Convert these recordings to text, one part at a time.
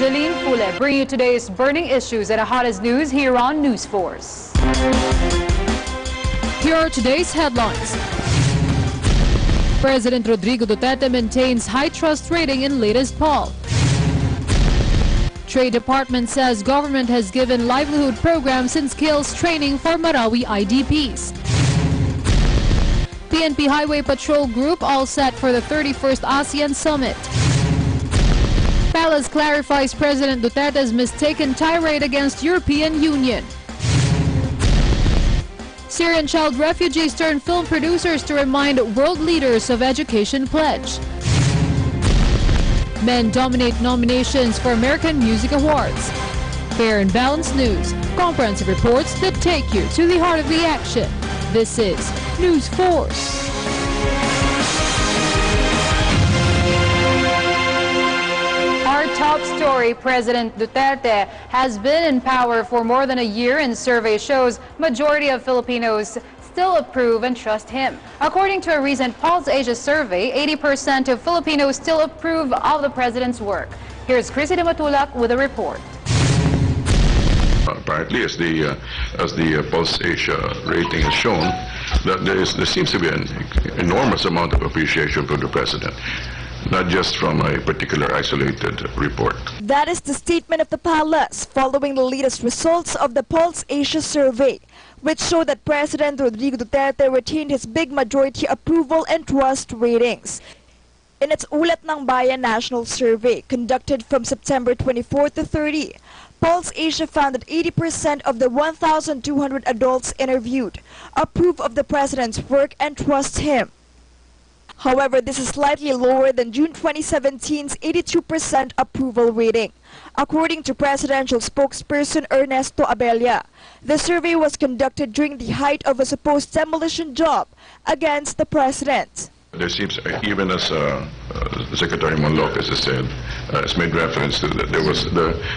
Jeline Fule, bringing you today's burning issues and the hottest news here on News Force. Here are today's headlines. President Rodrigo Duterte maintains high trust rating in latest poll. Trade Department says government has given livelihood programs and skills training for Marawi IDPs. PNP Highway Patrol Group all set for the 31st ASEAN Summit. Palace clarifies President Duterte's mistaken tirade against European Union. Syrian child refugees turn film producers to remind world leaders of education pledge. Men dominate nominations for American Music Awards. Fair and balanced news, comprehensive reports that take you to the heart of the action. This is News Force. Our top story, President Duterte has been in power for more than a year, and survey shows majority of Filipinos still approve and trust him. According to a recent Pulse Asia survey, 80% of Filipinos still approve of the president's work. Here's Chrissy Matulak with a report. Apparently, as the Pulse Asia rating has shown, that there seems to be an enormous amount of appreciation for the president, not just from a particular isolated report. That is the statement of the palace following the latest results of the Pulse Asia survey, which showed that President Rodrigo Duterte retained his big majority approval and trust ratings. In its Ulat ng Bayan National Survey, conducted from September 24 to 30, Pulse Asia found that 80% of the 1,200 adults interviewed approve of the president's work and trust him. However, this is slightly lower than June 2017's 82% approval rating. According to presidential spokesperson Ernesto Abella, the survey was conducted during the height of a supposed demolition job against the president. There seems, even as Secretary Monlocas has said, has made reference to that,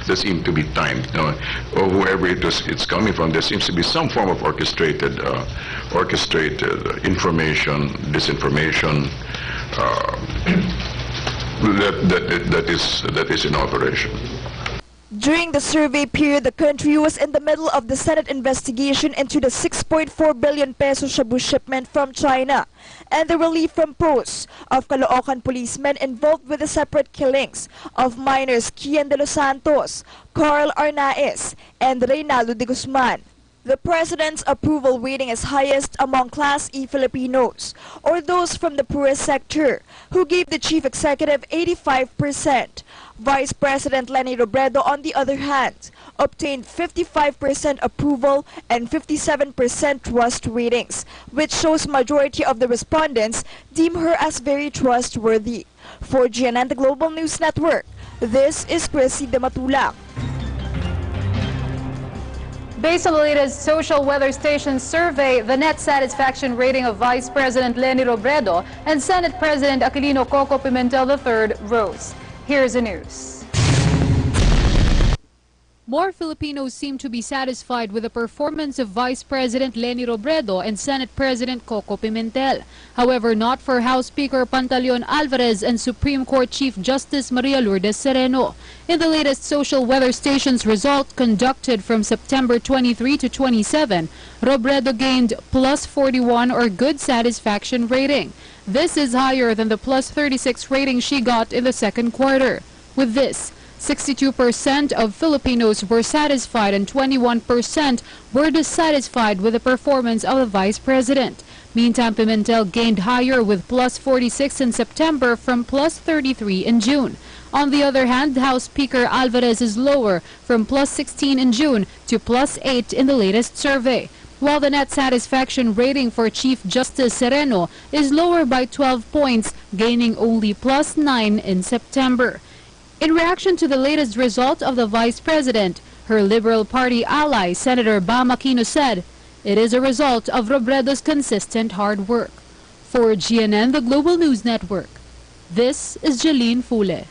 there seemed to be time, or whoever it's coming from, there seems to be some form of orchestrated information, disinformation that is in operation. During the survey period, the country was in the middle of the Senate investigation into the 6.4 billion peso shabu shipment from China and the relief from posts of Caloocan policemen involved with the separate killings of minors Kian de los Santos, Carl Arnaiz, and Reynaldo de Guzman. The president's approval rating is highest among Class E Filipinos, or those from the poorest sector, who gave the chief executive 85%. Vice President Leni Robredo, on the other hand, obtained 55% approval and 57% trust ratings, which shows majority of the respondents deem her as very trustworthy. For GNN, the Global News Network, this is Chrissy Matulak. Based on the latest social weather station survey, the net satisfaction rating of Vice President Leni Robredo and Senate President Aquilino Coco Pimentel III rose. Here's the news. More Filipinos seem to be satisfied with the performance of Vice President Leni Robredo and Senate President Coco Pimentel. However, not for House Speaker Pantaleon Alvarez and Supreme Court Chief Justice Maria Lourdes Sereno. In the latest social weather station's result conducted from September 23 to 27, Robredo gained plus 41 or good satisfaction rating. This is higher than the plus 36 rating she got in the second quarter. With this, 62% of Filipinos were satisfied and 21% were dissatisfied with the performance of the Vice President. Meantime, Pimentel gained higher with plus 46 in September from plus 33 in June. On the other hand, House Speaker Alvarez is lower from plus 16 in June to plus 8 in the latest survey, while the net satisfaction rating for Chief Justice Sereno is lower by 12 points, gaining only plus 9 in September. In reaction to the latest result of the Vice President, her Liberal Party ally, Senator Bam Aquino, said, "It is a result of Robredo's consistent hard work." For GNN, the Global News Network, this is Jeline Fule.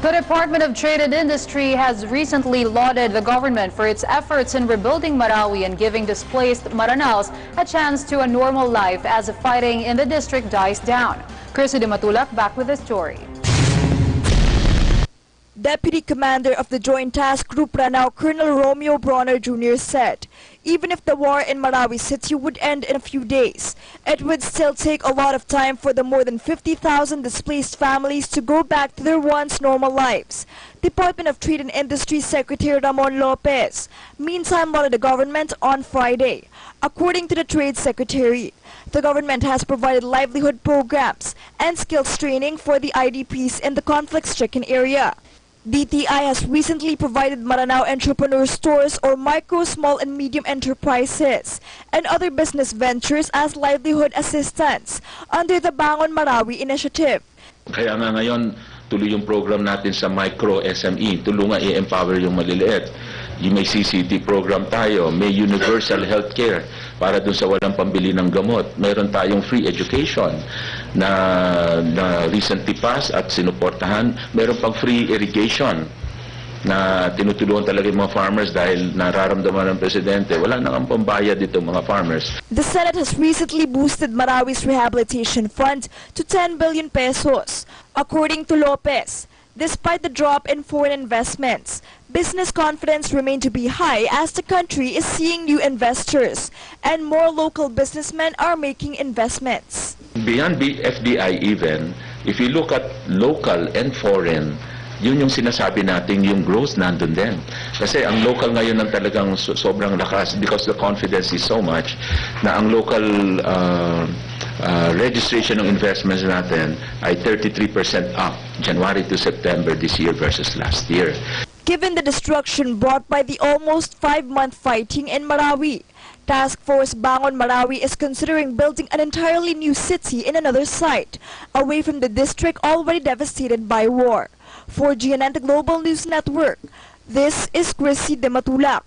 The Department of Trade and Industry has recently lauded the government for its efforts in rebuilding Marawi and giving displaced Maranals a chance to a normal life as the fighting in the district dies down. Chrissy Matulak back with the story. Deputy Commander of the Joint Task Group Ranao, Colonel Romeo Bronner Jr. said, even if the war in Marawi City would end in a few days, it would still take a lot of time for the more than 50,000 displaced families to go back to their once normal lives. Department of Trade and Industry Secretary Ramon Lopez meantime lauded the government on Friday. According to the Trade Secretary, the government has provided livelihood programs and skills training for the IDPs in the conflict-stricken area. DTI has recently provided Maranao Entrepreneur Stores or micro, small and medium enterprises and other business ventures as livelihood assistance under the Bangon Marawi initiative. Kaya nga ngayon, tuloy yung program natin sa micro SME, tulungan i-empower yung maliliit. Yung may CCT program tayo, may universal healthcare para dun sa walang pambili ng gamot. Meron tayong free education na recently passed at sinuportahan. Meron pang free irrigation na tinutulungan talaga yung mga farmers dahil nararamdaman ng Presidente. Wala nang ang pambayad dito mga farmers. The Senate has recently boosted Marawi's rehabilitation fund to 10 billion pesos. According to Lopez, despite the drop in foreign investments, business confidence remained to be high as the country is seeing new investors and more local businessmen are making investments. Beyond FDI even, if you look at local and foreign, yun yung sinasabi natin, yung growth nandun din. Kasi ang local ngayon ang talagang sobrang lakas because the confidence is so much na ang local registration ng investments natin ay 33% up January to September this year versus last year. Given the destruction brought by the almost 5-month fighting in Marawi, Task Force Bangon Marawi is considering building an entirely new city in another site, away from the district already devastated by war. For GNN, the Global News Network, this is Chrissy de Matulak.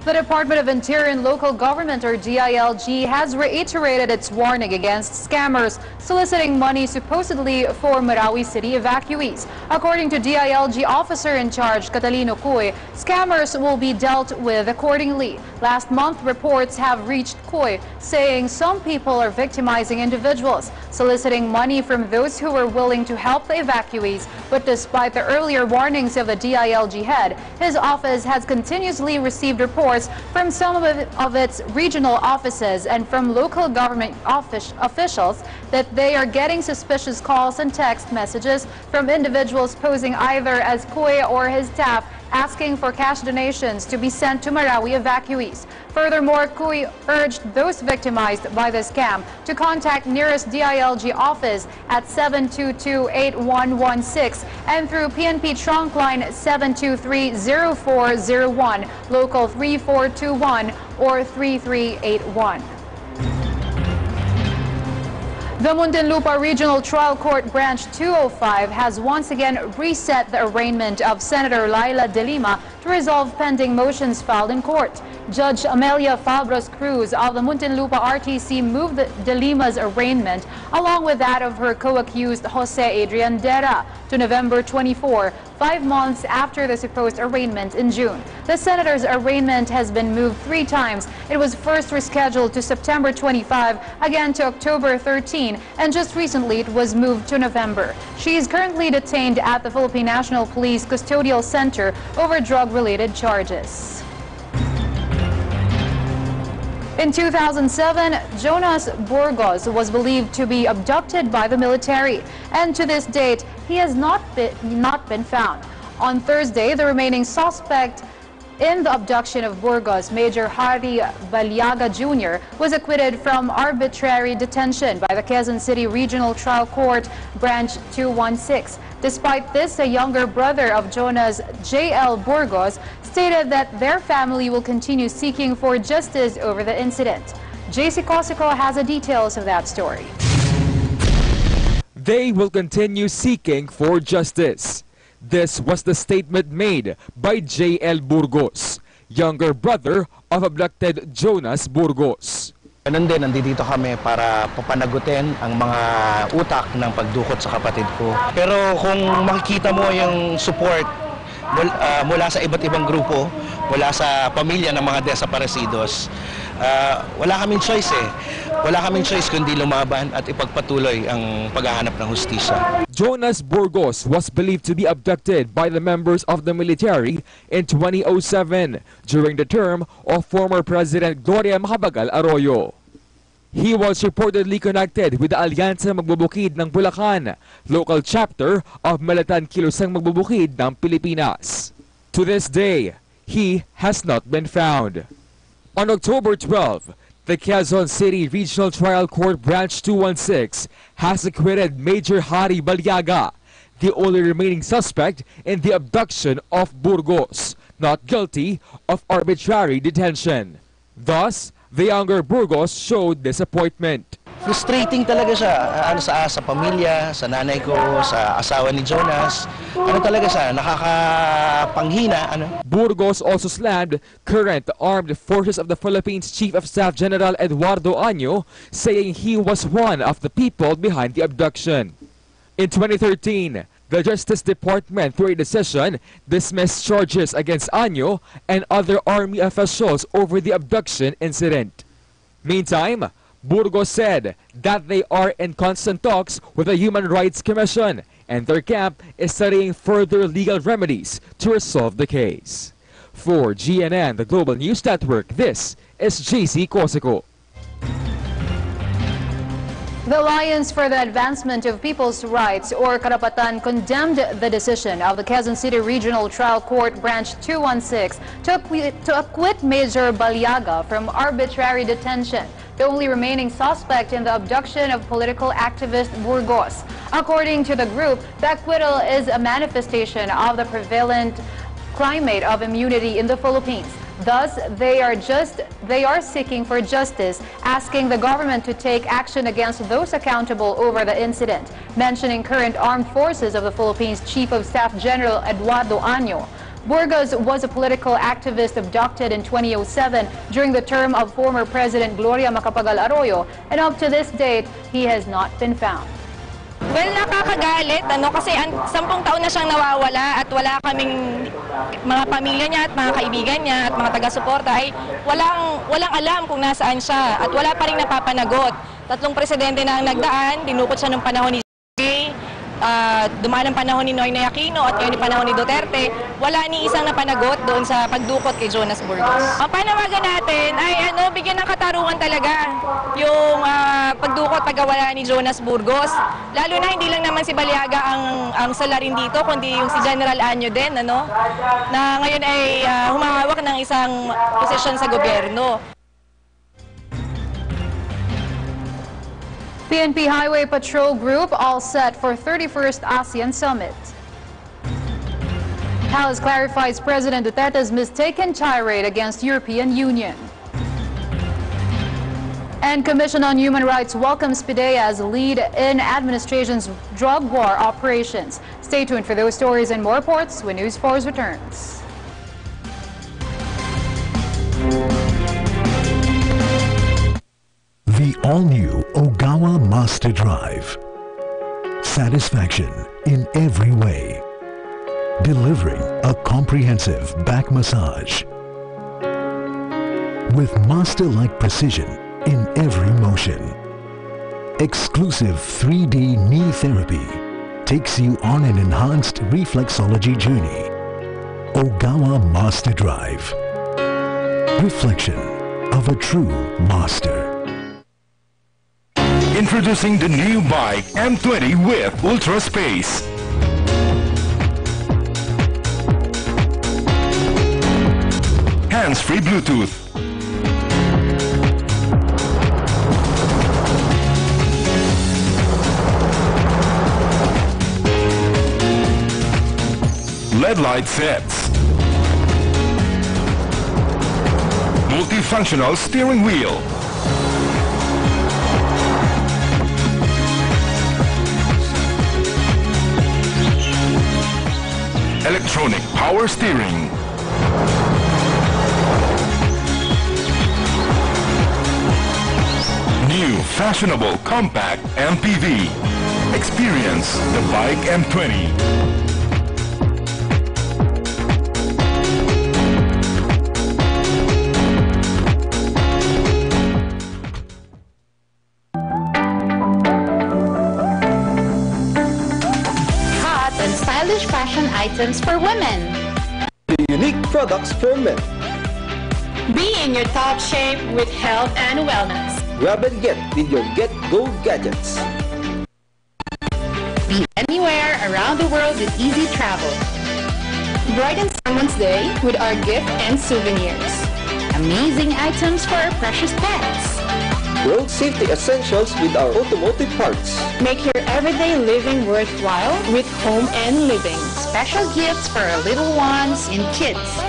The Department of Interior and Local Government, or DILG, has reiterated its warning against scammers soliciting money supposedly for Marawi City evacuees. According to DILG officer in charge Catalino Coy, scammers will be dealt with accordingly. Last month, reports have reached Coy saying some people are victimizing individuals, soliciting money from those who are willing to help the evacuees. But despite the earlier warnings of the DILG head, his office has continuously received reports from some of its regional offices and from local government officials that they are getting suspicious calls and text messages from individuals posing either as Coy or his staff asking for cash donations to be sent to Marawi evacuees. Furthermore, Coy urged those victimized by the scam to contact nearest DILG office at 722-8116 and through PNP trunk line 723-0401, local 3421 or 3381. The Muntinlupa Regional Trial Court Branch 205 has once again reset the arraignment of Senator Laila De Lima to resolve pending motions filed in court. Judge Amelia Fabros Cruz of the Muntinlupa RTC moved De Lima's arraignment along with that of her co-accused Jose Adrian Dera to November 24, 5 months after the supposed arraignment in June. The senator's arraignment has been moved 3 times. It was first rescheduled to September 25, again to October 13, and just recently it was moved to November. She is currently detained at the Philippine National Police Custodial Center over drug-related charges. In 2007, Jonas Burgos was believed to be abducted by the military, and to this date, he has not been found. On Thursday, the remaining suspect in the abduction of Burgos, Major Harry Baliaga Jr., was acquitted from arbitrary detention by the Quezon City Regional Trial Court, Branch 216. Despite this, a younger brother of Jonas, J.L. Burgos, stated that their family will continue seeking for justice over the incident. JC Cosico has the details of that story. They will continue seeking for justice. This was the statement made by J.L. Burgos, younger brother of abducted Jonas Burgos. Ganun din, nandito kami para papanagutin ang mga utak ng pagdukot sa kapatid ko. Pero kung makikita mo yung support mula sa iba't ibang grupo, mula sa pamilya ng mga desaparecidos, wala kaming choice eh. Wala kaming choice kundi lumaban at ipagpatuloy ang paghahanap ng hustisya. Jonas Burgos was believed to be abducted by the members of the military in 2007 during the term of former President Gloria Macapagal Arroyo. He was reportedly connected with the Alyansa Magbubukid ng Bulacan, local chapter of Militan Kilusang Magbubukid ng Pilipinas. To this day, he has not been found. On October 12, the Quezon City Regional Trial Court Branch 216 has acquitted Major Hari Baliaga, the only remaining suspect in the abduction of Burgos, not guilty of arbitrary detention. Thus, the younger Burgos showed disappointment. Frustrating talaga siya sa pamilya, sa nanay ko, sa asawa ni Jonas. Talaga siya, nakakapanghina. Burgos also slammed current Armed Forces of the Philippines Chief of Staff General Eduardo Año, saying he was one of the people behind the abduction. In 2013, the Justice Department, through a decision, dismissed charges against Año and other army officials over the abduction incident. Meantime, Burgos said that they are in constant talks with the Human Rights Commission and their camp is studying further legal remedies to resolve the case. For GNN, the Global News Network, this is JC Cosico. The Alliance for the Advancement of People's Rights, or Karapatan, condemned the decision of the Quezon City Regional Trial Court Branch 216 to acquit Major Baliaga from arbitrary detention, the only remaining suspect in the abduction of political activist Burgos. According to the group, the acquittal is a manifestation of the prevalent climate of immunity in the Philippines. Thus, they are seeking for justice, asking the government to take action against those accountable over the incident, mentioning current Armed Forces of the Philippines Chief of Staff General Eduardo Año. Burgos was a political activist abducted in 2007 during the term of former President Gloria Macapagal Arroyo, and up to this date, he has not been found. Well, nakakagalit, kasi 10 taon na siyang nawawala at wala kaming mga pamilya niya at mga kaibigan niya at mga taga-suporta ay walang alam kung nasaan siya at wala pa rin napapanagot. 3 presidente na ang nagdaan, dinukot siya ng panahon ni dumaan ang panahon ni Noynoy Aquino at ngayon yung panahon ni Duterte, wala ni isang napanagot doon sa pagdukot kay Jonas Burgos. Ang panawagan natin ay bigyan ng katarungan talaga yung pagdukot pagkawala ni Jonas Burgos. Lalo na hindi lang naman si Baliaga ang salarin dito, kundi yung si General Año din, na ngayon ay humahawak ng isang posisyon sa gobyerno. PNP Highway Patrol Group all set for 31st ASEAN Summit. Palace clarifies President Duterte's mistaken tirade against European Union. And Commission on Human Rights welcomes PIDEA as lead in administration's drug war operations. Stay tuned for those stories and more reports when News 4 returns. The all-new Ogawa Master Drive. Satisfaction in every way. Delivering a comprehensive back massage. With master-like precision in every motion. Exclusive 3D knee therapy takes you on an enhanced reflexology journey. Ogawa Master Drive. Reflection of a true master. Introducing the new bike M20 with Ultra Space. Hands-free Bluetooth. LED light sets. Multifunctional steering wheel. Electronic power steering. New fashionable compact MPV. Experience the bike M20. items for women. Unique products for men. Be in your top shape with health and wellness. Grab and get with your Get Go gadgets. Be anywhere around the world with easy travel. Brighten someone's day with our gift and souvenirs. Amazing items for our precious pets. Road safety essentials with our automotive parts. Make your everyday living worthwhile with home and living. Special gifts for our little ones and kids.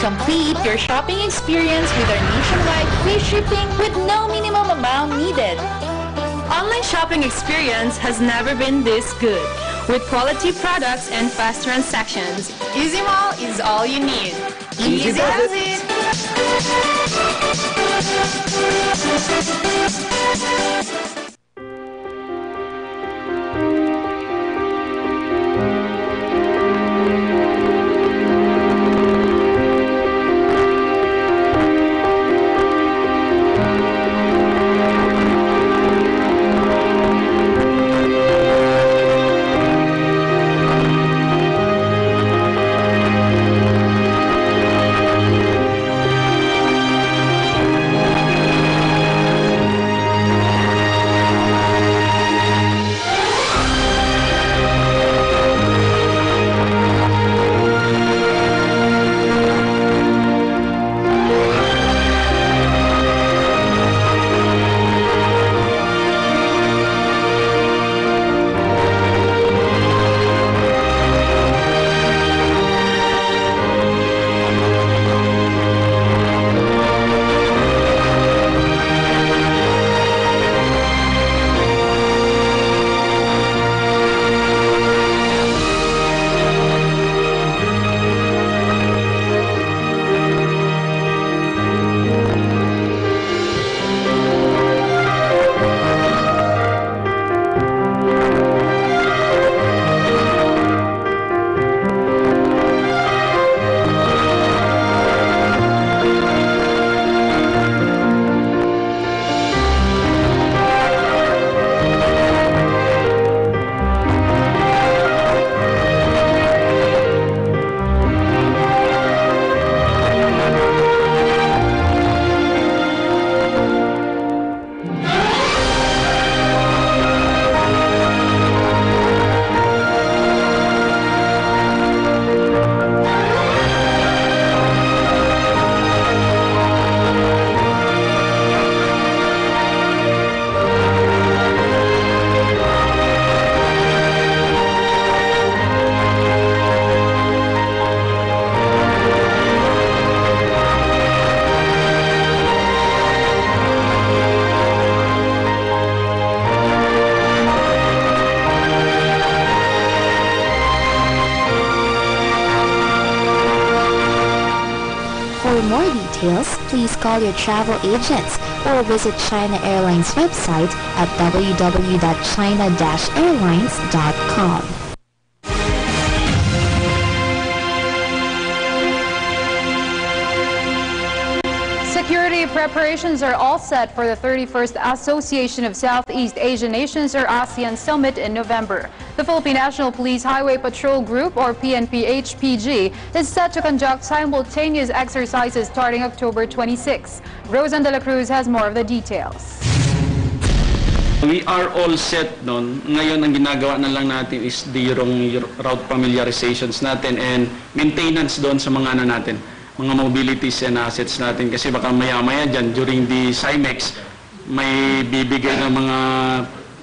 Complete your shopping experience with our nationwide free shipping with no minimum amount needed. Online shopping experience has never been this good. With quality products and fast transactions, Easy Mall is all you need. Easy does it! For more details, please call your travel agents or visit China Airlines website at www.china-airlines.com. Security preparations are all set for the 31st Association of Southeast Asian Nations or ASEAN Summit in November. The Philippine National Police Highway Patrol Group or PNP-HPG is set to conduct simultaneous exercises starting October 26. Rosan de la Cruz has more of the details. We are all set nun. Ngayon ang ginagawa na lang natin is yung route familiarizations natin and maintenance doon sa mga natin. Mga mobilities and assets natin kasi baka maya-maya dyan during the CIMEX may bibigay ng mga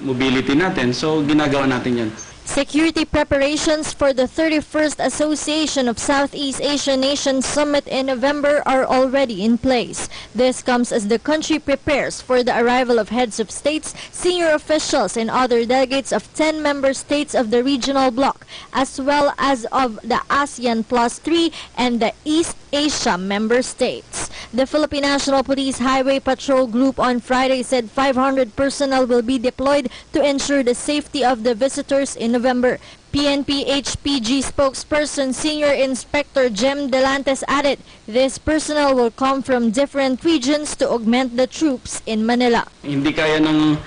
mobility natin, so ginagawa natin yan. Security preparations for the 31st Association of Southeast Asian Nations Summit in November are already in place. This comes as the country prepares for the arrival of heads of states, senior officials, and other delegates of 10 member states of the regional bloc, as well as of the ASEAN Plus 3 and the East Asia member states. The Philippine National Police Highway Patrol Group on Friday said 500 personnel will be deployed to ensure the safety of the visitors in November. PNP-HPG spokesperson Senior Inspector Jem Delantes added, this personnel will come from different regions to augment the troops in Manila. Hindi kaya ng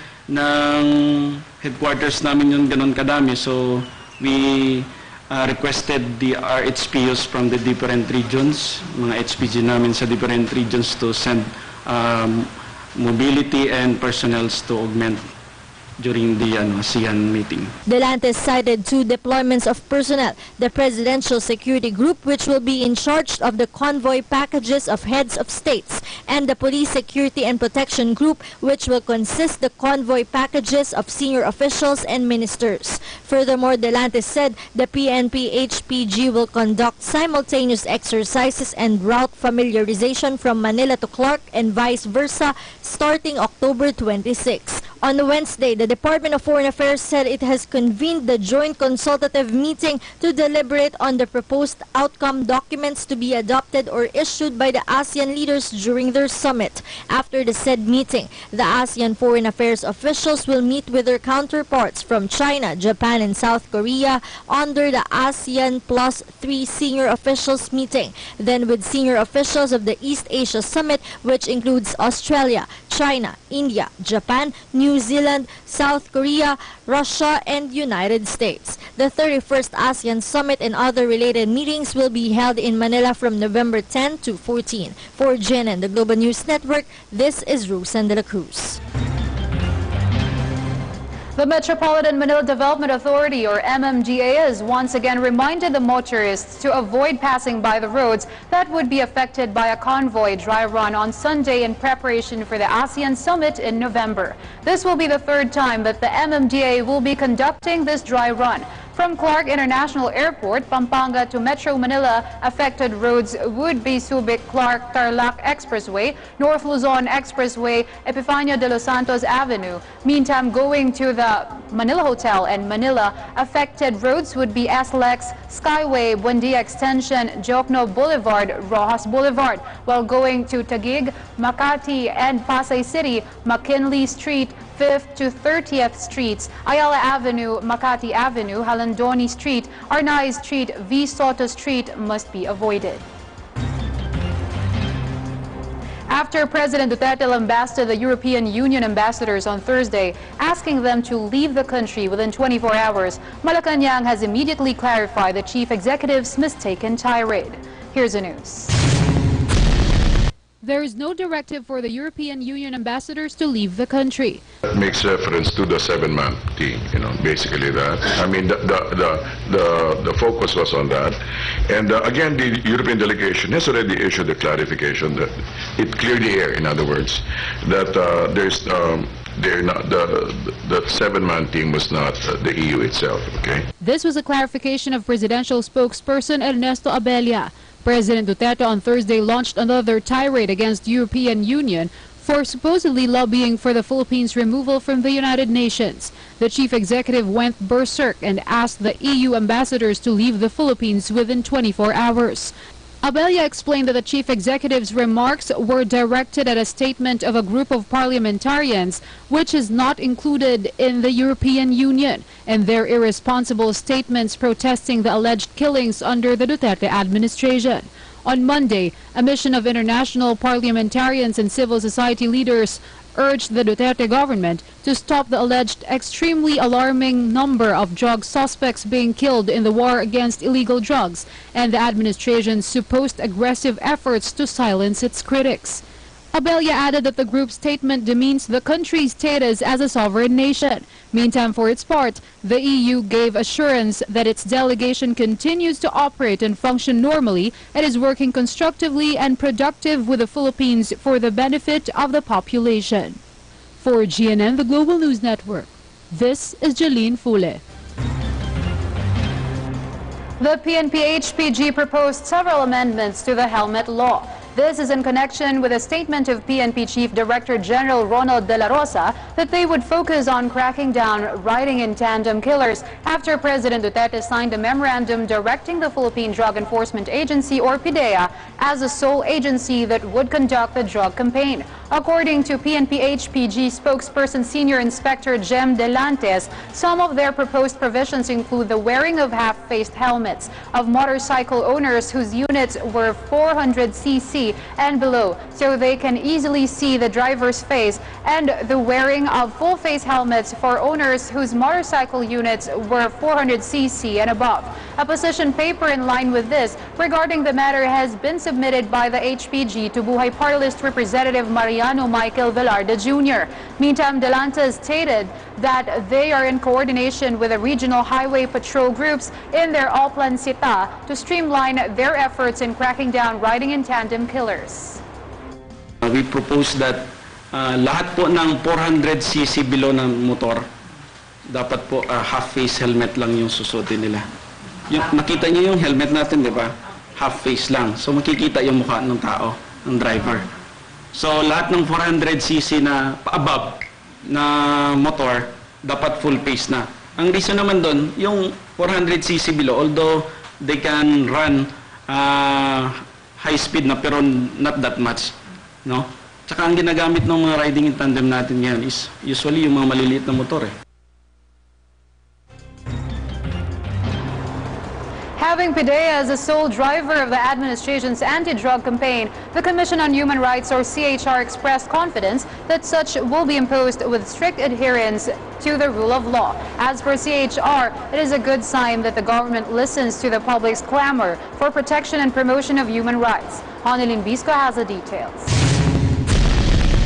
headquarters namin yung ganon kadami, so we requested the RHPUs from the different regions, mga HPG namin sa different regions to send mobility and personnels to augment during the ASEAN meeting. Delante cited 2 deployments of personnel, the Presidential Security Group, which will be in charge of the convoy packages of heads of states, and the Police Security and Protection Group, which will consist the convoy packages of senior officials and ministers. Furthermore, Delante said the PNP-HPG will conduct simultaneous exercises and route familiarization from Manila to Clark and vice versa starting October 26. On Wednesday, the Department of Foreign Affairs said it has convened the joint consultative meeting to deliberate on the proposed outcome documents to be adopted or issued by the ASEAN leaders during their summit. After the said meeting, the ASEAN foreign affairs officials will meet with their counterparts from China, Japan, and South Korea under the ASEAN Plus 3 senior officials meeting, then with senior officials of the East Asia Summit, which includes Australia, China, India, Japan, New Zealand, South Korea, Russia, and United States. The 31st ASEAN Summit and other related meetings will be held in Manila from November 10 to 14. For GNN, the Global News Network, this is Rosan de la Cruz. The Metropolitan Manila Development Authority, or MMDA, has once again reminded the motorists to avoid passing by the roads that would be affected by a convoy dry run on Sunday in preparation for the ASEAN Summit in November. This will be the 3rd time that the MMDA will be conducting this dry run. From Clark International Airport, Pampanga to Metro Manila, affected roads would be Subic-Clark-Tarlac Expressway, North Luzon Expressway, Epifanio de los Santos Avenue. Meantime, going to the Manila Hotel and Manila, affected roads would be SLEX, Skyway, Buendia Extension, Jokno Boulevard, Rojas Boulevard. While going to Taguig, Makati, and Pasay City, McKinley Street, 5th to 30th Streets, Ayala Avenue, Makati Avenue, Halandoni Street, Arnay Street, V. Soto Street must be avoided. After President Duterte lambasted the European Union ambassadors on Thursday, asking them to leave the country within 24 hours, Malacanang has immediately clarified the chief executive's mistaken tirade. Here's the news. There is no directive for the European Union ambassadors to leave the country. That makes reference to the 7-man team, basically that. I mean, the focus was on that. And again, the European delegation has already issued a clarification that it cleared the air, in other words, that the 7-man team was not the EU itself, okay? This was a clarification of presidential spokesperson Ernesto Abella. President Duterte on Thursday launched another tirade against the European Union for supposedly lobbying for the Philippines' removal from the United Nations. The chief executive went berserk and asked the EU ambassadors to leave the Philippines within 24 hours. Abella explained that the chief executive's remarks were directed at a statement of a group of parliamentarians which is not included in the European Union, and their irresponsible statements protesting the alleged killings under the Duterte administration. On Monday, a mission of international parliamentarians and civil society leaders urged the Duterte government to stop the alleged extremely alarming number of drug suspects being killed in the war against illegal drugs and the administration's supposed aggressive efforts to silence its critics. Abella added that the group's statement demeans the country's status as a sovereign nation. Meantime, for its part, the EU gave assurance that its delegation continues to operate and function normally and is working constructively and productive with the Philippines for the benefit of the population. For GNN, the Global News Network, this is Jeline Fule. The PNP-HPG proposed several amendments to the helmet law. This is in connection with a statement of PNP Chief Director General Ronald De La Rosa that they would focus on cracking down riding in tandem killers after President Duterte signed a memorandum directing the Philippine Drug Enforcement Agency, or PDEA, as the sole agency that would conduct the drug campaign. According to PNP-HPG spokesperson Senior Inspector Jem Delantes, some of their proposed provisions include the wearing of half-faced helmets of motorcycle owners whose units were 400cc 400cc and below, so they can easily see the driver's face, and the wearing of full face helmets for owners whose motorcycle units were 400cc and above. A position paper in line with this regarding the matter has been submitted by the HPG to Buhay Party List Representative Mariano Michael Velarda Jr. Meantime, Delanta stated that they are in coordination with the regional highway patrol groups in their All-Plan Sita to streamline their efforts in cracking down riding in tandem killers. We propose that lahat po ng 400cc below ng motor, dapat po half-face helmet lang yung susuotin nila. Nakita niyo yung helmet natin, di ba? Half-face lang. So makikita yung mukha ng tao, ng driver. So lahat ng 400cc na above na motor, dapat full face na. Ang reason naman doon, yung 400cc below, although they can run high speed na pero not that much, no? Tsaka ang ginagamit ng mga riding in tandem natin ngayon is usually yung mga maliliit na motor eh. Having Pidea as the sole driver of the administration's anti-drug campaign, the Commission on Human Rights, or CHR, expressed confidence that such will be imposed with strict adherence to the rule of law. As for CHR, it is a good sign that the government listens to the public's clamor for protection and promotion of human rights. Honilin Bisco has the details.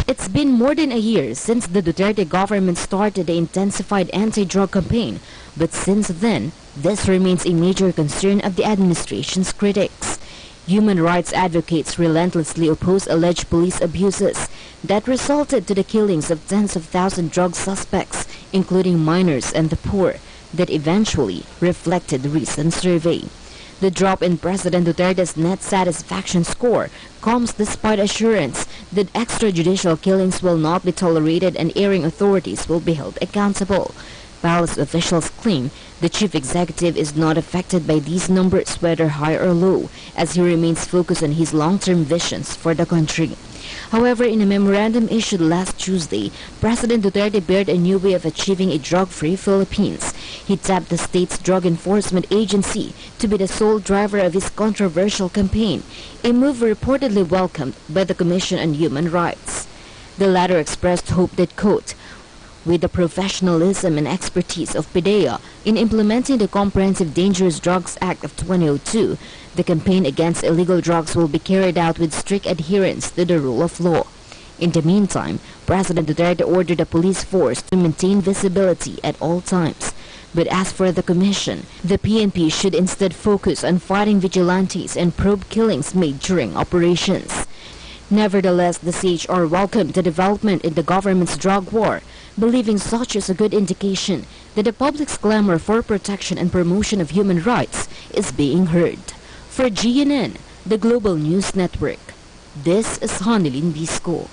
It's been more than a year since the Duterte government started the intensified anti-drug campaign, but since then, this remains a major concern of the administration's critics. Human rights advocates relentlessly oppose alleged police abuses that resulted to the killings of tens of thousands of drug suspects, including minors and the poor, that eventually reflected the recent survey. The drop in President Duterte's net satisfaction score comes despite assurance that extrajudicial killings will not be tolerated and erring authorities will be held accountable. Palace officials claim the chief executive is not affected by these numbers, whether high or low, as he remains focused on his long-term visions for the country. However, in a memorandum issued last Tuesday, President Duterte bared a new way of achieving a drug-free Philippines. He tapped the state's drug enforcement agency to be the sole driver of his controversial campaign, a move reportedly welcomed by the Commission on Human Rights. The latter expressed hope that, quote, with the professionalism and expertise of PDEA in implementing the Comprehensive Dangerous Drugs Act of 2002, the campaign against illegal drugs will be carried out with strict adherence to the rule of law. In the meantime, President Duterte ordered the police force to maintain visibility at all times. But as for the Commission, the PNP should instead focus on fighting vigilantes and probe killings made during operations. Nevertheless, the CHR welcomed the development in the government's drug war, believing such is a good indication that the public's clamor for protection and promotion of human rights is being heard. For GNN, the Global News Network, this is Honilin Bisco.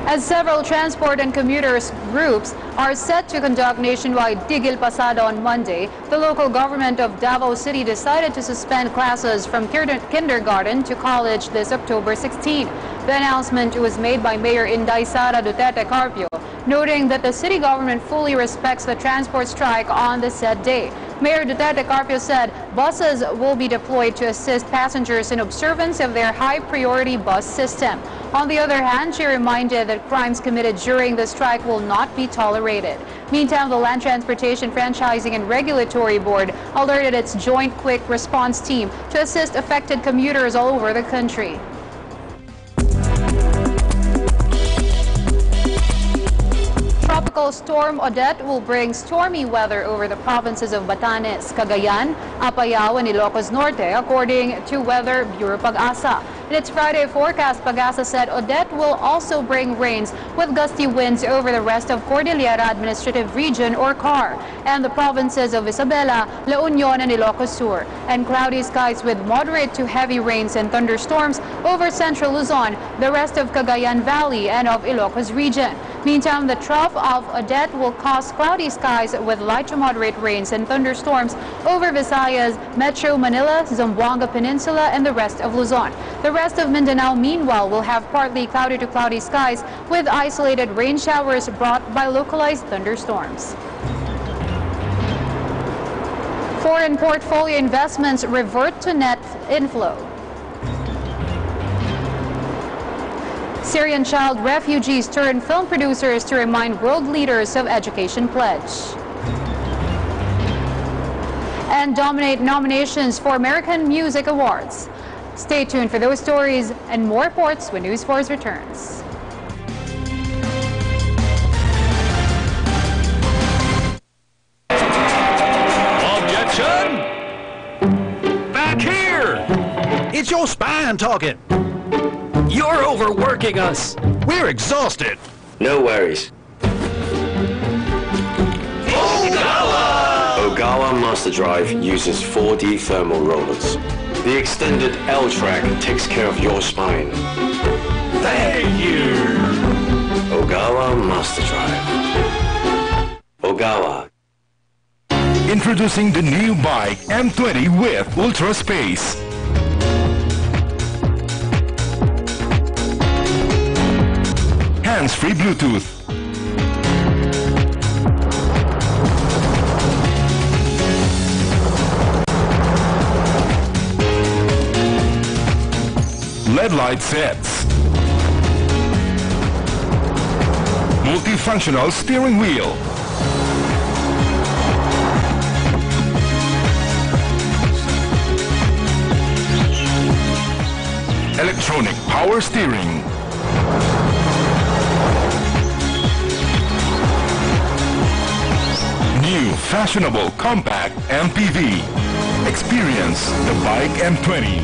As several transport and commuters groups are set to conduct nationwide Tigil Pasada on Monday, the local government of Davao City decided to suspend classes from kindergarten to college this October 16. The announcement was made by Mayor Inday Sara Duterte Carpio, noting that the city government fully respects the transport strike on the said day. Mayor Duterte Carpio said buses will be deployed to assist passengers in observance of their high-priority bus system. On the other hand, she reminded that crimes committed during the strike will not be tolerated. Meantime, the Land Transportation Franchising and Regulatory Board alerted its Joint Quick Response Team to assist affected commuters all over the country. Tropical storm Odette will bring stormy weather over the provinces of Batanes, Cagayan, Apayao, and Ilocos Norte, according to Weather Bureau Pag-asa. In its Friday forecast, Pag-asa said Odette will also bring rains with gusty winds over the rest of Cordillera Administrative Region, or CAR, and the provinces of Isabela, La Union, and Ilocos Sur, and cloudy skies with moderate to heavy rains and thunderstorms over central Luzon, the rest of Cagayan Valley, and of Ilocos Region. Meantime, the trough of Odette will cause cloudy skies with light to moderate rains and thunderstorms over Visayas, Metro Manila, Zamboanga Peninsula, and the rest of Luzon. The rest of Mindanao, meanwhile, will have partly cloudy to cloudy skies with isolated rain showers brought by localized thunderstorms. Foreign portfolio investments revert to net inflow. Syrian child refugees turn film producers to remind world leaders of education pledge. And dominate nominations for American Music Awards. Stay tuned for those stories and more reports when News Force returns. Objection! Back here! It's your spine talking. You're overworking us. We're exhausted. No worries. Ogawa Master Drive uses 4D thermal rollers. The extended L-track takes care of your spine. Thank you! Ogawa Master Drive. Ogawa. Introducing the new bike M20 with Ultra Space. Hands-free Bluetooth. LED light sets. Multifunctional steering wheel. Electronic power steering. New fashionable compact MPV. Experience the bike M20.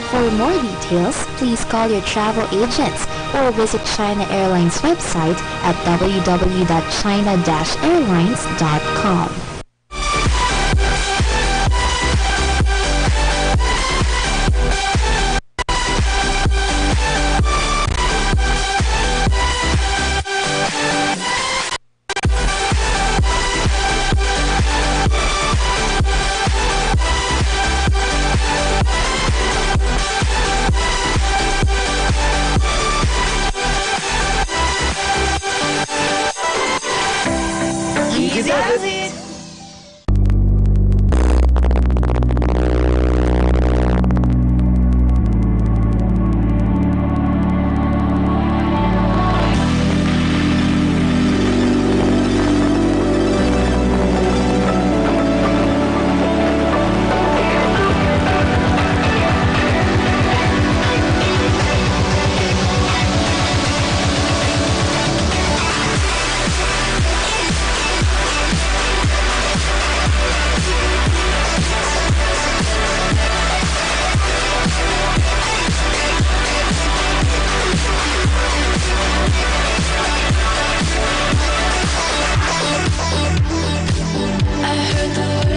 For more details, please call your travel agents or visit China Airlines website at www.china-airlines.com.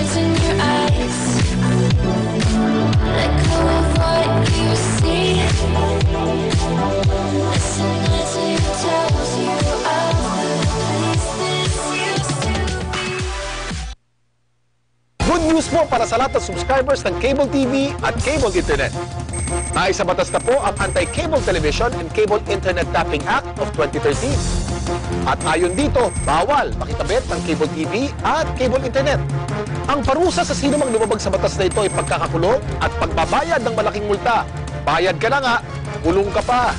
words in your eyes. Let go of what you see. Listen as it tells you of the place this used to be. Good news po para sa lahat ng subscribers ng cable TV at cable internet. Naisa batas na po ang Anti-Cable Television and Cable Internet Tapping Act of 2013. At ayon dito, bawal makitabit ng cable TV at cable internet. Ang parusa sa sino mang lumabag sa batas na ito ay pagkakakulong at pagbabayad ng malaking multa. Bayad ka na nga, kulong ka pa.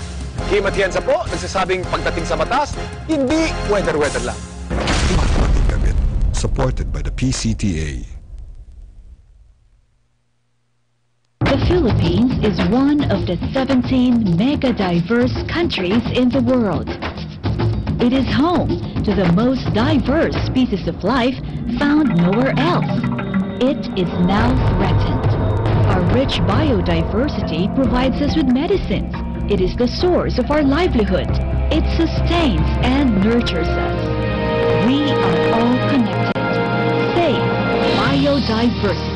Kim Atienza po, nagsasabing pagdating sa batas, hindi weather-weather lang. Supported by the PCTA. The Philippines is one of the 17 mega-diverse countries in the world. It is home to the most diverse species of life found nowhere else. It is now threatened. Our rich biodiversity provides us with medicines. It is the source of our livelihood. It sustains and nurtures us. We are all connected. Save biodiversity.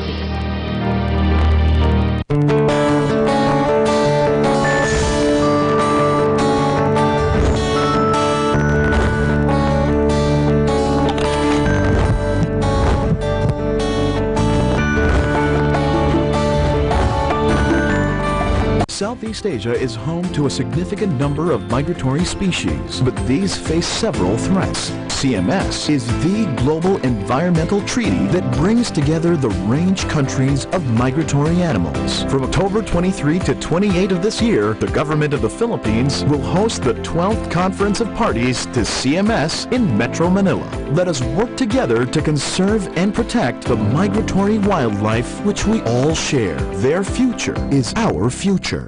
Southeast Asia is home to a significant number of migratory species, but these face several threats. CMS is the global environmental treaty that brings together the range countries of migratory animals. From October 23 to 28 of this year, the government of the Philippines will host the 12th Conference of Parties to CMS in Metro Manila. Let us work together to conserve and protect the migratory wildlife which we all share. Their future is our future.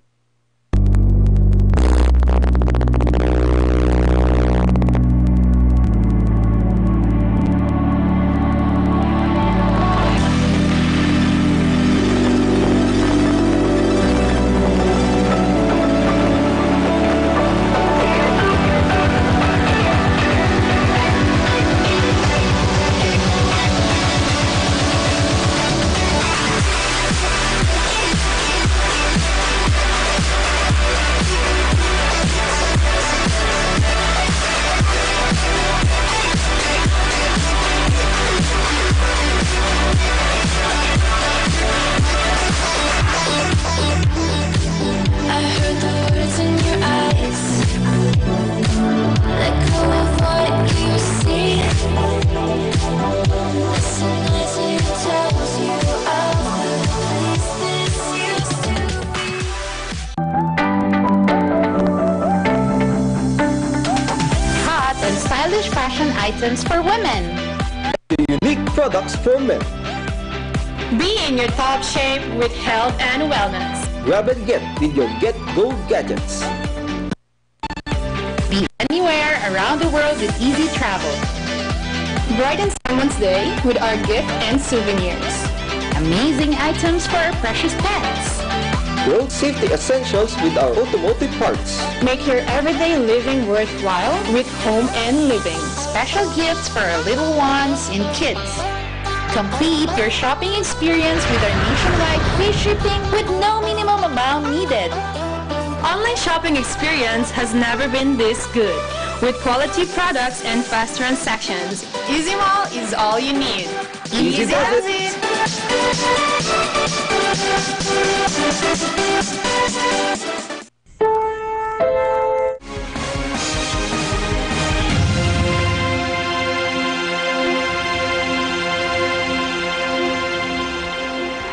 Fashion items for women. Unique products for men. Be in your top shape with health and wellness. Grab and get with your Get Go gadgets. Be anywhere around the world with easy travel. Brighten someone's day with our gift and souvenirs. Amazing items for our precious pets. Road safety essentials with our automotive parts. Make your everyday living worthwhile with Home and Living. Special gifts for our little ones and kids. Complete your shopping experience with our nationwide free shipping with no minimum amount needed. Online shopping experience has never been this good. With quality products and fast transactions, Easy Mall is all you need. Easy does it!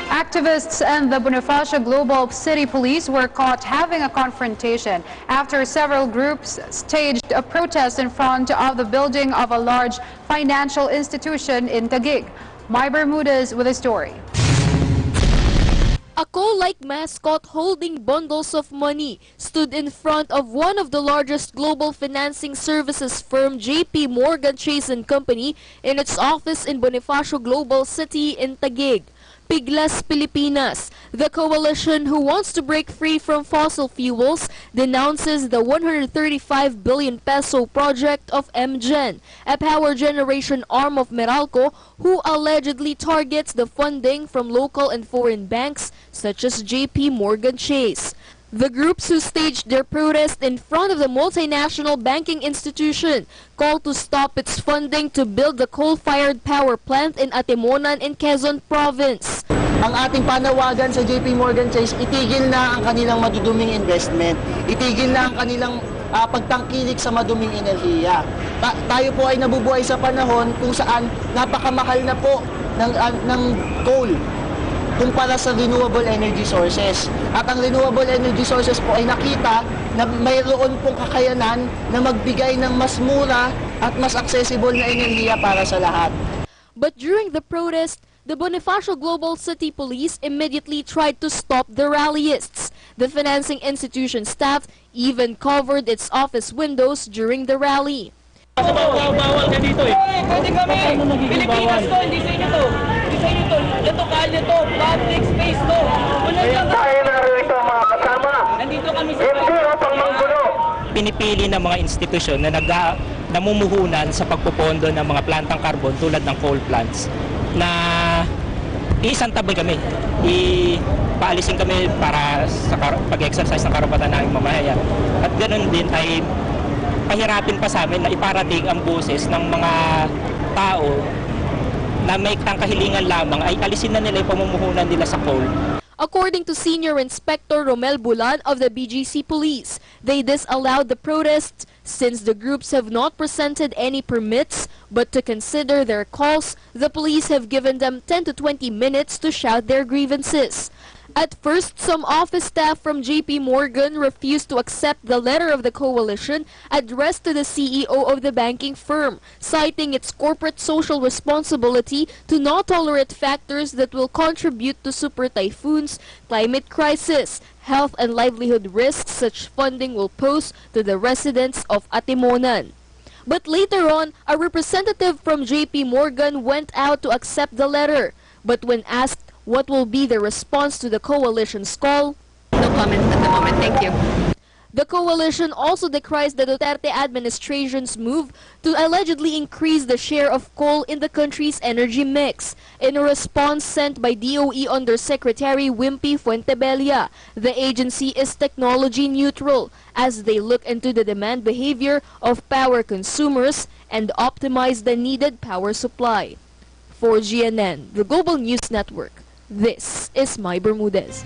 Activists and the Bonifacio Global City Police were caught having a confrontation after several groups staged a protest in front of the building of a large financial institution in Taguig. My Bermudez with a story. A coal-like mascot holding bundles of money stood in front of one of the largest global financing services firm JP Morgan Chase & Company in its office in Bonifacio Global City in Taguig. Piglas Pilipinas. The coalition who wants to break free from fossil fuels denounces the 135 billion peso project of MGen, a power generation arm of Meralco, who allegedly targets the funding from local and foreign banks such as JP Morgan Chase. The groups who staged their protest in front of the multinational banking institution called to stop its funding to build the coal-fired power plant in Atimonan in Quezon Province. Ang ating panawagan sa JP Morgan Chase, itigil na ang kanilang maduduming investment, itigil na ang kanilang pagtangkilik sa maduming enerhiya. Tayo po ay nabubuhay sa panahon kung saan napakamahal na po ng coal kumpara sa renewable energy sources. At ang renewable energy sources po ay nakita na mayroon pong kakayanan na magbigay ng mas mura at mas accessible na enerhiya para sa lahat. But during the protest, the Bonifacio Global City Police immediately tried to stop the rallyists. The financing institution staff even covered its office windows during the rally. Bawal ka dito eh. Pwede kami. Pilipinas to, hindi sa inyo to. Hindi sa inyo to. Ito kalye to. Public space to. Tayo na rito mga kasama. Nandito kami sa pangmanggulo. Pinipili ng mga institusyon na namumuhunan sa pagpopondo ng mga plantang carbon tulad ng coal plants na isantabi kami. Paalisin kami para sa pag-exercise ng karapatan ng mamamayan. At ganoon din ay pahirapin pa sa amin na iparating ang boses ng mga tao na may kahilingan lamang ay alisin na nila yung pamumuhunan nila sa coal. According to Senior Inspector Romel Bulan of the BGC Police, they disallowed the protests since the groups have not presented any permits, but to consider their calls, the police have given them 10 to 20 minutes to shout their grievances. At first, some office staff from JP Morgan refused to accept the letter of the coalition addressed to the CEO of the banking firm, citing its corporate social responsibility to not tolerate factors that will contribute to super typhoons, climate crisis, health and livelihood risks such funding will pose to the residents of Atimonan. But later on, a representative from JP Morgan went out to accept the letter. But when asked what will be the response to the coalition's call? No comment at the moment, thank you. The coalition also decries the Duterte administration's move to allegedly increase the share of coal in the country's energy mix. In a response sent by DOE Undersecretary Wimpy Fuentebella, the agency is technology neutral as they look into the demand behavior of power consumers and optimize the needed power supply. For GNN, the Global News Network, this is My Bermudez.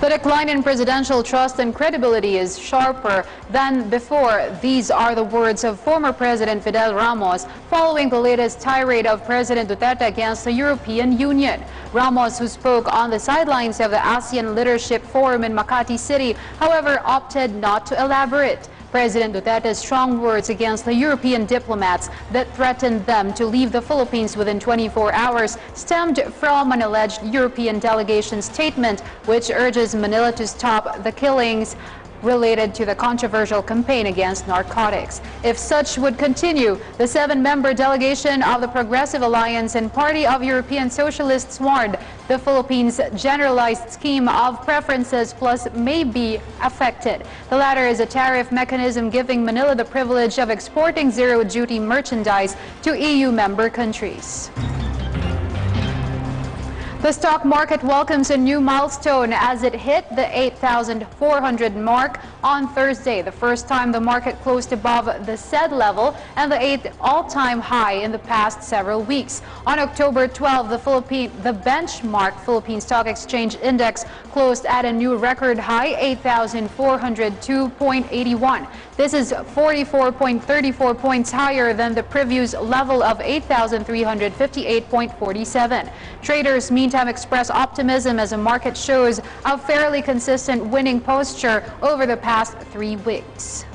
The decline in presidential trust and credibility is sharper than before. These are the words of former President Fidel Ramos following the latest tirade of President Duterte against the European Union. Ramos, who spoke on the sidelines of the ASEAN Leadership Forum in Makati City, however, opted not to elaborate. President Duterte's strong words against the European diplomats that threatened them to leave the Philippines within 24 hours stemmed from an alleged European delegation statement which urges Manila to stop the killings related to the controversial campaign against narcotics. If such would continue, the 7-member delegation of the Progressive Alliance and Party of European Socialists warned the Philippines' generalized scheme of preferences plus may be affected. The latter is a tariff mechanism giving Manila the privilege of exporting zero-duty merchandise to EU member countries. The stock market welcomes a new milestone as it hit the 8,400 mark on Thursday, the first time the market closed above the said level and the 8th all-time high in the past several weeks. On October 12, the benchmark Philippine Stock Exchange Index closed at a new record high, 8,402.81. This is 44.34 points higher than the previous level of 8,358.47. Traders meantime express optimism as the market shows a fairly consistent winning posture over the past 3 weeks.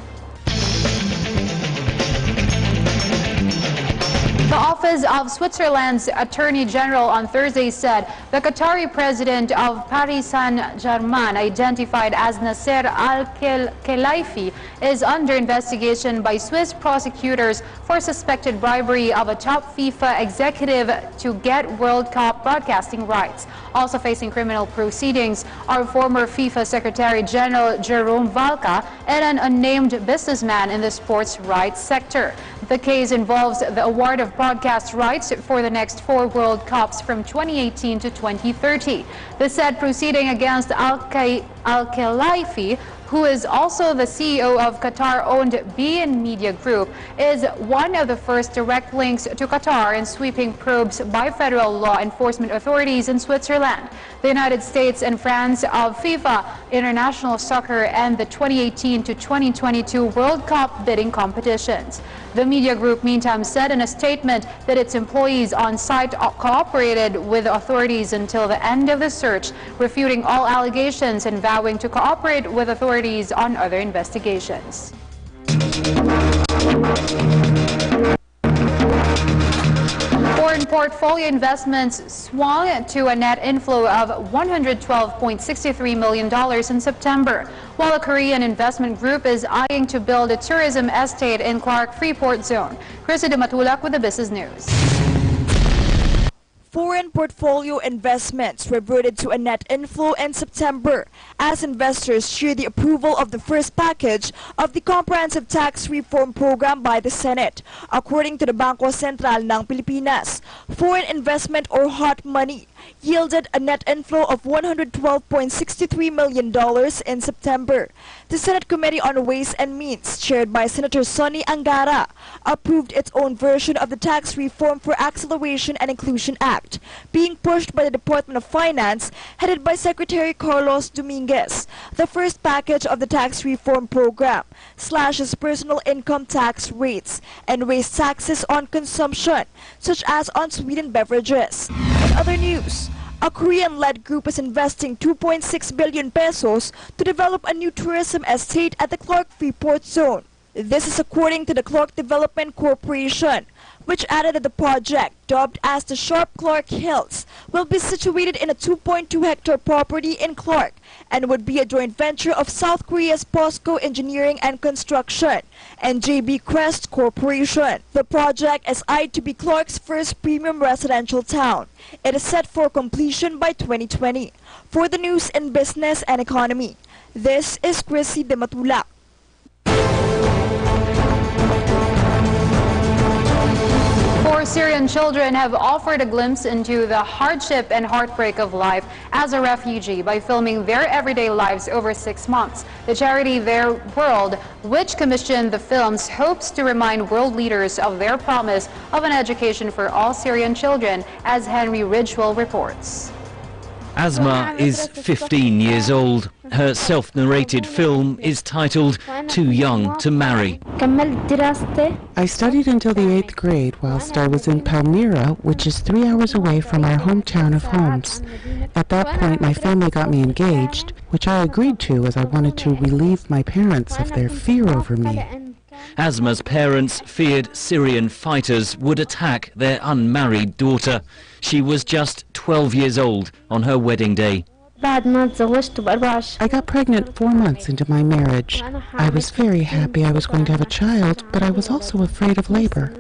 The office Office of Switzerland's Attorney General on Thursday said the Qatari president of Paris Saint-Germain, identified as Nasser Al-Khelaifi, is under investigation by Swiss prosecutors for suspected bribery of a top FIFA executive to get World Cup broadcasting rights. Also facing criminal proceedings are former FIFA Secretary General Jerome Valcke and an unnamed businessman in the sports rights sector. The case involves the award of broadcast rights for the next 4 World Cups from 2018 to 2030. The said proceeding against Al-Khelaifi, who is also the CEO of Qatar-owned BN Media Group, is one of the first direct links to Qatar in sweeping probes by federal law enforcement authorities in Switzerland, the United States and France of FIFA, international soccer, and the 2018 to 2022 World Cup bidding competitions. The media group, meantime, said in a statement that its employees on site cooperated with authorities until the end of the search, refuting all allegations and vowing to cooperate with authorities on other investigations. Foreign portfolio investments swung to a net inflow of $112.63 million in September, while a Korean investment group is eyeing to build a tourism estate in Clark Freeport Zone. Chrissy Matulak with the Business News. Foreign portfolio investments reverted to a net inflow in September as investors cheered the approval of the first package of the comprehensive tax reform program by the Senate. According to the Bangko Sentral ng Pilipinas, foreign investment or hot money yielded a net inflow of $112.63 million in September. The Senate Committee on Ways and Means, chaired by Senator Sonny Angara, approved its own version of the Tax Reform for Acceleration and Inclusion Act, being pushed by the Department of Finance, headed by Secretary Carlos Dominguez. The first package of the tax reform program slashes personal income tax rates and raised taxes on consumption, such as on sweetened beverages. In other news, a Korean-led group is investing 2.6 billion pesos to develop a new tourism estate at the Clark Freeport Zone. This is according to the Clark Development Corporation, which added that the project, dubbed as the Sharp Clark Hills, will be situated in a 2.2-hectare property in Clark and would be a joint venture of South Korea's POSCO Engineering and Construction and JB Crest Corporation. The project is eyed to be Clark's first premium residential town. It is set for completion by 2020. For the news in business and economy, this is Chrissy de Matulak. 4 Syrian children have offered a glimpse into the hardship and heartbreak of life as a refugee by filming their everyday lives over 6 months. The charity Their World, which commissioned the films, hopes to remind world leaders of their promise of an education for all Syrian children, as Henry Ridgewell reports. Asma is 15 years old. Her self-narrated film is titled Too Young to Marry. I studied until the 8th grade whilst I was in Palmyra, which is 3 hours away from our hometown of Homs. At that point, my family got me engaged, which I agreed to as I wanted to relieve my parents of their fear over me. Asma's parents feared Syrian fighters would attack their unmarried daughter. She was just 12 years old on her wedding day. I got pregnant 4 months into my marriage. I was very happy I was going to have a child, but I was also afraid of labor.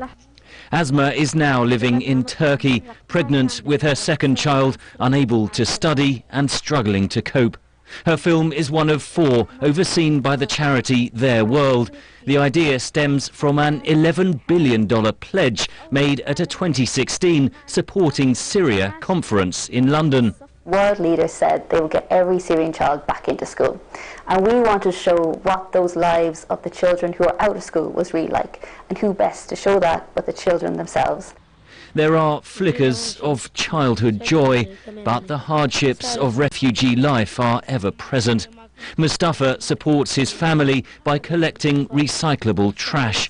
Asma is now living in Turkey, pregnant with her second child, unable to study and struggling to cope. Her film is one of 4 overseen by the charity Their World. The idea stems from an $11 billion pledge made at a 2016 Supporting Syria conference in London. World leaders said they will get every Syrian child back into school. And we want to show what those lives of the children who are out of school was really like, and who best to show that but the children themselves. There are flickers of childhood joy, but the hardships of refugee life are ever present. Mustafa supports his family by collecting recyclable trash.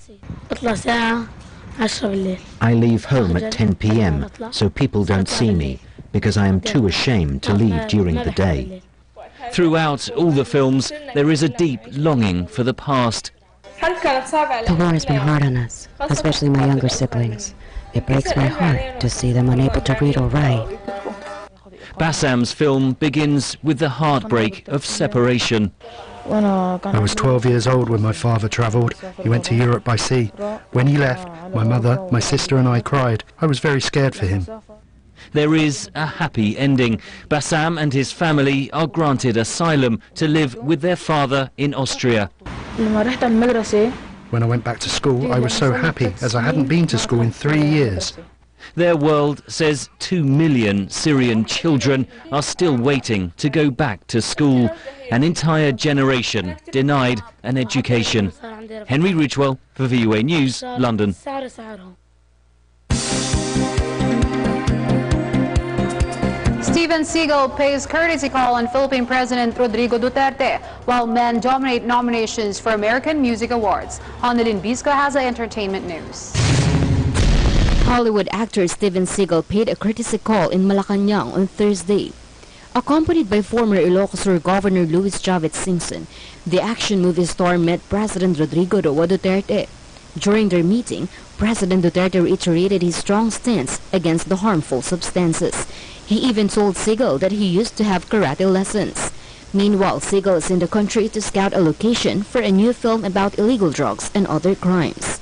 I leave home at 10 p.m. so people don't see me, because I am too ashamed to leave during the day. Throughout all the films, there is a deep longing for the past. The war has been hard on us, especially my younger siblings. It breaks my heart to see them unable to read or write. Bassam's film begins with the heartbreak of separation. I was 12 years old when my father travelled. He went to Europe by sea. When he left, my mother, my sister and I cried. I was very scared for him. There is a happy ending. Bassam and his family are granted asylum to live with their father in Austria. When I went back to school, I was so happy, as I hadn't been to school in 3 years. Their world says 2 million Syrian children are still waiting to go back to school. An entire generation denied an education. Henry Ridgewell for VOA News, London. Steven Seagal pays courtesy call on Philippine President Rodrigo Duterte, while men dominate nominations for American Music Awards. Annalyn Bisco has the entertainment news. Hollywood actor Steven Seagal paid a courtesy call in Malacanang on Thursday. Accompanied by former Ilocos Sur Governor Luis Chavez Singson, the action movie star met President Rodrigo Duterte. During their meeting, President Duterte reiterated his strong stance against the harmful substances. He even told Seagal that he used to have karate lessons. Meanwhile, Seagal is in the country to scout a location for a new film about illegal drugs and other crimes.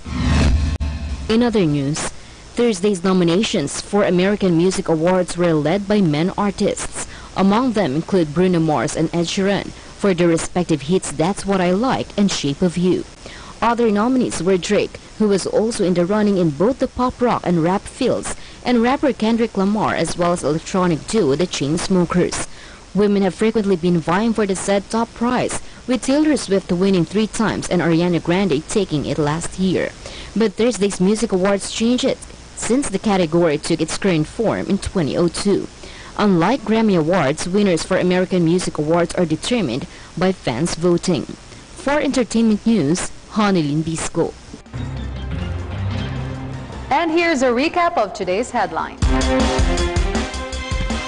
In other news, Thursday's nominations for American Music Awards were led by men artists. Among them include Bruno Mars and Ed Sheeran for their respective hits That's What I Like and Shape of You. Other nominees were Drake, who was also in the running in both the pop rock and rap fields, and rapper Kendrick Lamar, as well as electronic duo The Chainsmokers. Women have frequently been vying for the said top prize, with Taylor Swift winning 3 times and Ariana Grande taking it last year. But Thursday's Music Awards changed it, since the category took its current form in 2002. Unlike Grammy Awards, winners for American Music Awards are determined by fans voting. For entertainment news, Annalyn Bisco. And here's a recap of today's headlines.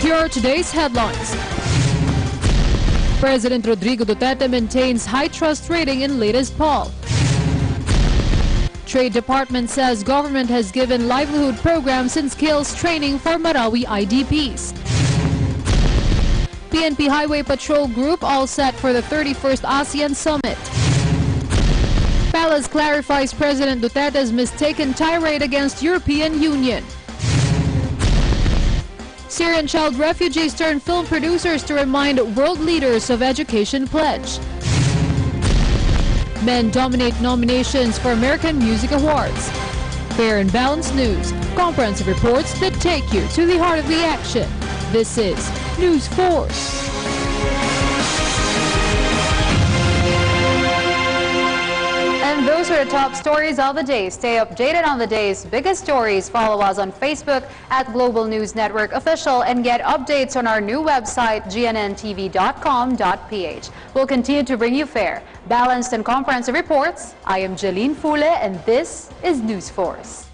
Here are today's headlines. President Rodrigo Duterte maintains high trust rating in latest poll. Trade Department says government has given livelihood programs and skills training for Marawi IDPs. PNP Highway Patrol Group all set for the 31st ASEAN Summit. Palace clarifies President Duterte's mistaken tirade against European Union. Syrian child refugees turn film producers to remind world leaders of education pledge. Men dominate nominations for American Music Awards. Fair and balanced news, comprehensive reports that take you to the heart of the action. This is News Force. And those are the top stories of the day. Stay updated on the day's biggest stories. Follow us on Facebook at Global News Network Official and get updates on our new website, gnnTV.com.ph. We'll continue to bring you fair, balanced and comprehensive reports. I am Jeline Fule and this is News Force.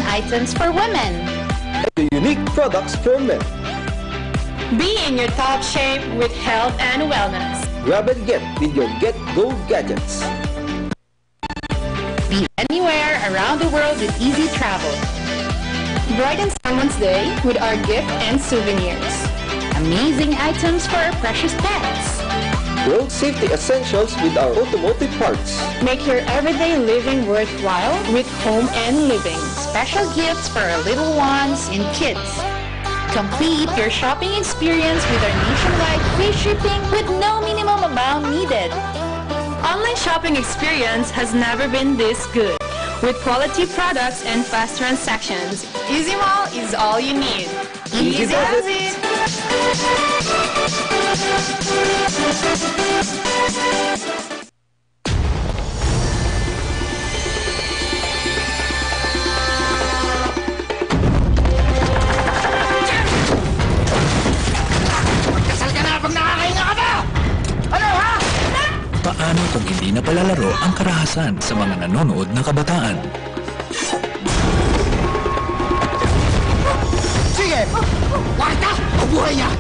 Items for women. The unique products for men. Be in your top shape with health and wellness. grab and get with your Get Go gadgets. Be anywhere around the world with easy travel. Brighten someone's day with our gift and souvenirs. Amazing items for our precious pets. Road safety essentials with our automotive parts. Make your everyday living worthwhile with Home and Living. Special gifts for our little ones and kids. Complete your shopping experience with our nationwide free shipping with no minimum amount needed. Online shopping experience has never been this good. With quality products and fast transactions, Easy Mall is all you need. Easy does it! Paano kung hindi na palalaro ang karahasan sa mga nanonood na kabataan? Sige! Warta! Mabuhay niya!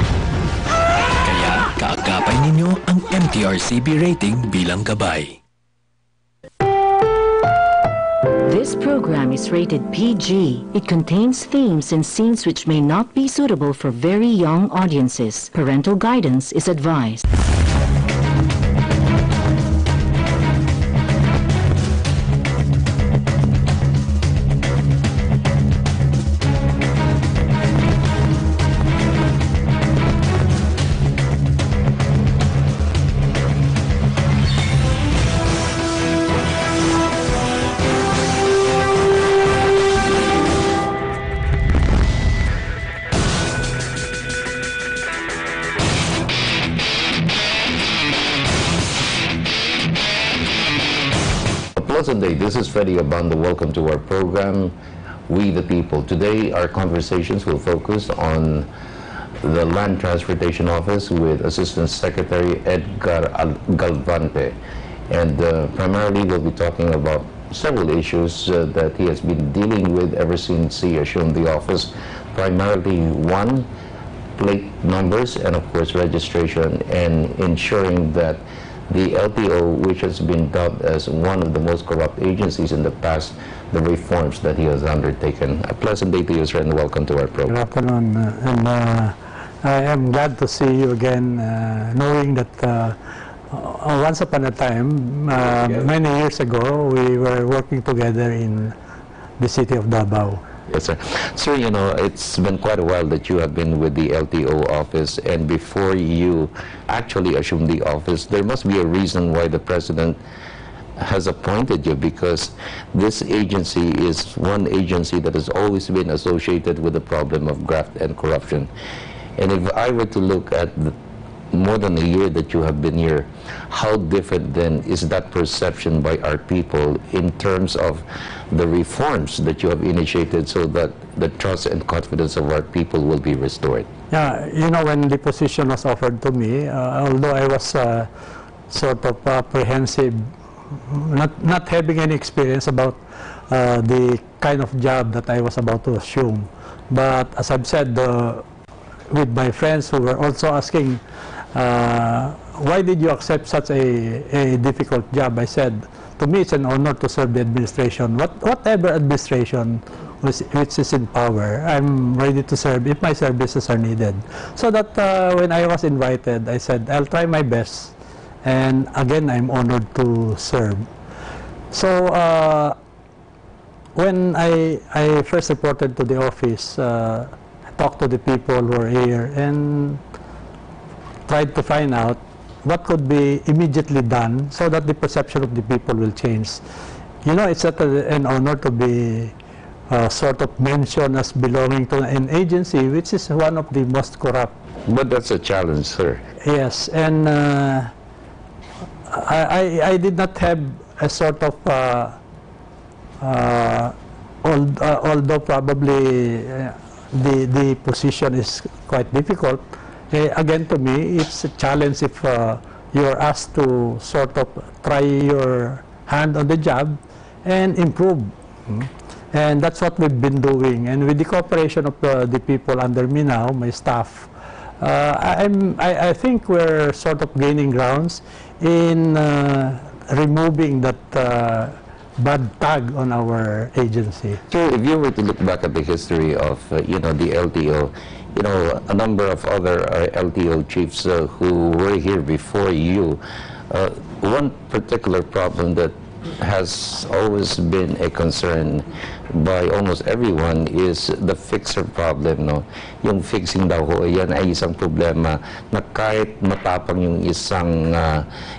Kaya kaagapay ninyo ang MTRCB rating bilang gabay. This program is rated PG. It contains themes and scenes which may not be suitable for very young audiences. Parental guidance is advised. Pleasant day. This is Freddie Abando. Welcome to our program, We the People. Today, our conversations will focus on the Land Transportation Office with Assistant Secretary Edgar Galvante. And primarily, we'll be talking about several issues that he has been dealing with ever since he assumed the office. Primarily, one, plate numbers and, of course, registration, and ensuring that the LTO, which has been dubbed as one of the most corrupt agencies in the past, the reforms that he has undertaken. A pleasant day to you, sir, and welcome to our program. Good afternoon, and I am glad to see you again, knowing that once upon a time, many years ago, we were working together in the city of Davao. Yes, sir. Sir, you know, it's been quite a while that you have been with the LTO office, and before you actually assumed the office, there must be a reason why the President has appointed you, because this agency is one agency that has always been associated with the problem of graft and corruption. And if I were to look at more than a year that you have been here, how different then is that perception by our people in terms of the reforms that you have initiated so that the trust and confidence of our people will be restored? Yeah, you know, when the position was offered to me, although I was sort of apprehensive, not having any experience about the kind of job that I was about to assume, but as I've said, with my friends who were also asking, why did you accept such a difficult job? I said, to me, it's an honor to serve the administration. Whatever administration which is in power, I'm ready to serve if my services are needed. So that when I was invited, I said, I'll try my best. And again, I'm honored to serve. So when I first reported to the office, I talked to the people who are here and tried to find out what could be immediately done so that the perception of the people will change. You know, it's an honor to be sort of mentioned as belonging to an agency which is one of the most corrupt. But that's a challenge, sir. Yes, and I did not have a sort of, although probably the position is quite difficult, again, to me, it's a challenge if you're asked to sort of try your hand on the job and improve. And that's what we've been doing. And with the cooperation of the people under me now, my staff, I think we're sort of gaining grounds in removing that bad tag on our agency. So if you were to look back at the history of, you know, the LTO, you know, a number of other LTO chiefs who were here before you, one particular problem that has always been a concern by almost everyone is the fixer problem, no? Yung fixing daw ho, yan ay isang problema na kahit matapang yung isang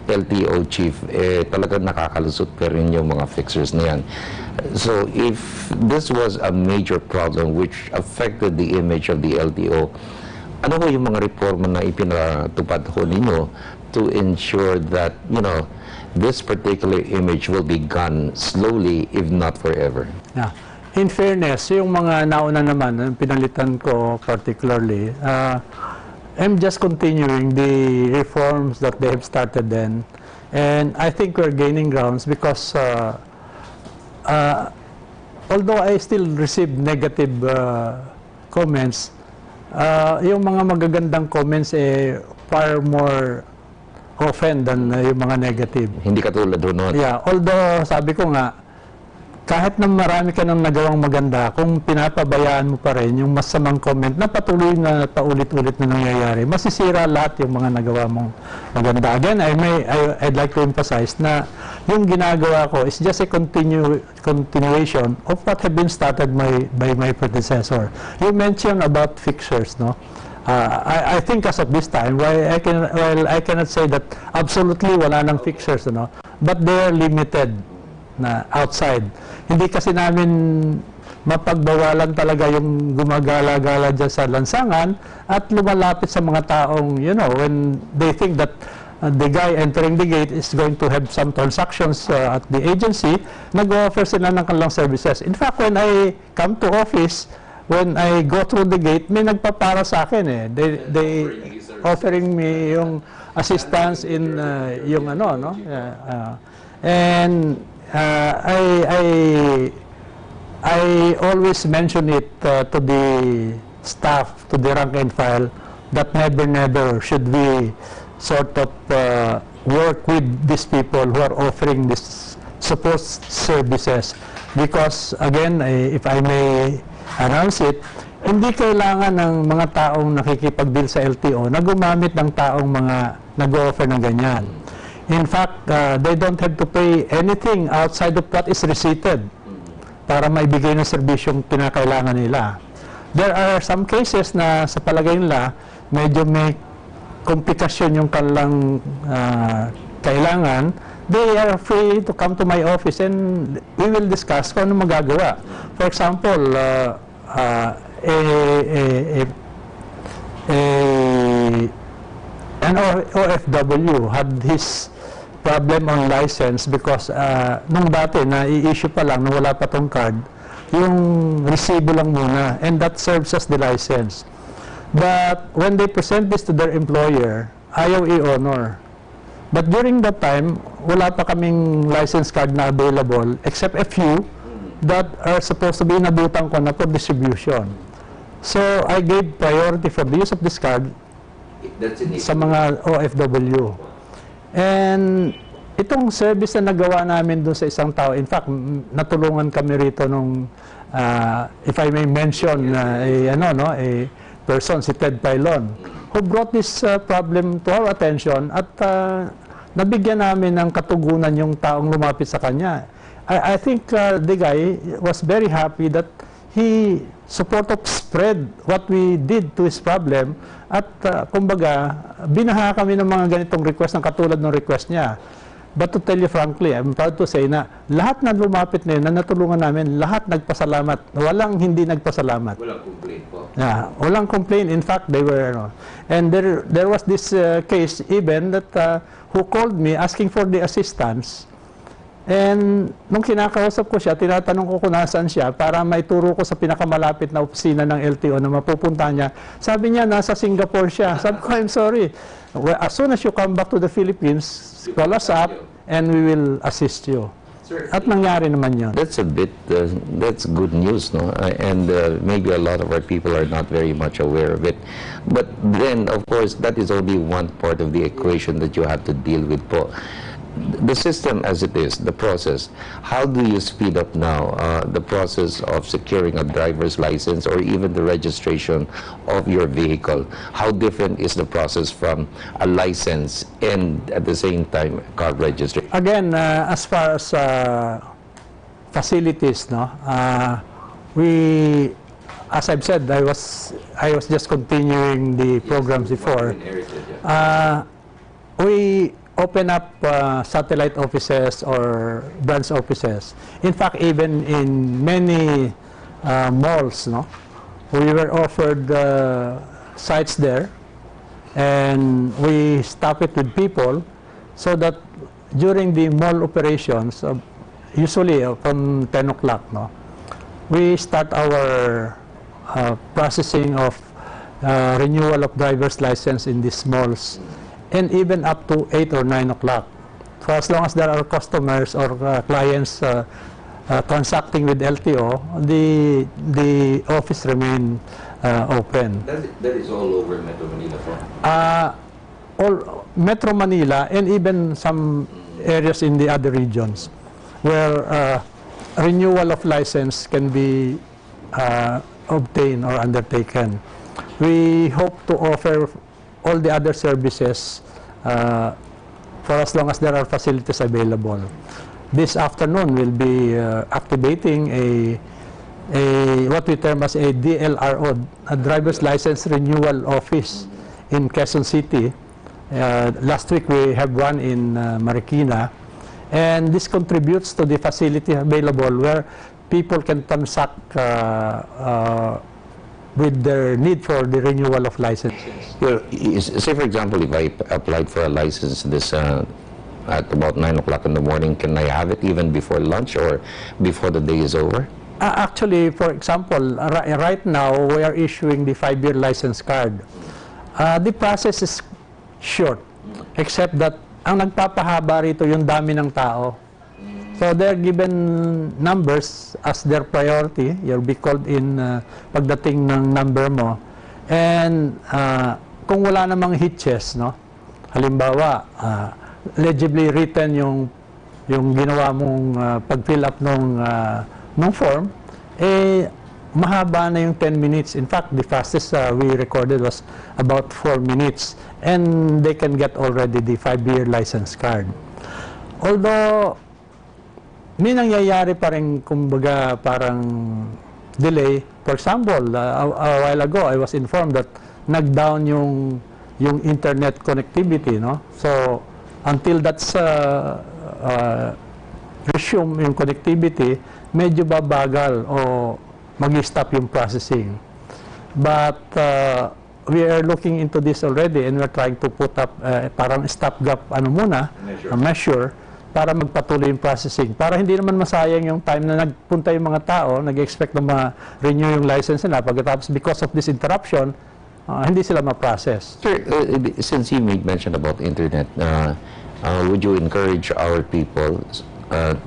LTO chief, talagang nakakalusot pa rin yung mga fixers na yan. So if this was a major problem which affected the image of the LTO, ano ho yung mga reforma na ipinatupad ho ninyo to ensure that, you know, this particular image will be gone slowly, if not forever? Yeah. In fairness, yung mga nauna naman, pinalitan ko particularly, I'm just continuing the reforms that they have started then. And I think we're gaining grounds because although I still receive negative comments, yung mga magagandang comments far more often than yung mga negative. Hindi katulad doon. Yeah, although sabi ko nga, kahit na marami ka nang nagawang maganda, kung pinapabayaan mo pa rin yung masamang comment na patuloy na paulit-ulit na nangyayari, masisira lahat yung mga nagawa mong maganda. Again, I'd like to emphasize na yung ginagawa ko is just a continuation of what had been started by my predecessor. You mentioned about fixers, no? I think as of this time, while I cannot say that absolutely wala nang fixers, no? But they are limited na outside. Hindi kasi namin mapagbawalan talaga yung gumagala-gala dyan sa lansangan at lumalapit sa mga taong, you know, when they think that the guy entering the gate is going to have some transactions at the agency, nag-offer sila ng kanilang services. In fact, when I come to office, when I go through the gate, may nagpapara sa akin They offering me yung assistance in yung ano, no? And I always mention it to the staff, to the rank and file, that never should we sort of work with these people who are offering these supposed services. Because again, if I may announce it, hindi kailangan ng mga taong nakikipag-deal sa LTO na gumamit ng taong mga nag-offer ng ganyan. In fact, they don't have to pay anything outside of what is receipted para maibigay ng serbisyong pinakailangan nila. There are some cases na sa palagay nila, medyo may komplikasyon yung kanilang kailangan. They are free to come to my office and we will discuss kung ano magagawa. For example, an OFW had his problem on license because nung dati na i-issue pa lang, nung wala pa tong card, yung resibo lang muna, and that serves as the license. But when they present this to their employer, ayaw i-honor. But during that time, wala pa kaming license card na available except a few that are supposed to be inabutan ko na for distribution. So I gave priority for the use of this card sa mga OFW. And itong service na nagawa namin doon sa isang tao, in fact, natulungan kami rito nung, if I may mention, a person, si Ted Pailon, who brought this problem to our attention at nabigyan namin ng katugunan yung taong lumapit sa kanya. I think the guy was very happy that he sort of spread what we did to his problem at kumbaga, binaha kami ng mga ganitong request ng katulad ng request niya. But to tell you frankly, I'm proud to say na lahat na lumapit na yun, na natulungan namin, lahat nagpasalamat. Walang hindi nagpasalamat. Walang complaint po. Yeah, walang complaint. In fact, they were, and there was this case even that who called me asking for the assistance. And nung kinakausap ko siya, tinatanong ko kung nasaan siya para maituro ko sa pinakamalapit na opisina ng LTO na mapupunta niya. Sabi niya, nasa Singapore siya. Sabi ko, I'm sorry. Well, as soon as you come back to the Philippines, call us up and we will assist you. At nangyari naman yun. That's a bit, that's good news, no? And maybe a lot of our people are not very much aware of it. But then, of course, that is only one part of the equation that you have to deal with po. The system as it is, the process, how do you speed up now the process of securing a driver's license or even the registration of your vehicle? How different is the process from a license and at the same time car registration? Again, as far as facilities, no, as I've said, I was just continuing the programs before. We open up satellite offices or branch offices. In fact, even in many malls, no, we were offered sites there, and we staff it with people so that during the mall operations, usually from 10 o'clock, no, we start our processing of renewal of driver's license in these malls, and even up to 8 or 9 o'clock. For as long as there are customers or clients transacting with LTO, the office remain open. That is all over Metro Manila for? All Metro Manila and even some areas in the other regions where renewal of license can be obtained or undertaken. We hope to offer all the other services for as long as there are facilities available. This afternoon we'll be activating what we term as a DLRO, a driver's license renewal office in Quezon City. Last week we have one in Marikina, and this contributes to the facility available where people can transact with their need for the renewal of licenses. Say, for example, if I applied for a license this at about 9 o'clock in the morning, can I have it even before lunch or before the day is over? Actually, for example, right now we are issuing the 5-year license card. The process is short, except that ang nagpapahaba rito yung dami ng tao. So they're given numbers as their priority. You'll be called in pagdating ng number mo. And kung wala namang hitches, no? Halimbawa, legibly written yung ginawa mong pag-fill up ng form, mahaba na yung 10 minutes. In fact, the fastest we recorded was about 4 minutes. And they can get already the 5-year license card. Although may nangyayari pa rin, kumbaga, parang delay. For example, a while ago, I was informed that nag-down yung internet connectivity, no? So, until that's resume yung connectivity, medyo babagal o mag-stop yung processing. But we are looking into this already, and we're trying to put up parang stopgap measure para magpatuloy yung processing. Para hindi naman masayang yung time na nagpunta yung mga tao, nag-expect na ma-renew yung license nila. Pagkatapos, because of this interruption, hindi sila ma-process. Sir, since you made mention about internet, would you encourage our people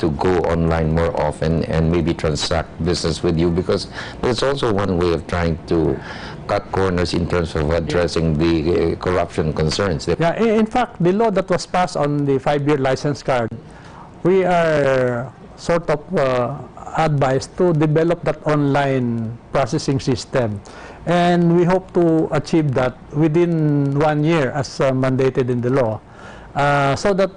to go online more often and maybe transact business with you? Because there's also one way of trying to cut corners in terms of addressing the corruption concerns. Yeah, in fact, the law that was passed on the 5-year license card, we are sort of advised to develop that online processing system. And we hope to achieve that within 1 year as mandated in the law. So that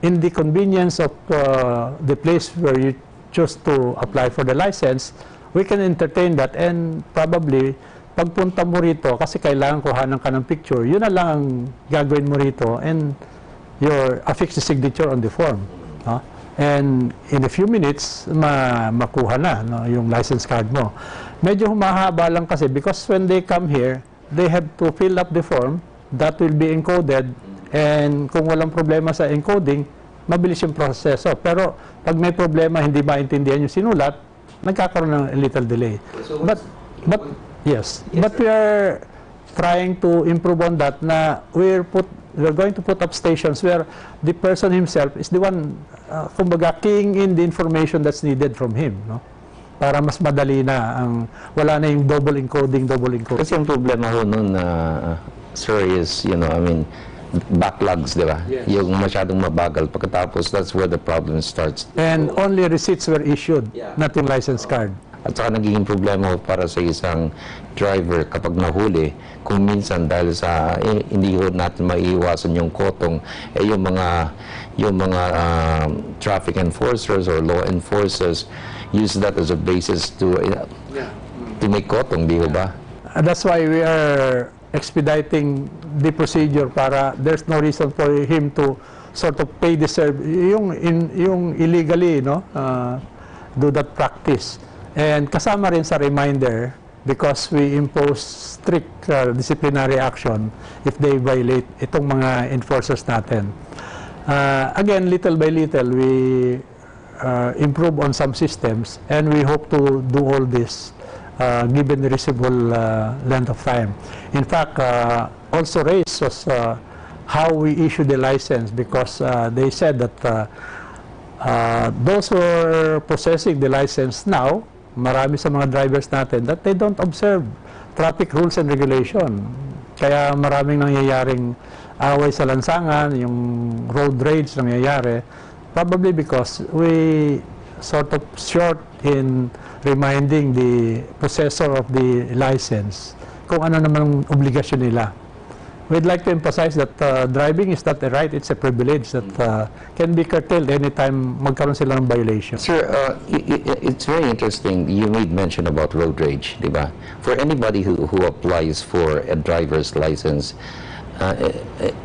in the convenience of the place where you choose to apply for the license, we can entertain that, and probably pagpunta mo rito, kasi kailangan kuhanan ka ng picture, yun na lang ang gagawin mo rito, and your affix the signature on the form. No? And in a few minutes, makuha na, no, yung license card mo. Medyo humahaba lang kasi because when they come here, they have to fill up the form, that will be encoded, and kung walang problema sa encoding, mabilis yung proseso. Pero pag may problema, hindi maintindihan yung sinulat, nagkakaroon ng a little delay. But we are trying to improve on that, na we're we're going to put up stations where the person himself is the one, kumbaga, keying in the information that's needed from him, no? Para mas madali na, wala na yung double encoding. Kasi yung problema ho nun, sir, is, you know, I mean, backlogs, di ba? Yes. Yung masyadong mabagal. Pagkatapos, that's where the problem starts. And only receipts were issued, not yung license card. At saka nagiging problema para sa isang driver kapag nahuli, kung minsan dahil sa hindi ho natin maiiwasan yung kotong, yung mga traffic enforcers or law enforcers use that as a basis to make kotong, di ba? That's why we are expediting the procedure para there's no reason for him to sort of pay the yung illegally, no, do that practice. And kasama rin sa reminder, because we impose strict disciplinary action if they violate itong mga enforcers natin. Again, little by little, we improve on some systems, and we hope to do all this given the reasonable length of time. In fact, also raised was how we issue the license, because they said that those who are possessing the license now, marami sa mga drivers natin, that they don't observe traffic rules and regulation. Kaya maraming nangyayaring away sa lansangan, yung road rage nangyayari, probably because we sort of short in reminding the possessor of the license kung ano naman obligasyon nila. We'd like to emphasize that driving is not a right, it's a privilege that can be curtailed anytime magkaroon sila ng violation. Sir, it's very interesting. You made mention about road rage, di ba? For anybody who applies for a driver's license,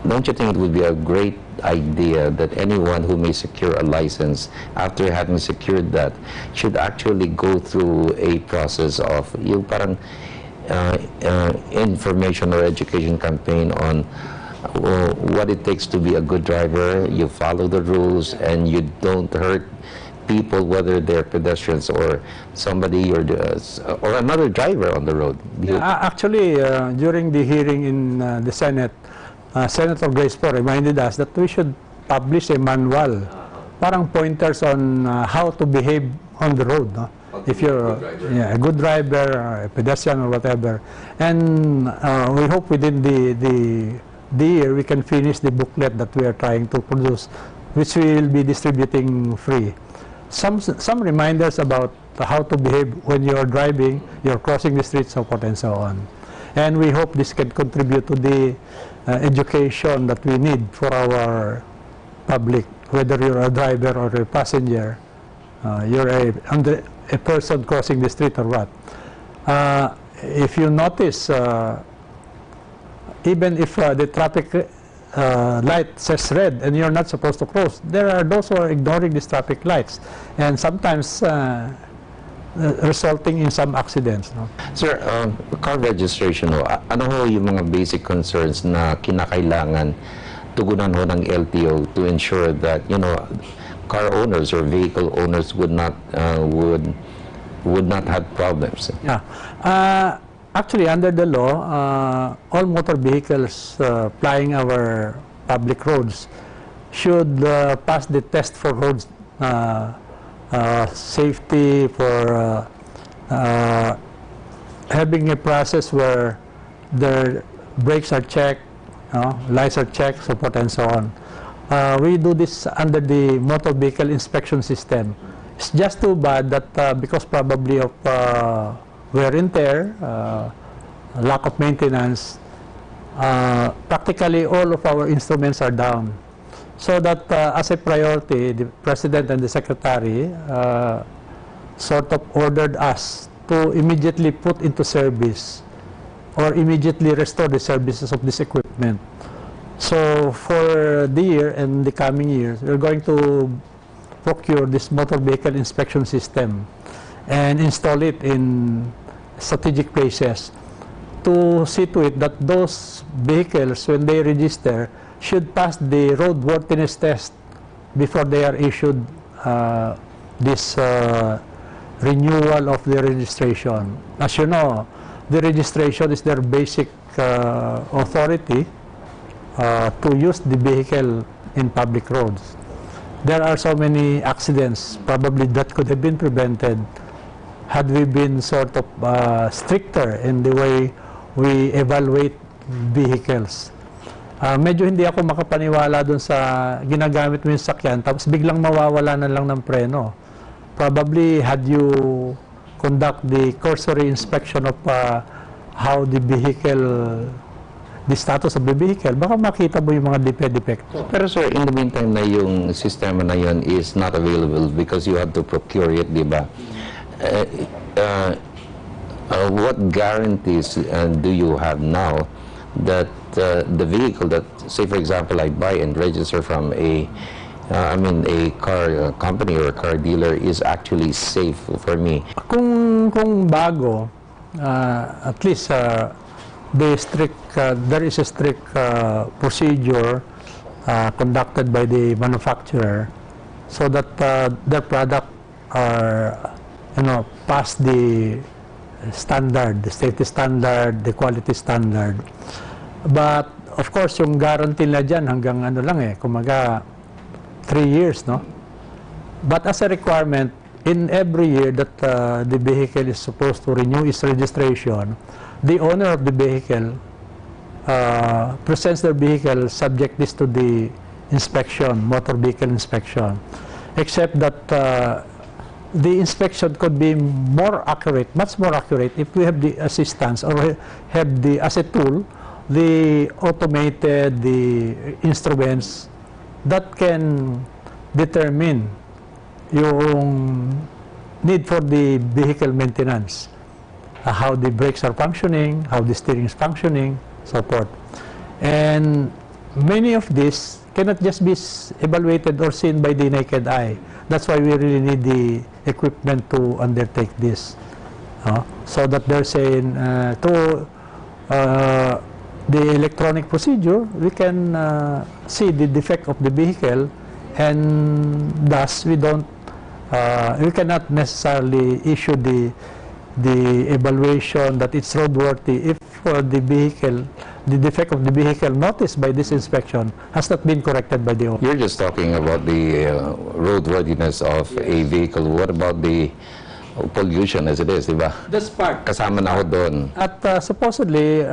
don't you think it would be a great idea that anyone who may secure a license, after having secured that, should actually go through a process of yung parang information or education campaign on what it takes to be a good driver. You follow the rules and you don't hurt people, whether they're pedestrians or somebody or another driver on the road. Actually, during the hearing in the Senate, Senator Grace Poe reminded us that we should publish a manual, parang pointers on how to behave on the road, no? If you're a good driver, or a pedestrian or whatever. And we hope within the year we can finish the booklet that we are trying to produce, which we will be distributing free. Some reminders about how to behave when you're driving, you're crossing the street, so forth and so on. And we hope this can contribute to the education that we need for our public, whether you're a driver or a passenger, you're a person crossing the street or what. If you notice, even if the traffic light says red and you're not supposed to cross, there are those who are ignoring these traffic lights, and sometimes resulting in some accidents. No? Sir, car registration, ano ho yung mga basic concerns na kinakailangan tugunan ho ng LTO to ensure that, you know, car owners or vehicle owners would not have problems? Yeah. Actually, under the law, all motor vehicles plying our public roads should pass the test for road safety, for having a process where their brakes are checked, lights are checked, so forth and so on. We do this under the motor vehicle inspection system. It's just too bad that because probably of wear and tear, lack of maintenance, practically all of our instruments are down. So that as a priority, the President and the Secretary sort of ordered us to immediately put into service or immediately restore the services of this equipment. So for the year and the coming years, we're going to procure this motor vehicle inspection system and install it in strategic places to see to it that those vehicles, when they register, should pass the roadworthiness test before they are issued this renewal of the registration. As you know, the registration is their basic authority to use the vehicle in public roads. There are so many accidents probably that could have been prevented had we been sort of stricter in the way we evaluate vehicles. Medyo hindi ako makapaniwala dun sa ginagamit mo yung sakyan tapos biglang mawawala na lang ng preno. Probably had you conduct the cursory inspection of how the vehicle, the status of the vehicle, baka makita mo yung mga defecto. Pero sir, in the meantime na yung sistema na yun is not available because you have to procure it, di ba? What guarantees do you have now that the vehicle that, say for example, I buy and register from a car company or a car dealer is actually safe for me? Kung bago, at least there is a strict procedure conducted by the manufacturer so that their product are past the standard, the safety standard, the quality standard. But of course, yung guarantee na dyan hanggang kumaga 3 years, no? But as a requirement, in every year that the vehicle is supposed to renew its registration, the owner of the vehicle presents their vehicle subject this to the inspection, motor vehicle inspection. Except that the inspection could be more accurate, much more accurate, if we have the assistance or have the, as a tool, the automated, the instruments that can determine yung need for the vehicle maintenance, how the brakes are functioning, how the steering is functioning, so forth. And many of these cannot just be evaluated or seen by the naked eye. That's why we really need the equipment to undertake this. So that they're saying the electronic procedure, we can see the defect of the vehicle, and thus we cannot necessarily issue the evaluation that it's roadworthy if the defect of the vehicle noticed by this inspection has not been corrected by the owner. You're just talking about the roadworthiness of a vehicle. What about the pollution as it is, di ba? That's part. Kasama na ako doon. At supposedly,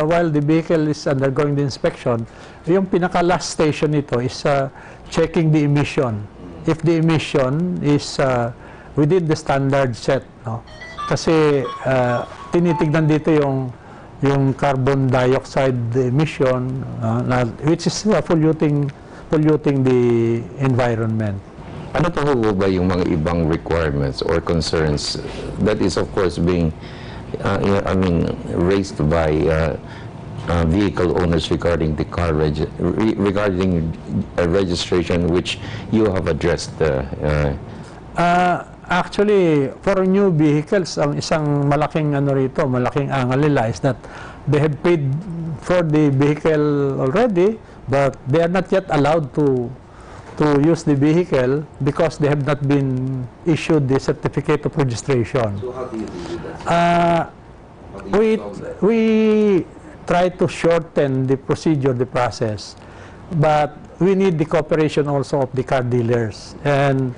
while the vehicle is undergoing the inspection, yung pinaka-last station nito is checking the emission. If the emission is within the standard set, no? Kasi tinitignan dito yung carbon dioxide emission, which is polluting the environment. Ano pa po ba yung mga ibang requirements or concerns that is of course being raised by vehicle owners regarding the car regarding registration, which you have addressed? Actually, for new vehicles, ang isang malaking malaking angal nila is that they have paid for the vehicle already, but they are not yet allowed to use the vehicle because they have not been issued the certificate of registration. So how do you do that? We try to shorten the procedure, the process, but we need the cooperation also of the car dealers. And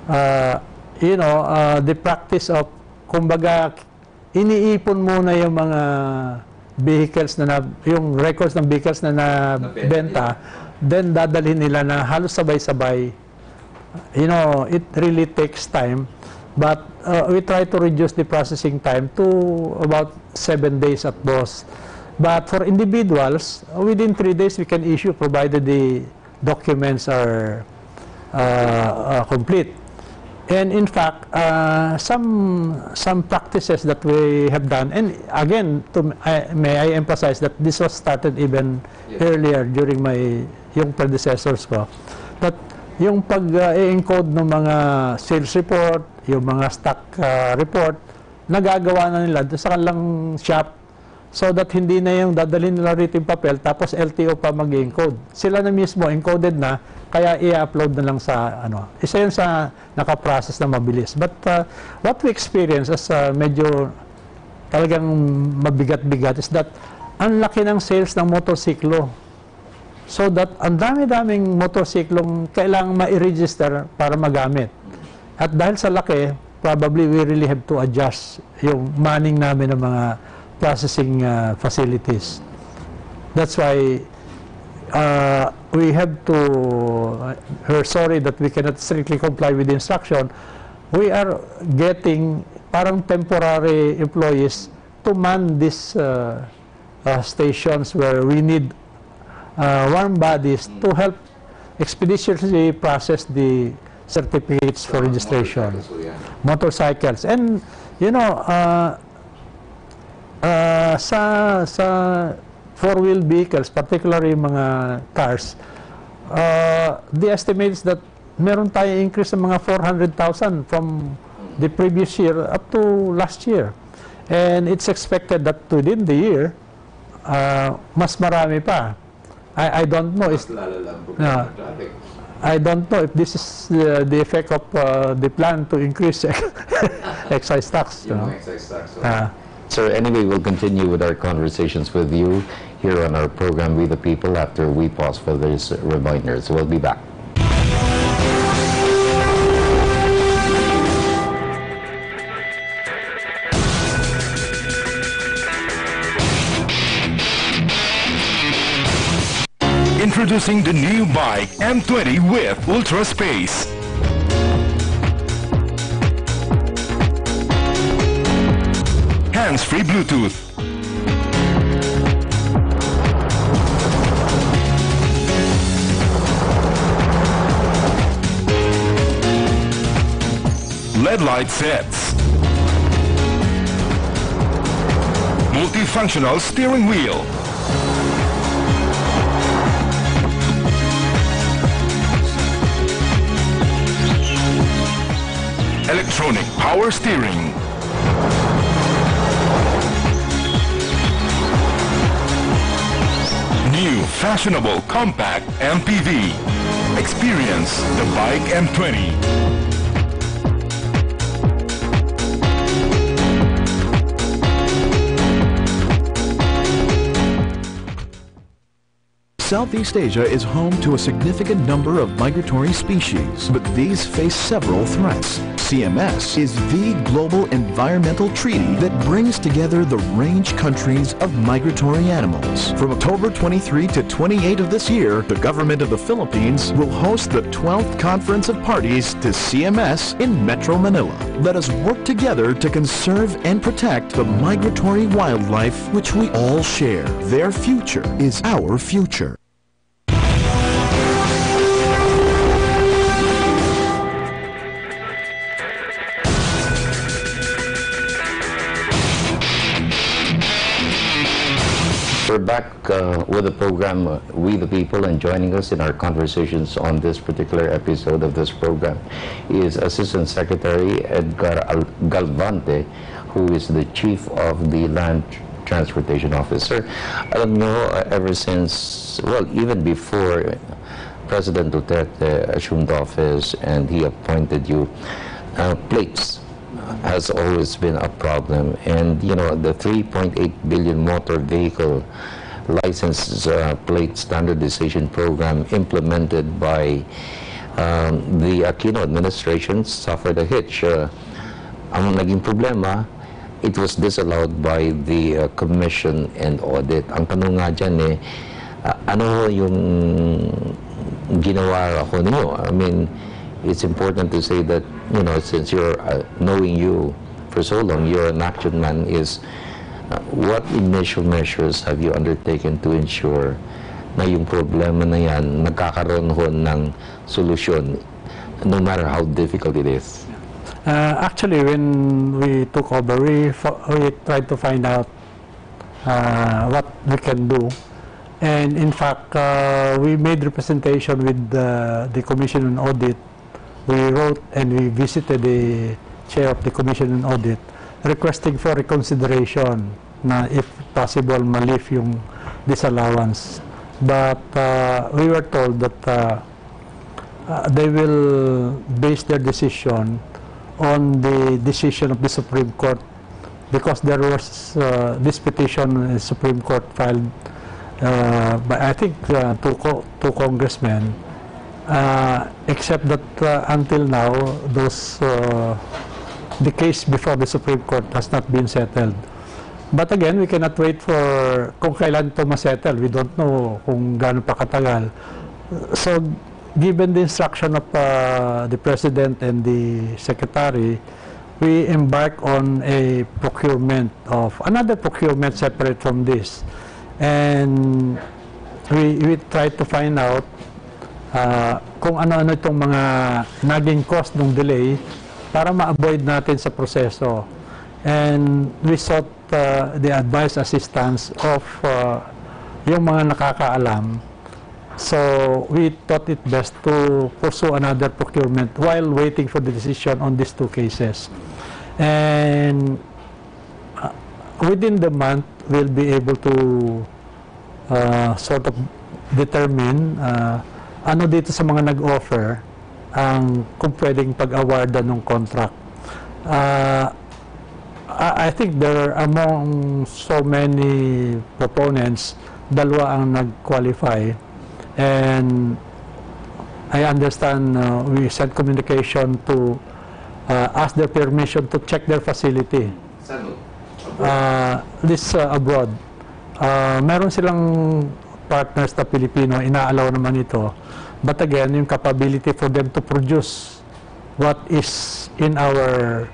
the practice of, kumbaga, iniipon muna yung mga vehicles yung records ng vehicles na nabenta, then dadalhin nila na halos sabay-sabay. It really takes time, but we try to reduce the processing time to about 7 days at most. But for individuals, within 3 days we can issue, provided the documents are complete. And in fact, some practices that we have done, and again, may I emphasize that this was started even earlier during yung predecessors ko, that yung pag-encode ng mga sales report, yung mga stock report, nagagawa na nila sa kanilang shop, so that hindi na yung dadalhin nila rito yung papel, tapos LTO pa mag-encode. Sila na mismo, encoded na, kaya i-upload na lang sa isa yun sa nakaprocess na mabilis. But what we experience as medyo talagang mabigat-bigat is that ang laki ng sales ng motorsiklo So that ang dami-daming motorsiklong kailangang ma-register para magamit. At dahil sa laki, probably we really have to adjust yung manning namin ng mga processing facilities. That's why we have to, we're sorry that we cannot strictly comply with the instruction. We are getting parang temporary employees to man these stations where we need warm bodies to help expeditiously process the certificates for registration. Motorcycles. And, you know, sa four-wheel vehicles, particularly mga cars, the estimate is that meron tayo increase ng mga 400,000 from the previous year up to last year. And it's expected that within the year, mas marami pa. I don't know if I don't know if this is the effect of the plan to increase excise tax. So anyway, we'll continue with our conversations with you here on our program, We the People, after we pause for these reminders. We'll be back. Introducing the new bike M20 with Ultra Space. Hands-free Bluetooth. LED light sets. Multifunctional steering wheel. Electronic power steering. New fashionable compact MPV. Experience the bike M20. Southeast Asia is home to a significant number of migratory species, but these face several threats. CMS is the global environmental treaty that brings together the range countries of migratory animals. From October 23 to 28 of this year, the government of the Philippines will host the 12th Conference of Parties to CMS in Metro Manila. Let us work together to conserve and protect the migratory wildlife which we all share. Their future is our future. We're back with the program We the People, and joining us in our conversations on this particular episode of this program is Assistant Secretary Edgar Galvante, who is the Chief of the Land Transportation Officer. Alam nyo, ever since, well, even before President Duterte assumed office and he appointed you, plates has always been a problem, and you know, the 3.8 billion motor vehicle license plate standardization program implemented by the Aquino administration suffered a hitch. Ang naging problema, it was disallowed by the Commission and Audit. Ang tanong nga dyan ano yung ginawa ko ninyo? I mean, it's important to say that, you know, since you're knowing you for so long, you're an action man, is what initial measures have you undertaken to ensure na yung problema na yan nagkakaroon ho ng solusyon, no matter how difficult it is? Actually, when we took over, we tried to find out what we can do. And in fact, we made representation with the Commission on Audit. We wrote and we visited the chair of the Commission on Audit requesting for reconsideration na if possible ma-lift yung disallowance. But we were told that they will base their decision on the decision of the Supreme Court, because there was this petition the Supreme Court filed But I think two congressmen, except that until now, the case before the Supreme Court has not been settled. But again, we cannot wait for kung kailan ito ma-settle. We don't know kung gaano pa katagal. So, given the instruction of the President and the Secretary, we embark on a procurement of another procurement separate from this. And we try to find out kung ano-ano itong mga naging cost ng delay para ma-avoid natin sa proseso. And we sought the advice assistance of yung mga nakakaalam. So we thought it best to pursue another procurement while waiting for the decision on these two cases. And within the month, we'll be able to sort of determine ano dito sa mga nag-offer ang kung pwedeng pag-awardan ng contract. I think there are among so many proponents, dalawa ang nag-qualify. And I understand we sent communication to ask their permission to check their facility. Abroad. Meron silang partners na Pilipino, inaalaw naman ito. But again, yung capability for them to produce what is in our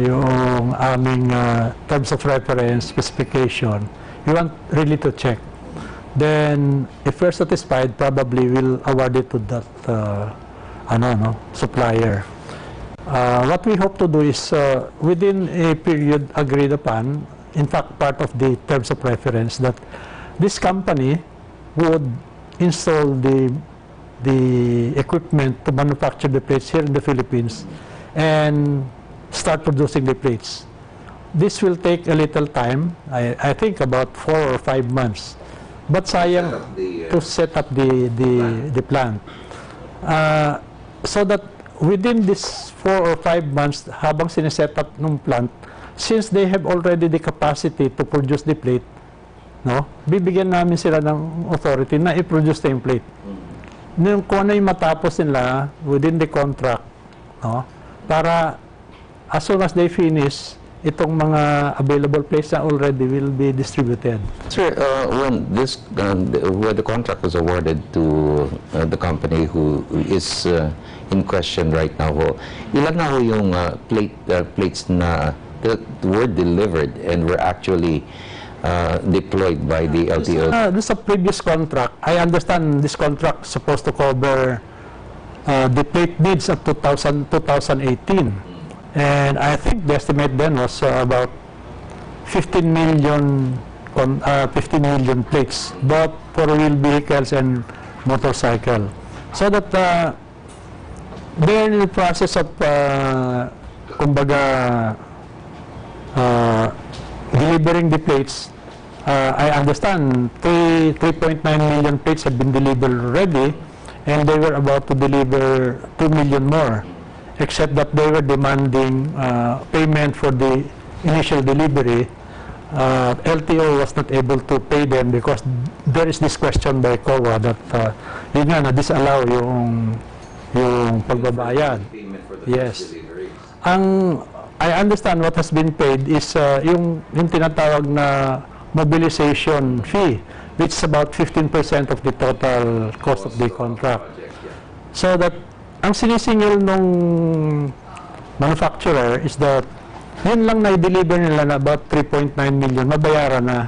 yung aming terms of reference specification, we want really to check. Then, if we're satisfied, probably we'll award it to that supplier. What we hope to do is, within a period agreed upon, in fact, part of the terms of reference, that this company would install the equipment to manufacture the plates here in the Philippines and start producing the plates. This will take a little time, I think about 4 or 5 months. But sayang to set up the plant. So that within this 4 or 5 months, habang sineset up ng plant, since they have already the capacity to produce the plate, bibigyan namin sila ng authority na i-produce the plate. Kung ano yung matapos nila within the contract, para as soon as they finish, itong mga available plates na already will be distributed. Sir, when the contract was awarded to the company who is in question right now, ilan na yung plates na that were delivered and were actually deployed by the LTO? This is a previous contract. I understand this contract is supposed to cover the plate needs up to 2018. And I think the estimate then was about 15 million plates, both four-wheel vehicles and motorcycle. So that they're in the process of, delivering the plates. I understand 3.9 million plates have been delivered already, and they were about to deliver 2 million more. Except that they were demanding payment for the initial delivery. LTO was not able to pay them because there is this question by COA that yun nga na-disallow yung pagbabayad. Yes. I understand what has been paid is yung tinatawag na mobilization fee, which is about 15% of the total cost of the contract. So that ang sinisingil nung manufacturer is that yun lang na-deliver nila na about 3.9 million, mabayaran na.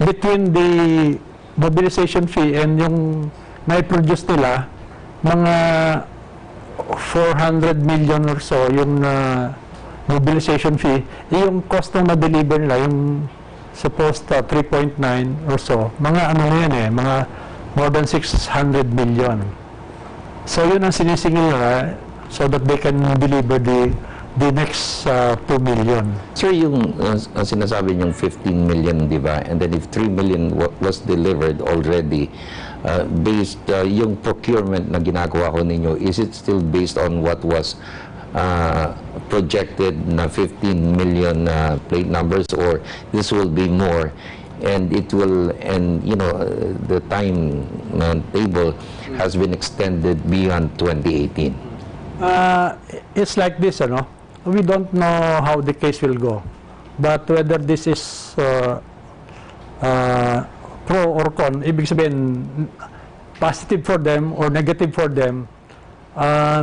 Between the mobilization fee and yung na-produce nila, mga 400 million or so yung mobilization fee, yung cost ng na-deliver nila, yung supposed 3.9 or so, mga ano na yan mga more than 600 million. So yun ang sinisingil nila so that they can deliver the next 2 million. Sir, yung sinasabi yung 15 million, di ba? And then if 3 million was delivered already, based yung procurement na ginagawa ko ninyo, is it still based on what was projected na 15 million plate numbers, or this will be more, and it will, and you know, the time table has been extended beyond 2018. It's like this, ano? We don't know how the case will go, but whether this is pro or con, ibig sabihin positive for them or negative for them,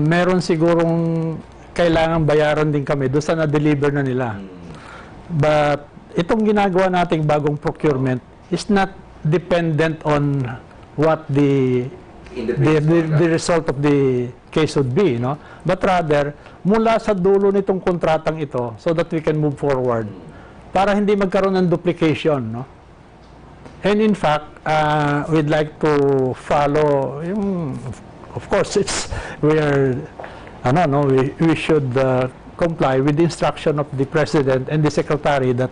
meron sigurong kailangan bayaran din kami doon sa na-deliver na nila. But itong ginagawa nating bagong procurement is not dependent on what the result of the case would be, no? But rather, mula sa dulo nitong kontratang ito, so that we can move forward, para hindi magkaroon ng duplication, no? And in fact, we'd like to follow yung, of course, we should comply with the instruction of the President and the Secretary that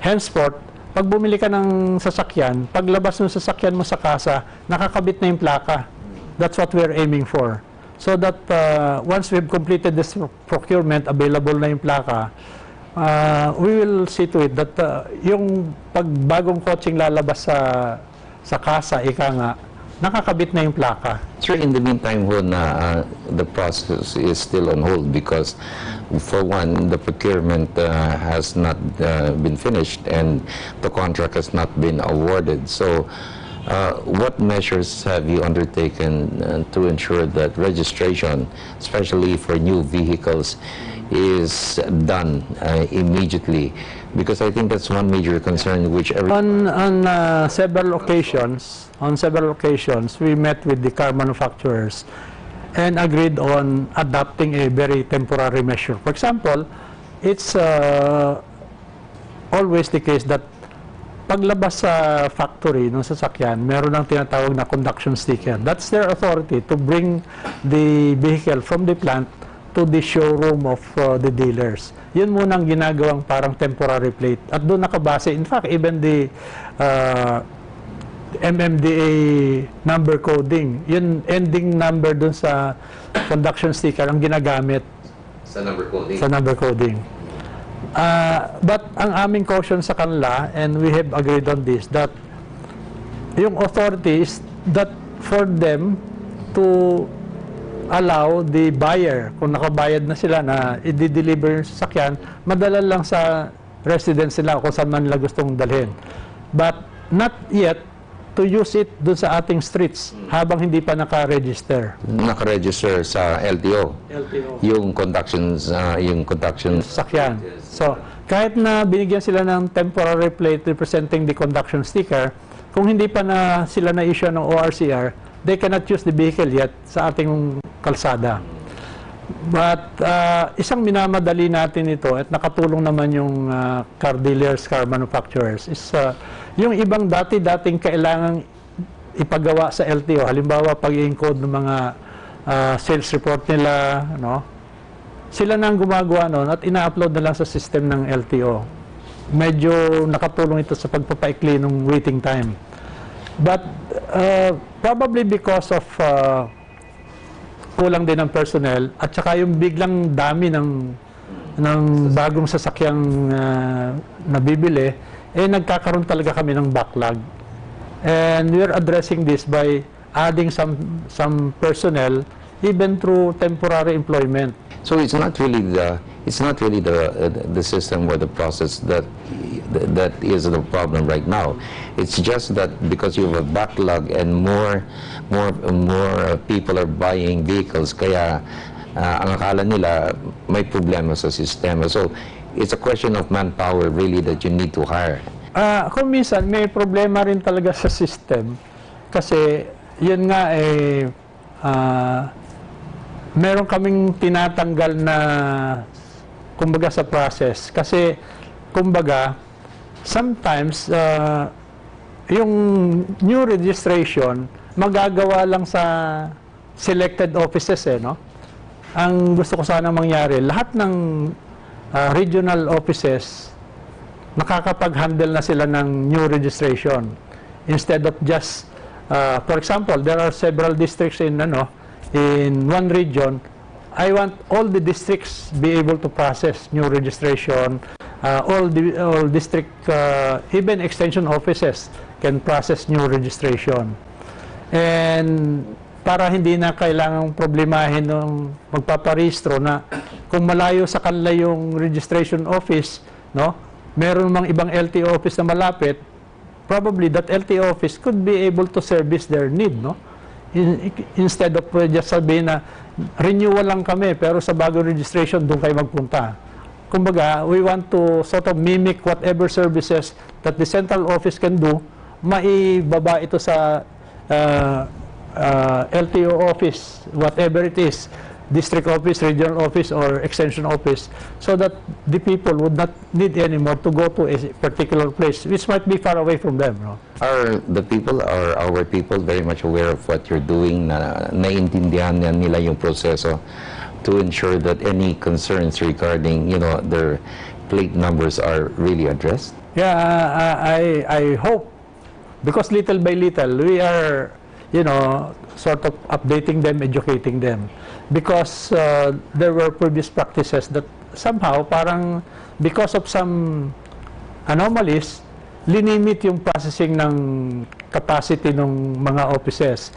henceforth, pag bumili ka ng sasakyan, paglabas ng sasakyan mo sa kasa, nakakabit na yung plaka. That's what we're aiming for. So that once we've completed this procurement, available na yung plaka, we will see to it that yung pagbagong kotseng lalabas sa kasa, ika nga, nakakabit na yung plaka. Sir, in the meantime, the process is still on hold because, for one, the procurement has not been finished and the contract has not been awarded. So, what measures have you undertaken to ensure that registration, especially for new vehicles, is done immediately? Because I think that's one major concern which on several occasions, we met with the car manufacturers and agreed on adopting a very temporary measure. For example, it's always the case that paglabas sa factory ng sasakyan, meron ng tinatawag na conduction sticker. That's their authority to bring the vehicle from the plant to the showroom of the dealers. Yun muna ang ginagawang parang temporary plate. At doon nakabase, in fact, even the MMDA number coding, yun ending number doon sa conduction sticker ang ginagamit sa number coding. But ang aming caution sa kanila, and we have agreed on this, that yung authority is that for them to allow the buyer, kung nakabayad na sila na i-deliver yung sasakyan, madala lang sa residence nila kung saan man nila gustong dalhin. But not yet to use it dun sa ating streets habang hindi pa naka-register. Naka-register sa LTO. Yung conduction sasakyan. So, kahit na binigyan sila ng temporary plate representing the conduction sticker, kung hindi pa na sila na-issue ng ORCR, they cannot use the vehicle yet sa ating kalsada. But isang minamadali natin ito at nakatulong naman yung car dealers, car manufacturers is yung ibang dati-dating kailangang ipagawa sa LTO. Halimbawa, pag-i-encode ng mga sales report nila, no? Sila na ang gumagawa noon at ina-upload na lang sa system ng LTO. Medyo nakatulong ito sa pagpapaikli ng waiting time. But probably because of kulang din ng personnel at saka yung biglang dami ng bagong sasakyang nabibili, nagkakaroon talaga kami ng backlog. And we're addressing this by adding some personnel even through temporary employment. So it's not really the system or the process that is the problem right now. It's just that because you have a backlog and more people are buying vehicles, kaya ang akala nila may problema sa sistema. So it's a question of manpower really that you need to hire. Kung minsan may problema rin talaga sa system kasi yun nga meron kaming tinatanggal na kumbaga sa process kasi kumbaga sometimes yung new registration magagawa lang sa selected offices no? Ang gusto ko sana mangyari, lahat ng regional offices nakakapag-handle na sila ng new registration instead of just for example, there are several districts in one region, I want all the districts be able to process new registration. All district, even extension offices can process new registration. And para hindi na kailangang problemahin ng magpaparehistro na kung malayo sa kanila yung registration office, no, meron mang ibang LTO office na malapit, probably that LTO office could be able to service their need, no? Instead of just sabihin na renewal lang kami pero sa bagong registration doon kayo magpunta. Kumbaga, we want to sort of mimic whatever services that the central office can do, maibaba ito sa LTO office, whatever it is, district office, regional office, or extension office, so that the people would not need anymore to go to a particular place, which might be far away from them. No? Are our people very much aware of what you're doing? Naiintindihan nila yung proseso to ensure that any concerns regarding, their plate numbers are really addressed? Yeah, I hope, because little by little we are, sort of updating them, educating them. Because there were previous practices that somehow parang because of some anomalies, linimit yung processing ng capacity ng mga offices.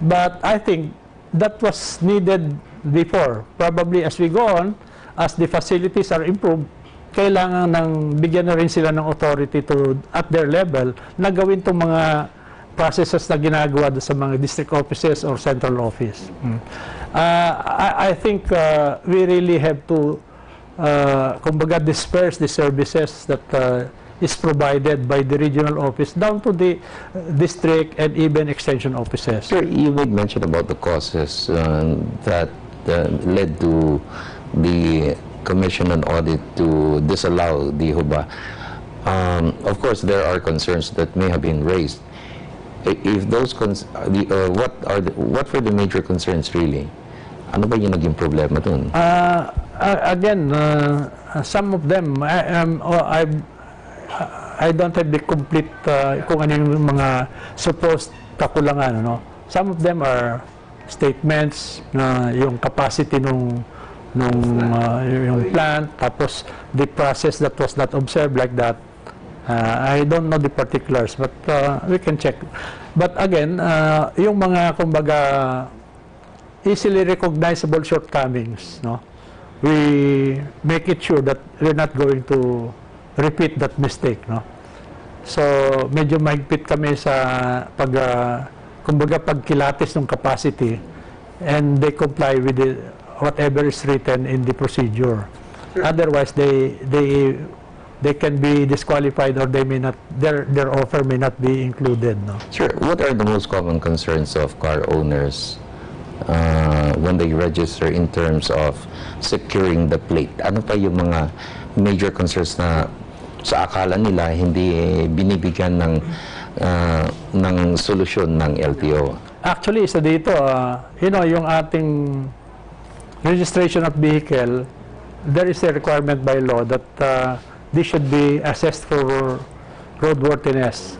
But I think that was needed before. Probably as we go on, as the facilities are improved, kailangan bigyan na rin sila ng authority to, at their level, na gawin itong mga processes na ginagawa sa mga district offices or central office. I think we really have to kumbaga disperse the services that is provided by the regional office down to the district and even extension offices. Sir, you made mention about the causes that led to the Commission on Audit to disallow the HUBA. Of course, there are concerns that may have been raised. If those what were the major concerns really? Ano ba yung naging problema dun? Again, some of them, I don't have the complete kung ano yung mga supposed kakulangan. Some of them are statements na yung capacity yung plant, tapos the process that was not observed like that. I don't know the particulars, but we can check. But again, yung mga kumbaga easily recognizable shortcomings, we make it sure that we're not going to repeat that mistake, So medyo mahigpit kami sa kumbaga pagkilatis ng capacity, and they comply with whatever is written in the procedure. Sure. Otherwise, they can be disqualified, or they may not, their offer may not be included. Sure. What are the most common concerns of car owners when they register in terms of securing the plate? Ano pa yung mga major concerns na sa akala nila hindi binibigyan ng solusyon ng LTO? Actually, isa dito, yung ating registration of vehicle, there is a requirement by law that this should be assessed for roadworthiness.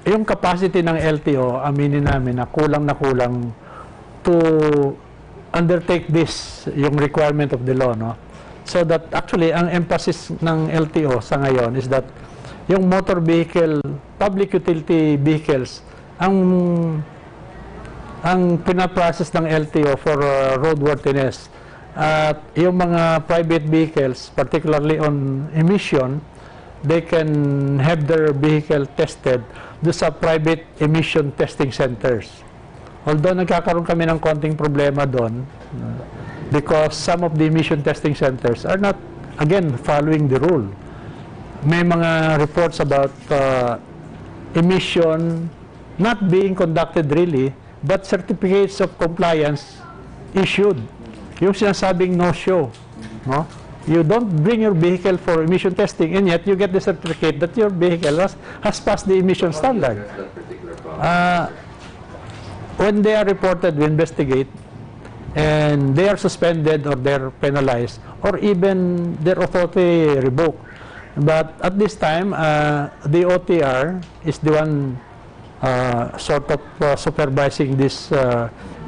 Yung capacity ng LTO, aminin namin na kulang to undertake this, yung requirement of the law, So that actually, ang emphasis ng LTO sa ngayon is that yung motor vehicle, public utility vehicles, ang pinaprocess ng LTO for roadworthiness. At yung mga private vehicles, particularly on emission, they can have their vehicle tested do sa private emission testing centers. Although nagkakaroon kami ng konting problema doon, because some of the emission testing centers are not, again, following the rule. May mga reports about emission not being conducted really, but certificates of compliance issued. Yung sinasabing no-show. You don't bring your vehicle for emission testing, and yet you get the certificate that your vehicle has passed the emission standard. When they are reported, we investigate, and they are suspended or they're penalized, or even their authority revoked. But at this time, the OTR is the one sort of supervising these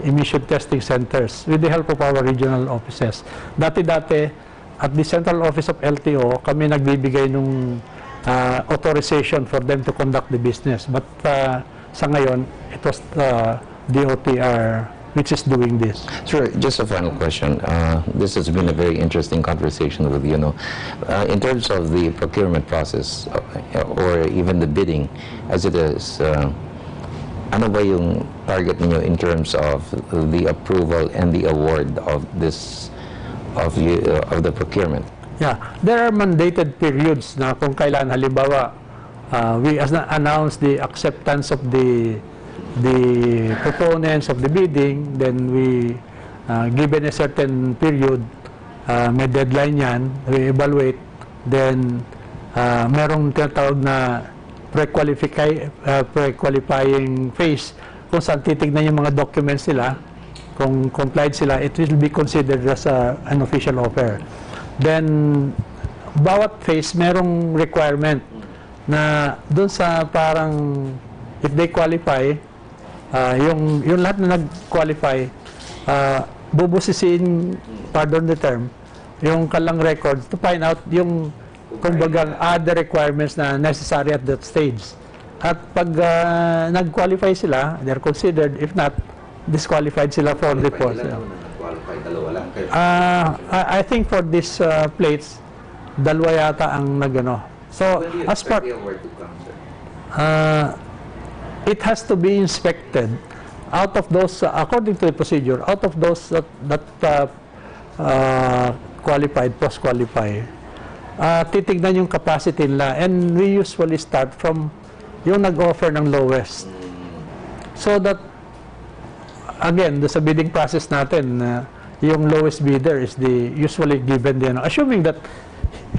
emission testing centers with the help of our regional offices. Dati-dati, at the central office of LTO, kami nagbibigay nung authorization for them to conduct the business. But sa ngayon, it was DOTR which is doing this. Sure, just a final question. This has been a very interesting conversation with you. In terms of the procurement process or even the bidding, as it is, ano ba yung target niyo in terms of the approval and the award of this of the procurement? Yeah, there are mandated periods na kung kailan, halimbawa, we announce the acceptance of the proponents of the bidding, then we given a certain period, may deadline yan, we evaluate, then merong tinatawag na pre-qualifying phase kung saan titignan yung mga documents nila, kung complied sila, it will be considered as an official offer. Then bawat phase merong requirement na dun sa parang if they qualify, yung lahat na nag-qualify, bubusisiin, pardon the term, yung kalang records to find out yung kumbagang other requirements na necessary at that stage. At pag nag-qualify sila, they're considered. If not, disqualified sila for the post. I think for these plates, dalawa yata ang nagano. So, as part, it has to be inspected. Out of those, according to the procedure, out of those that qualified, post-qualified, titignan yung capacity nila, and we usually start from yung nag-offer ng lowest. So that, again, sa bidding process natin, yung lowest bidder is usually given din, assuming that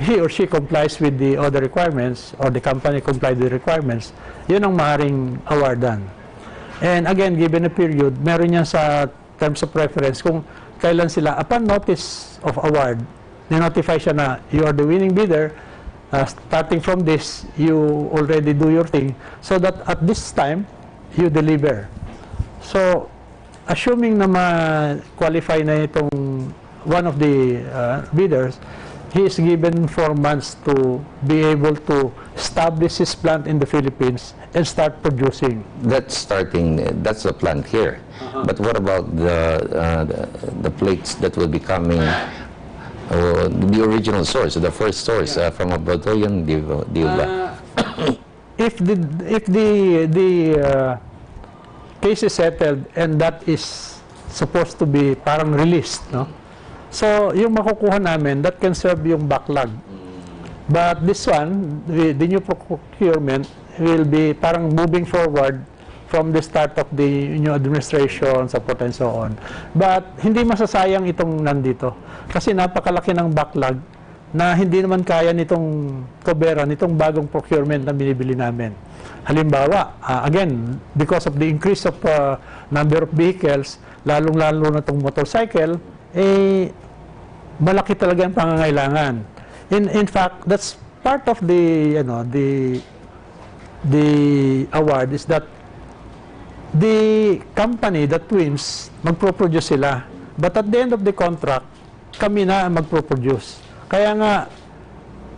he or she complies with the other requirements or the company complies with the requirements, yun ang maaaring awardan. And again, given a period, meron yan sa terms of preference kung kailan sila, upon notice of award, ni-notify siya na you are the winning bidder, starting from this, you already do your thing, so that at this time, you deliver. So, assuming na ma-qualify na itong one of the bidders, he is given 4 months to be able to establish his plant in the Philippines and start producing. That's the plant here. But what about the plates that will be coming, the original source, the first source from abroad? If the case is settled and that is supposed to be parang released, no? So, yung makukuha namin, that can serve yung backlog. But this one, the new procurement will be parang moving forward from the start of the new administration, support and so on. But hindi masasayang itong nandito. Kasi napakalaki ng backlog na hindi naman kaya nitong coveran, nitong bagong procurement na binibili namin. Halimbawa, again, because of the increase of number of vehicles, lalong-lalo na itong motorcycle, malaki talaga ang pangangailangan. In fact, that's part of the award is that the company that wins magpo-produce sila. But at the end of the contract, kami na magpo-produce. Kaya nga,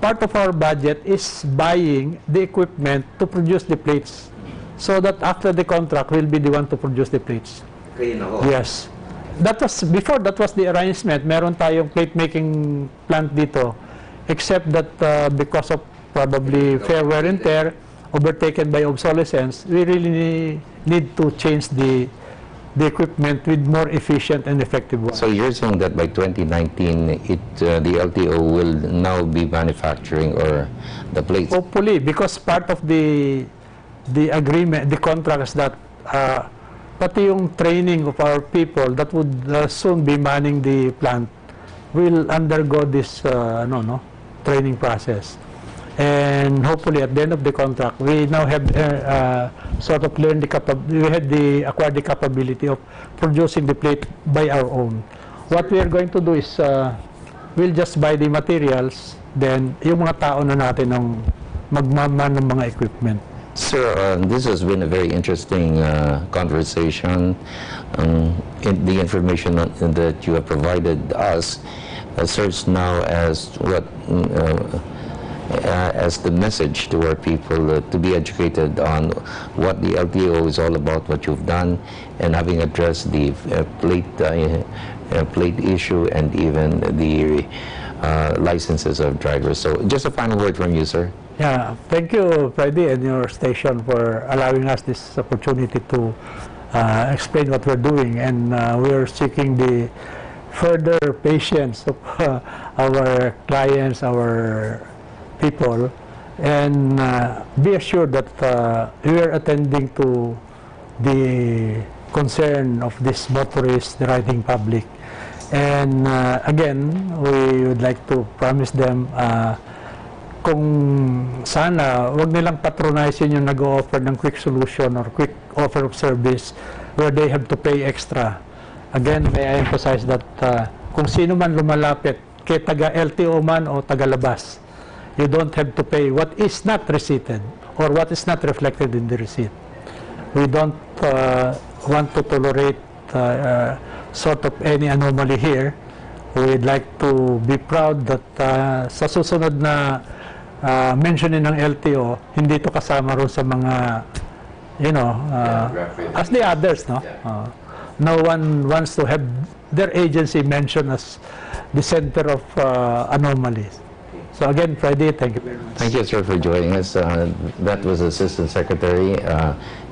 part of our budget is buying the equipment to produce the plates. So that after the contract, we'll be the one to produce the plates. Yes. That was before, that was the arrangement. Meron tayong plate making plant dito, except that because of probably fair wear and tear, overtaken by obsolescence, we really need to change the equipment with more efficient and effective one. So you're saying that by 2019, the LTO will now be manufacturing or the plates? Hopefully, because part of the agreement, the contract is that pati yung training of our people that would soon be manning the plant will undergo this training process. And hopefully at the end of the contract, we now have sort of learned acquired the capability of producing the plate by our own. What we are going to do is we'll just buy the materials, then yung mga tao na natin ang magmaman ng mga equipment. Sir, this has been a very interesting conversation. The information that you have provided us serves now as as the message to our people to be educated on what the LTO is all about, what you've done, and having addressed the plate issue and even the licenses of drivers. So just a final word from you, sir. Yeah, thank you, Freddie, and your station for allowing us this opportunity to explain what we're doing, and we are seeking the further patience of our clients, our people, and be assured that we are attending to the concern of this motorist, the riding public. And again, we would like to promise them kung sana wag nilang patronizing yung nag-o-offer ng quick solution or quick offer of service where they have to pay extra. Again, may I emphasize that kung sino man lumalapit, kay taga-LTO man o taga-labas, you don't have to pay what is not receipted or what is not reflected in the receipt. We don't want to tolerate sort of any anomaly here. We'd like to be proud that sa susunod na mentionin ng LTO, hindi to kasama ron sa mga, you know, as the others, no? No one wants to have their agency mentioned as the center of anomalies. So again, Freddie, thank you very much. Thank you, sir, for joining us. That was Assistant Secretary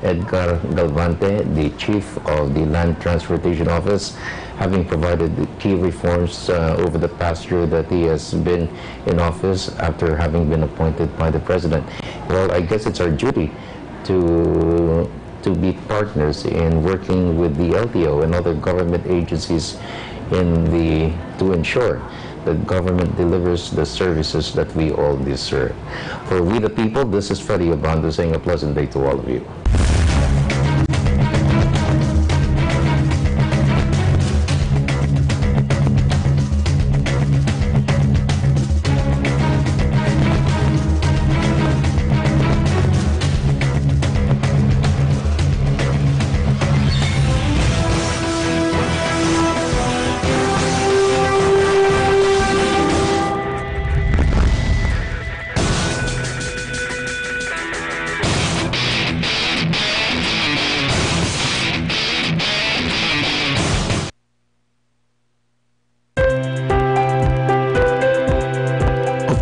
Edgar Galvante, the Chief of the Land Transportation Office, having provided the key reforms over the past year that he has been in office after having been appointed by the President. Well, I guess it's our duty to be partners in working with the LTO and other government agencies to ensure that government delivers the services that we all deserve. For we the people, this is Freddie Obando saying a pleasant day to all of you.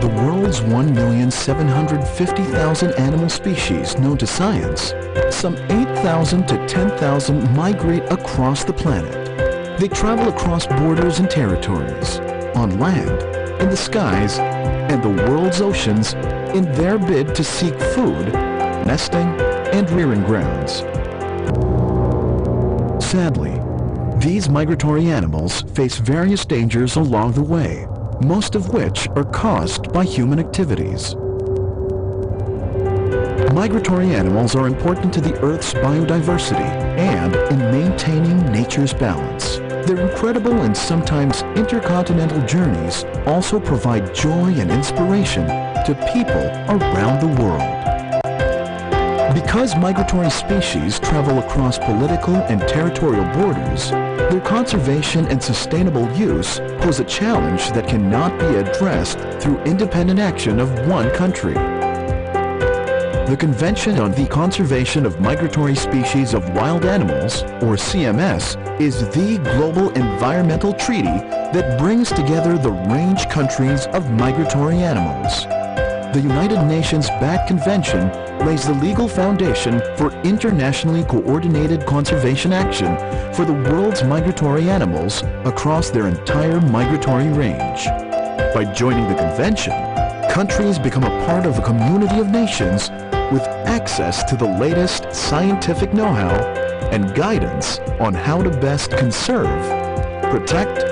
The world's 1,750,000 animal species known to science, some 8,000 to 10,000 migrate across the planet. They travel across borders and territories, on land, in the skies, and the world's oceans in their bid to seek food, nesting, and rearing grounds. Sadly, these migratory animals face various dangers along the way, most of which are caused by human activities. Migratory animals are important to the Earth's biodiversity and in maintaining nature's balance. Their incredible and sometimes intercontinental journeys also provide joy and inspiration to people around the world. Because migratory species travel across political and territorial borders, their conservation and sustainable use pose a challenge that cannot be addressed through independent action of one country. The Convention on the Conservation of Migratory Species of Wild Animals, or CMS, is the global environmental treaty that brings together the range countries of migratory animals. The United Nations-backed convention lays the legal foundation for internationally coordinated conservation action for the world's migratory animals across their entire migratory range. By joining the convention, countries become a part of a community of nations with access to the latest scientific know-how and guidance on how to best conserve, protect,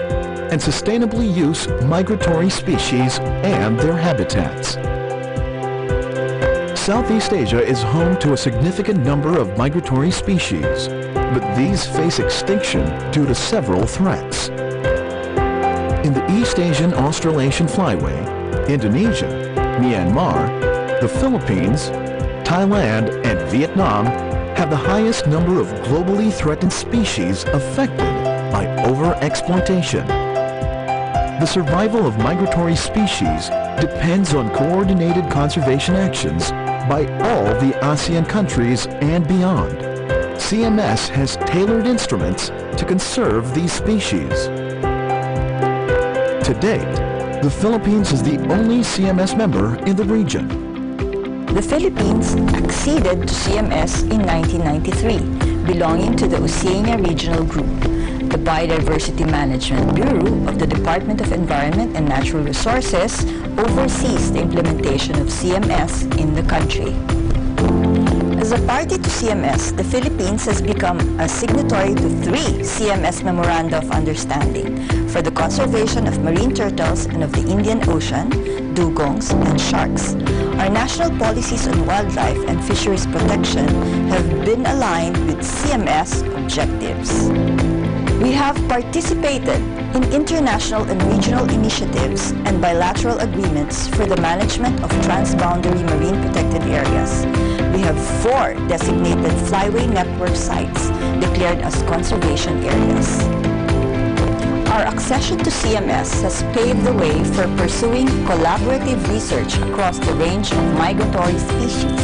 and sustainably use migratory species and their habitats. Southeast Asia is home to a significant number of migratory species, but these face extinction due to several threats. In the East Asian Australasian Flyway, Indonesia, Myanmar, the Philippines, Thailand, and Vietnam have the highest number of globally threatened species affected by overexploitation. The survival of migratory species depends on coordinated conservation actions by all the ASEAN countries and beyond. CMS has tailored instruments to conserve these species. To date, the Philippines is the only CMS member in the region. The Philippines acceded to CMS in 1993, belonging to the Oceania Regional Group. The Biodiversity Management Bureau of the Department of Environment and Natural Resources oversees the implementation of CMS in the country. As a party to CMS, the Philippines has become a signatory to 3 CMS Memoranda of Understanding for the conservation of marine turtles and of the Indian Ocean, dugongs, and sharks. Our national policies on wildlife and fisheries protection have been aligned with CMS objectives. We have participated in international and regional initiatives and bilateral agreements for the management of transboundary marine protected areas. We have 4 designated flyway network sites declared as conservation areas. Our accession to CMS has paved the way for pursuing collaborative research across the range of migratory species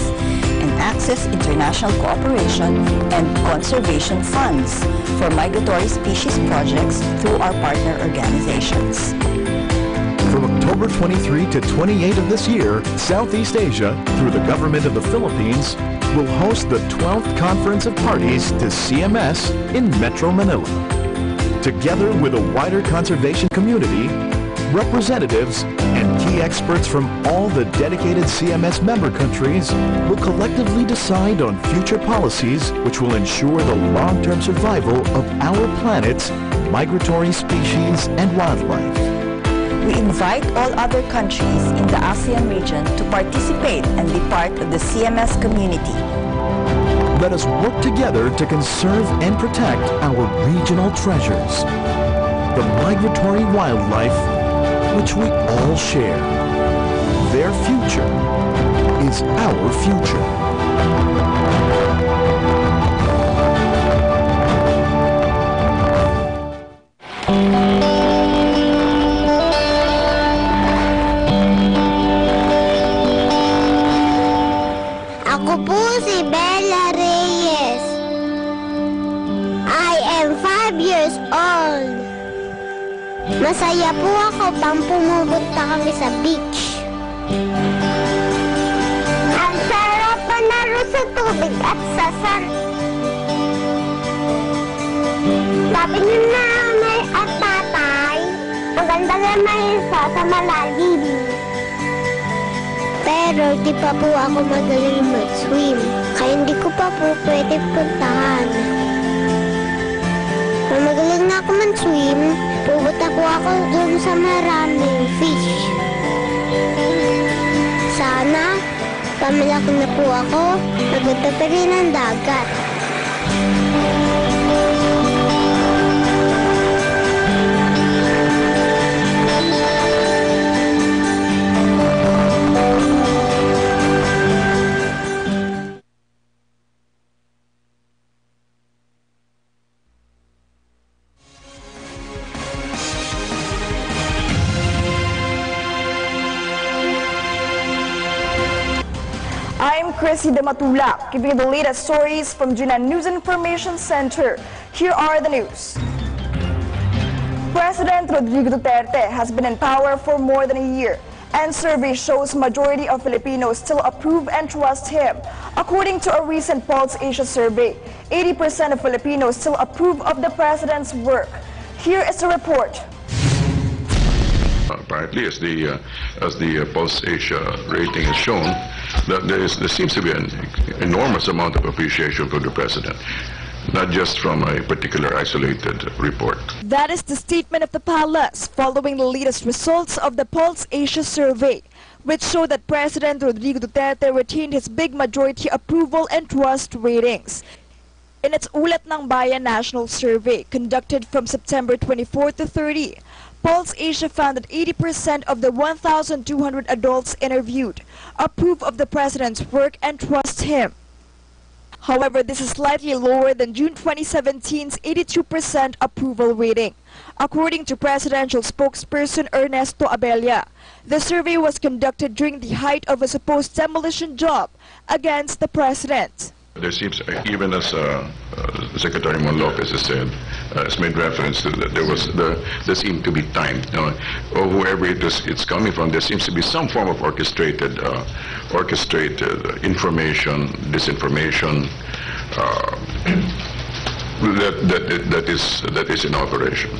and access international cooperation and conservation funds for migratory species projects through our partner organizations. From October 23 to 28 of this year, Southeast Asia, through the government of the Philippines, will host the 12th Conference of Parties to CMS in Metro Manila. Together with a wider conservation community, representatives, and key experts from all the dedicated CMS member countries will collectively decide on future policies which will ensure the long-term survival of our planet's migratory species and wildlife. We invite all other countries in the ASEAN region to participate and be part of the CMS community. Let us work together to conserve and protect our regional treasures, the migratory wildlife which we all share. Their future is our future. Ako po si Bella Reyes. I am 5 years old. Masaya po ako pang pumupunta kami sa beach. Ang sarap manaro sa tubig at sa sun. Sabi ni nanay at tatay, maganda naman sa malalim. Pero di pa po ako magaling mag-swim, kaya hindi ko pa po pwede puntahan. Kung magaling na ako mag-swim, pupunta ko ako dun sa maraming fish. Sana, pamalaki na po ako, maganda pa rin ang dagat. I'm Chrissy Dematula, giving you the latest stories from GNN News Information Center. Here are the news. President Rodrigo Duterte has been in power for more than a year, and survey shows majority of Filipinos still approve and trust him. According to a recent Pulse Asia survey, 80% of Filipinos still approve of the president's work. Here is the report. Apparently, as the Pulse Asia rating has shown, that there seems to be an enormous amount of appreciation for the president, not just from a particular isolated report. That is the statement of the palace following the latest results of the Pulse Asia survey, which showed that President Rodrigo Duterte retained his big majority approval and trust ratings. In its Ulat ng Bayan National Survey, conducted from September 24 to 30, Pulse Asia found that 80% of the 1,200 adults interviewed approve of the president's work and trust him. However, this is slightly lower than June 2017's 82% approval rating. According to presidential spokesperson Ernesto Abella, the survey was conducted during the height of a supposed demolition job against the president. There seems, even as Secretary Mon Lopez has said, has made reference to that, there seemed to be time, or whoever it's coming from, there seems to be some form of orchestrated information, disinformation that is in operation.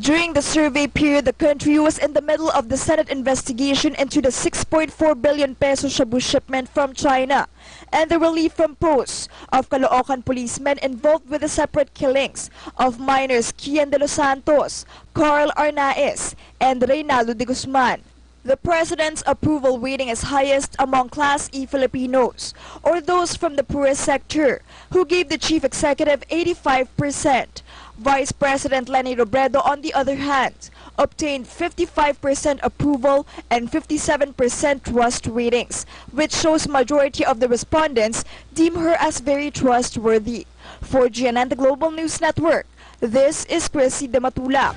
During the survey period, the country was in the middle of the Senate investigation into the 6.4 billion peso shabu shipment from China and the relief from posts of Caloocan policemen involved with the separate killings of minors Kian de los Santos, Carl Arnaiz, and Reynaldo de Guzman. The president's approval rating is highest among Class E Filipinos, or those from the poorest sector, who gave the chief executive 85%. Vice President Leni Robredo, on the other hand, obtained 55% approval and 57% trust ratings, which shows majority of the respondents deem her as very trustworthy. For GNN, the Global News Network, this is Chrissy de Matula.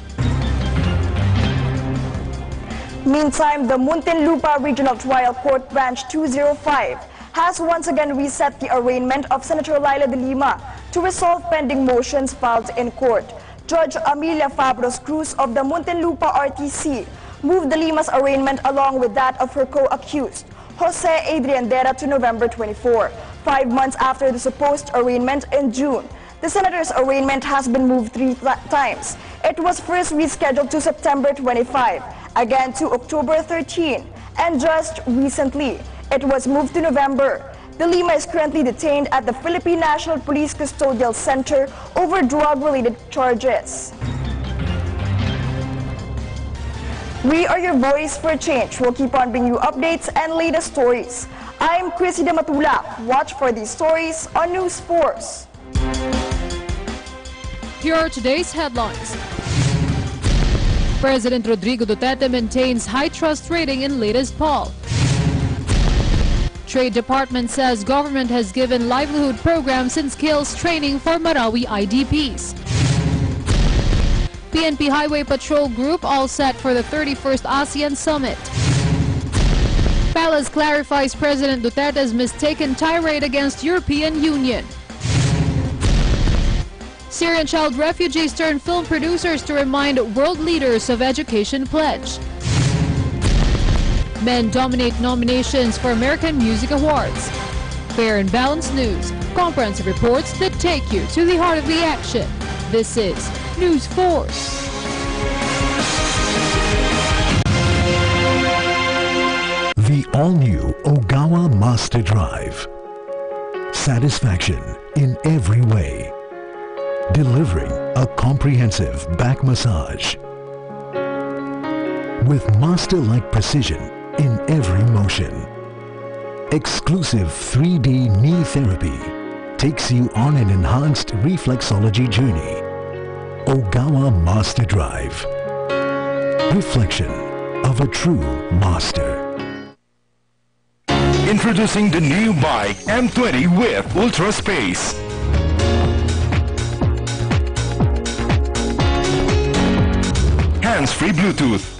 Meantime, the Muntinlupa Regional Trial Court Branch 205 has once again reset the arraignment of Senator Laila de Lima to resolve pending motions filed in court. Judge Amelia Fabros Cruz of the Muntinlupa RTC moved de Lima's arraignment along with that of her co-accused, Jose Adrian Dera, to November 24, 5 months after the supposed arraignment in June. The senator's arraignment has been moved 3 times. It was first rescheduled to September 25, again to October 13, and just recently, it was moved to November. De Lima is currently detained at the Philippine National Police Custodial Center over drug-related charges. We are your voice for change. We'll keep on bringing you updates and latest stories. I'm Chrissy de Matula. Watch for these stories on News Force. Here are today's headlines. President Rodrigo Duterte maintains high trust rating in latest poll. Trade Department says government has given livelihood programs and skills training for Marawi IDPs. PNP Highway Patrol Group all set for the 31st ASEAN Summit. Palace clarifies President Duterte's mistaken tirade against European Union. Syrian child refugees turn film producers to remind world leaders of education pledge. Men dominate nominations for American Music Awards. Fair and balanced news, comprehensive reports that take you to the heart of the action. This is News Force. The all-new Ogawa Master Drive. Satisfaction in every way. Delivering a comprehensive back massage. With master-like precision in every motion. Exclusive 3D knee therapy takes you on an enhanced reflexology journey. Ogawa Master Drive. Reflection of a true master. Introducing the new bike M20 with Ultra Space. Hands-free Bluetooth.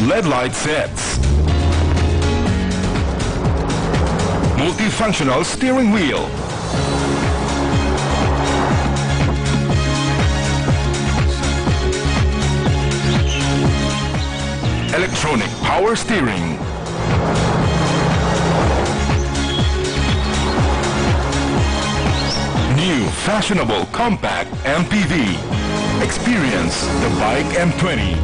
LED light sets. Multifunctional steering wheel. Electronic power steering. New fashionable compact MPV. Experience the bike M20.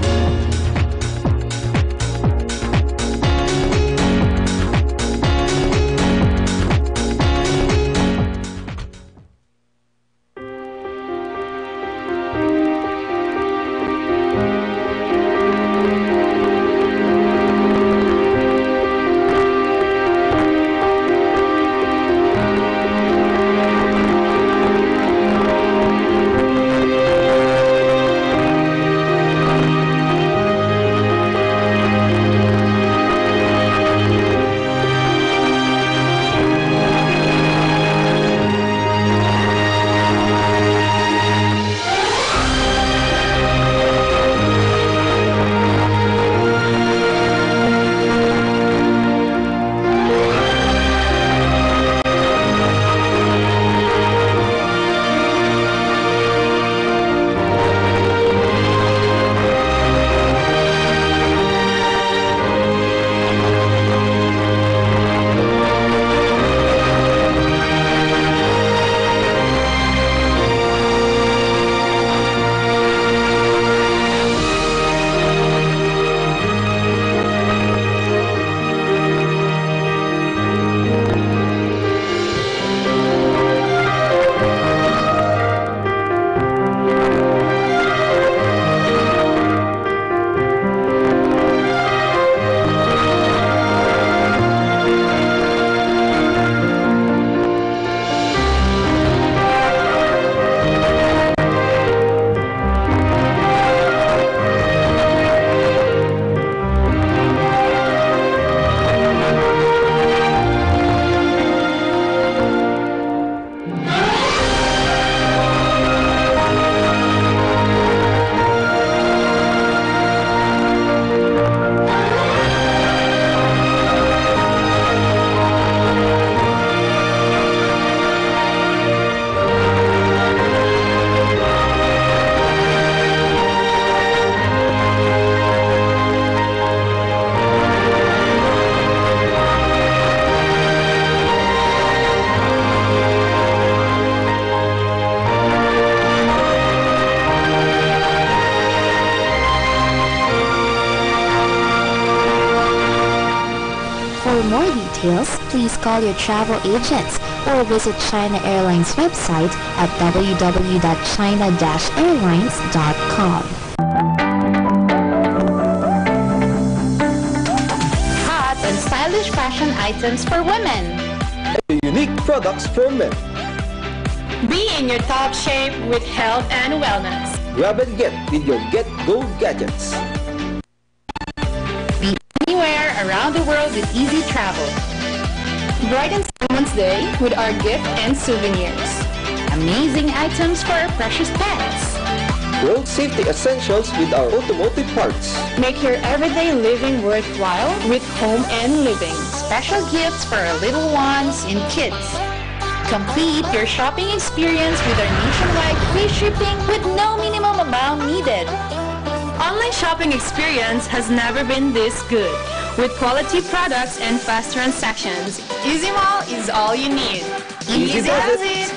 For more details, please call your travel agents or visit China Airlines website at www.china-airlines.com. Hot and stylish fashion items for women. Unique products for men. Be in your top shape with health and wellness. Grab and get with your Get Go gadgets. Be anywhere around the world with easy travel. Brighten someone's day with our gift and souvenirs. Amazing items for our precious pets. Road safety essentials with our automotive parts. Make your everyday living worthwhile with home and living. Special gifts for our little ones and kids. Complete your shopping experience with our nationwide free shipping with no minimum amount needed. Online shopping experience has never been this good. With quality products and fast transactions, Easy Mall is all you need. Easy does it!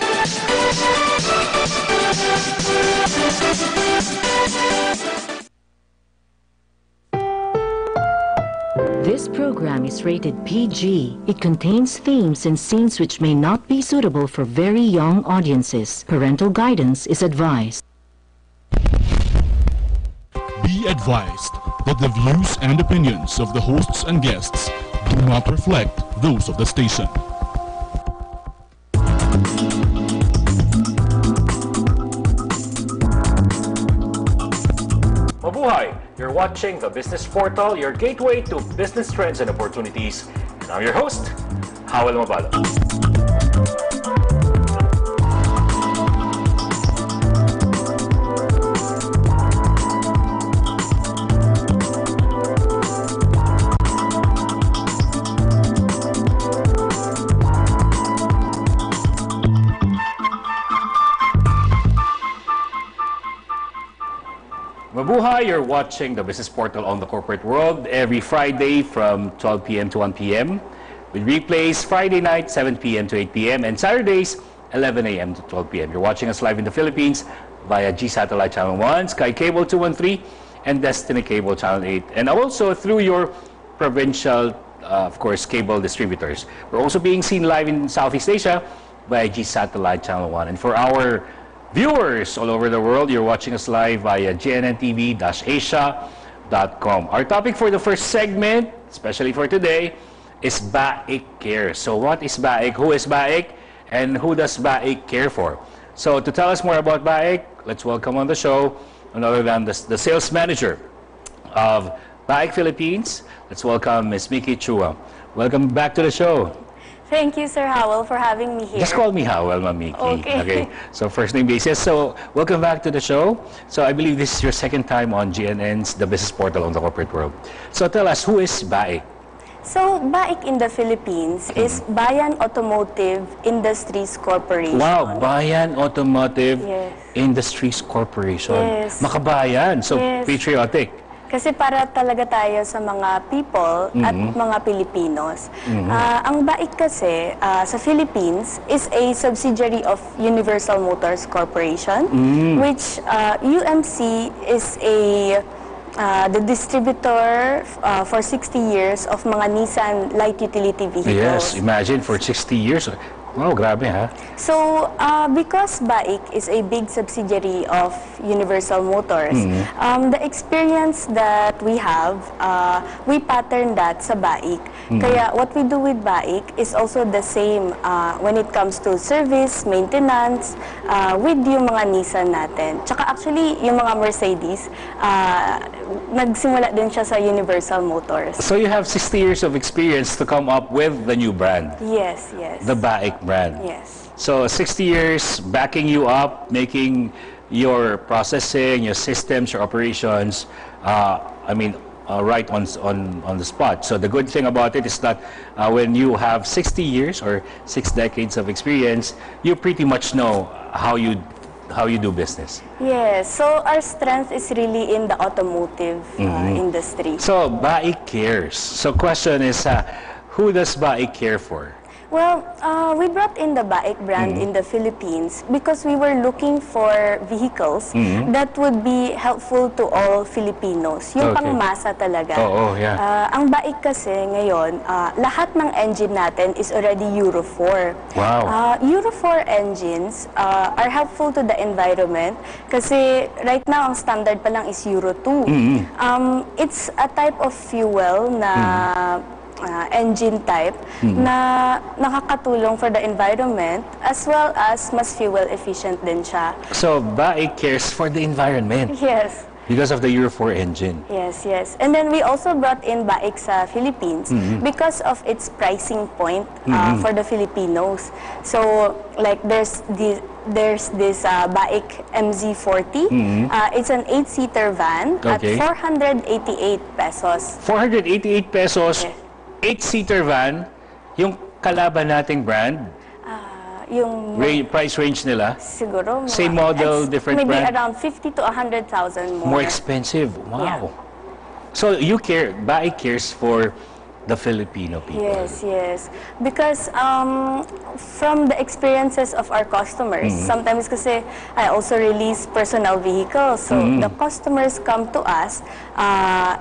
This program is rated PG. It contains themes and scenes which may not be suitable for very young audiences. Parental guidance is advised. Be advised that the views and opinions of the hosts and guests do not reflect those of the station. Mabuhay! You're watching the Business Portal, your gateway to business trends and opportunities. And I'm your host, Howell Mabalo. Mabuhay! You're watching the Business Portal on the Corporate World every Friday from 12 p.m. to 1 p.m. with replays Friday night 7 p.m. to 8 p.m. and Saturdays 11 a.m. to 12 p.m. You're watching us live in the Philippines via G Satellite Channel 1, Sky Cable 213, and Destiny Cable Channel 8, and also through your provincial, of course, cable distributors. We're also being seen live in Southeast Asia via G Satellite Channel 1. And for our viewers all over the world, you're watching us live via GNN-TV-Asia.com. Our topic for the first segment, especially for today, is Baik Care. So what is Baik? Who is Baik? And who does Baik care for? So to tell us more about Baik, let's welcome on the show none other than the sales manager of Baik Philippines. Let's welcome Ms. Miki Chua. Welcome back to the show. Thank you, Sir Howell, for having me here. Just call me Howell, Ma'am Miki. Okay. So first name basis. So welcome back to the show. So I believe this is your second time on GNN's The Business Portal on the Corporate World. So tell us, who is Baik? So Baik in the Philippines is Bayan Automotive Industries Corporation. Wow, Bayan Automotive Industries Corporation. Yes. Makabayan. So patriotic. Kasi para talaga tayo sa mga people at mga Pilipinos. Ang Baik kasi sa Philippines is a subsidiary of Universal Motors Corporation, which UMC is the distributor for 60 years of mga Nissan light utility vehicles. Yes, imagine for 60 years. Wow, grabe ha. So, because Baik is a big subsidiary of Universal Motors, the experience that we have, we pattern that sa Baik. Kaya what we do with Baik is also the same when it comes to service, maintenance, with yung mga Nissan natin. Tsaka actually, yung mga Mercedes, nagsimula din siya sa Universal Motors. So you have 60 years of experience to come up with the new brand. Yes, yes. The Baik brand. Yes. So 60 years backing you up, making your processing, your systems, your operations, right on the spot. So the good thing about it is that when you have 60 years or 6 decades of experience, you pretty much know how you do business. Yes, so our strength is really in the automotive industry. So Baik cares. So question is, who does Baik care for? Well, we brought in the Baik brand in the Philippines because we were looking for vehicles that would be helpful to all Filipinos. Yung pangmasa talaga. Yeah. Ang Baik kasi ngayon, lahat ng engine natin is already Euro 4. Wow. Euro 4 engines are helpful to the environment kasi right now, ang standard pa lang is Euro 2. It's a type of fuel na engine type na nakakatulong for the environment as well as mas fuel efficient din siya. So, Baik cares for the environment. Yes. Because of the Euro 4 engine. Yes, yes. And then we also brought in Baik sa Philippines because of its pricing point for the Filipinos. So, like there's this Baik MZ40. It's an 8-seater van at 488 pesos. 488 pesos, 8-seater van, yung kalaban nating brand, yung price range nila? Siguro same model, different maybe brand? around 50 to 100,000 more. More expensive. Wow. Yeah. So you care, Baik cares for the Filipino people. Yes, yes. Because from the experiences of our customers, sometimes kasi I also release personal vehicles. So the customers come to us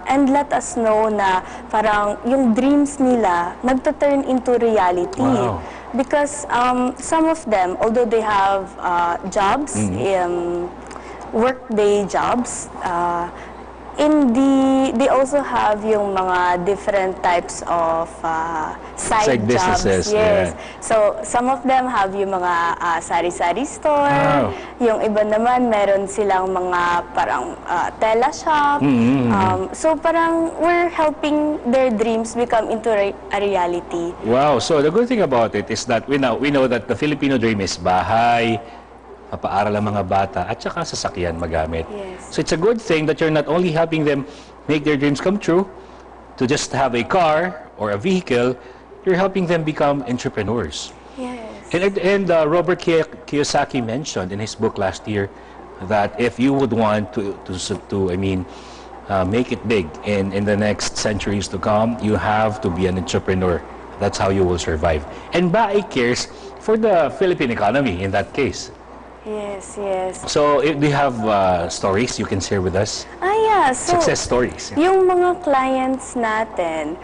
and let us know na parang yung dreams nila nagto-turn into reality. Wow. Because some of them, although they have jobs, workday jobs, they also have yung mga different types of side jobs. Businesses. Yes. Yeah. So some of them have yung mga sari-sari store. Yung iba naman meron silang mga parang tela shop. So parang we're helping their dreams become into a reality. Wow. So the good thing about it is that we know that the Filipino dream is bahay, mapaaral ang mga bata, at saka sasakyan magamit. Yes. So it's a good thing that you're not only helping them make their dreams come true, to just have a car or a vehicle, you're helping them become entrepreneurs. Yes. And Robert Kiyosaki mentioned in his book last year that if you would want to make it big in the next centuries to come, you have to be an entrepreneur. That's how you will survive. And Baik cares for the Philippine economy in that case. Yes, yes. So, do you have stories you can share with us? Yeah. So, success stories. Yung mga clients natin,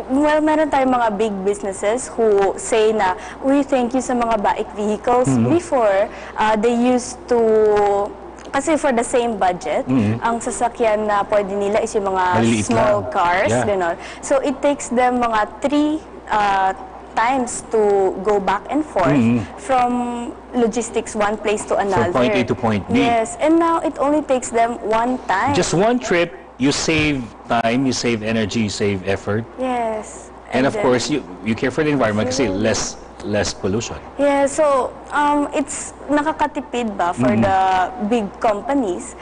well, meron tayong mga big businesses who say na, uy, thank you sa mga Baik vehicles. Before, they used to, kasi for the same budget, ang sasakyan na pwede nila is yung mga Maliliit small lang. cars. Yeah. Ganon. So, it takes them mga 3 times to go back and forth from logistics one place to another. From point A to point B. Yes, and now it only takes them one time. Just one trip, you save time, you save energy, you save effort. Yes. And of course, you care for the environment kasi less pollution. Yeah, so it's nakakatipid ba for the big companies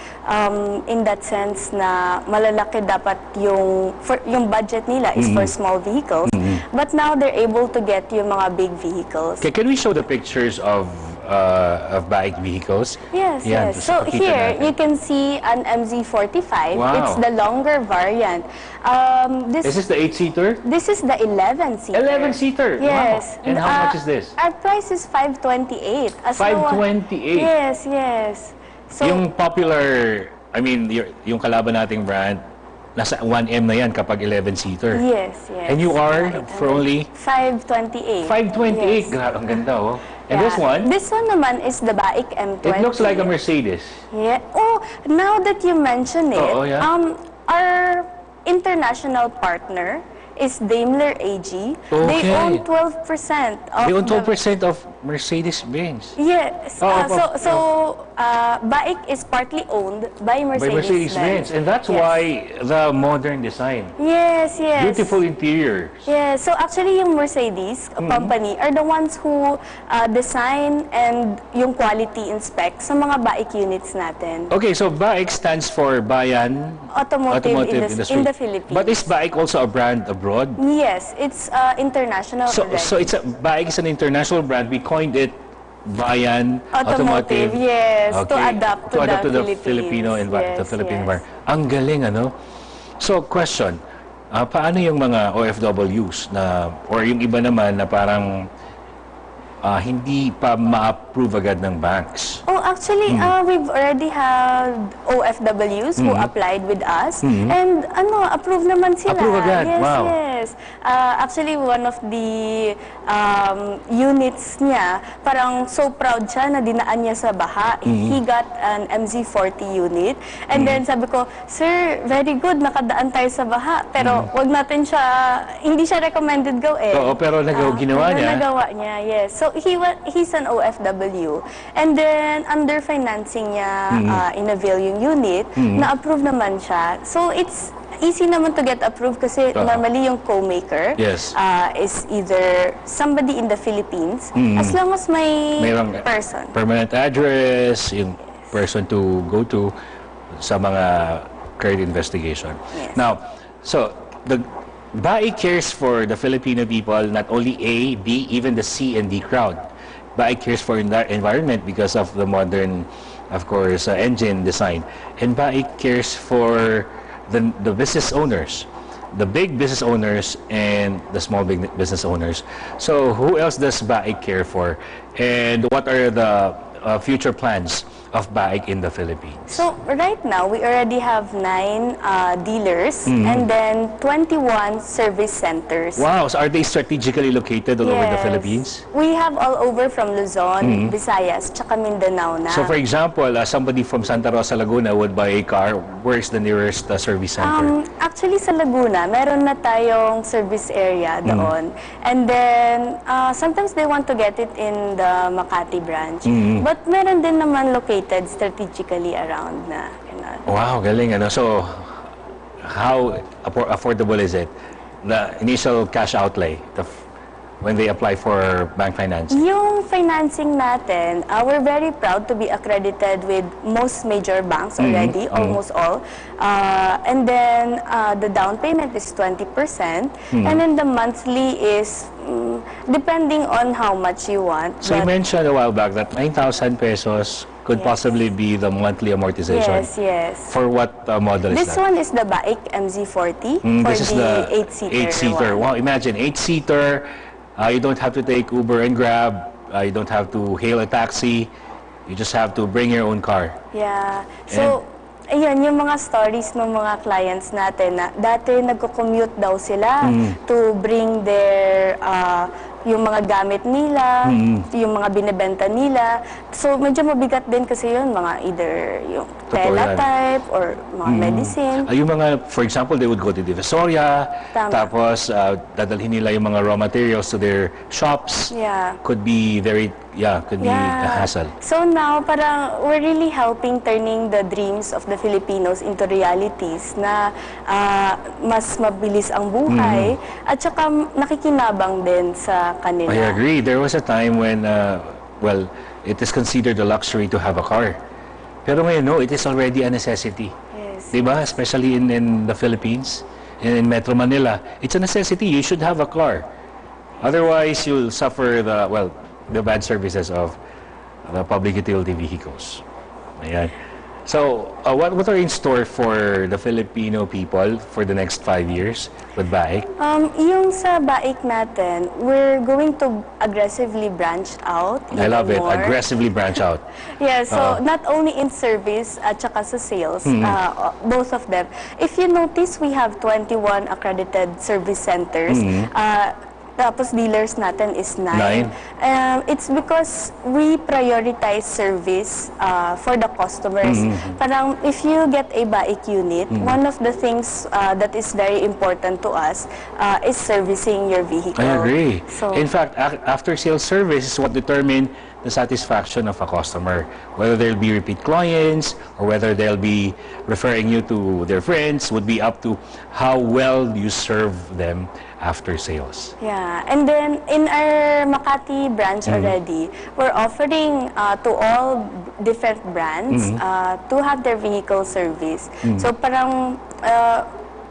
in that sense na malalaki dapat yung budget nila is for small vehicles, but now they're able to get yung mga big vehicles. Okay, can we show the pictures of Baik vehicles? Yes, Yan, yes. So here you can see an MZ45. Wow. It's the longer variant. This is the 8-seater? This is the 11-seater. 11-seater? Yes. Wow. And how much is this? Our price is 528. 528? Yes, yes. So, yung popular, yung kalaban nating brand, nasa 1M na yan kapag 11-seater. Yes, yes. And you are for only? 528. 528? Yes. Grabe, ang ganda, oh. And Yeah. this one? This one naman is the Baik M20. It looks like a Mercedes. Yeah. Oh, now that you mention it, yeah. Our international partner is Daimler AG. Okay. They own 12% of They own 12% of Mercedes-Benz. Yes. Baik is partly owned by Mercedes-Benz. Mercedes-Benz. And that's why the modern design. Yes, yes. Beautiful interiors. Yeah, so actually yung Mercedes company are the ones who design and yung quality inspect sa mga Baik units natin. Okay, so Baik stands for Bayan Automotive Industry. in the Philippines. But is Baik also a brand abroad? Yes, it's international already. So Baik is an international brand. We coined it Bayan Automotive. Yes, okay. to adapt to the Filipino environment, yes, the Philippine yes. environment. Ang galing, ano? So, question. Paano yung mga OFWs na, or yung iba naman na parang hindi pa ma-approve agad ng banks? Oh, actually, we've already had OFWs who applied with us, and approve naman sila. Approve agad? Yes, Wow. yes. Actually, one of the units niya, parang so proud siya na dinaan niya sa baha. He got an MZ40 unit, and then sabi ko, "Sir, very good, nakadaan tayo sa baha, pero wag natin siya, hindi siya recommended gawin." Oo, pero ginawa niya. Nagawa niya, yes. So, he's an OFW. And then, under financing niya, in-avail yung unit, na-approve naman siya. So, it's easy naman to get approved kasi normally yung co-maker is either somebody in the Philippines, as long as may person. Permanent address, yung person to go to sa mga current investigation. Yes. Now, so, the BAI cares for the Filipino people, not only A, B, even the C and D crowd. BAI cares for the environment because of the modern, of course, engine design. And BAI cares for the business owners, the big business owners and the small business owners. So who else does BAI care for? And what are the future plans of BAIC in the Philippines? So right now we already have 9 dealers and then 21 service centers. Wow, so are they strategically located all over the Philippines? We have all over from Luzon, Visayas, tsaka Mindanao na. So for example, somebody from Santa Rosa, Laguna would buy a car. Where's the nearest service center? Actually sa Laguna, meron na tayong service area doon. And then sometimes they want to get it in the Makati branch. But meron din naman located strategically around na. Wow, galing ano. So, how affordable is it? The initial cash outlay when they apply for bank financing? Yung financing natin, we're very proud to be accredited with most major banks already, almost all. And then the down payment is 20%, and then the monthly is depending on how much you want. So you mentioned a while back that 9,000 pesos could possibly be the monthly amortization. Yes, yes. For what model is that? This one is the BAIC MZ40 for this is the 8-seater. Wow, imagine 8-seater. You don't have to take Uber and Grab. You don't have to hail a taxi. You just have to bring your own car. Yeah. So, ayun, yung mga stories ng mga clients natin na dati nagko-commute daw sila to bring their yung mga gamit nila, yung mga binebenta nila. So, medyo mabigat din kasi yun, mga either yung teletype or mga medicine. Yung mga, for example, they would go to Divisoria, tapos dadalhin nila yung mga raw materials to their shops. Yeah. Could be very, could be a hassle. So now, parang we're really helping turning the dreams of the Filipinos into realities na mas mabilis ang buhay at saka nakikinabang din sa kanila. I agree. There was a time when, well, it is considered a luxury to have a car. Pero ngayon, no, it is already a necessity. Yes. Diba? Especially in the Philippines, in Metro Manila. It's a necessity. You should have a car. Otherwise, you'll suffer the bad services of the public utility vehicles. Ayan. So, what are in store for the Filipino people for the next 5 years with BAIC? Yung sa BAIC natin, we're going to aggressively branch out. I love it. Aggressively branch out. Yeah, so not only in service at saka sa sales, both of them. If you notice, we have 21 accredited service centers. Tapos dealers natin is 9. It's because we prioritize service for the customers. Parang if you get a BAIC unit, one of the things that is very important to us is servicing your vehicle. I agree. So, in fact, after sales service is what determine the satisfaction of a customer. Whether they'll be repeat clients or whether they'll be referring you to their friends would be up to how well you serve them after sales. Yeah, and then in our Makati branch already, we're offering to all different brands to have their vehicle service. So parang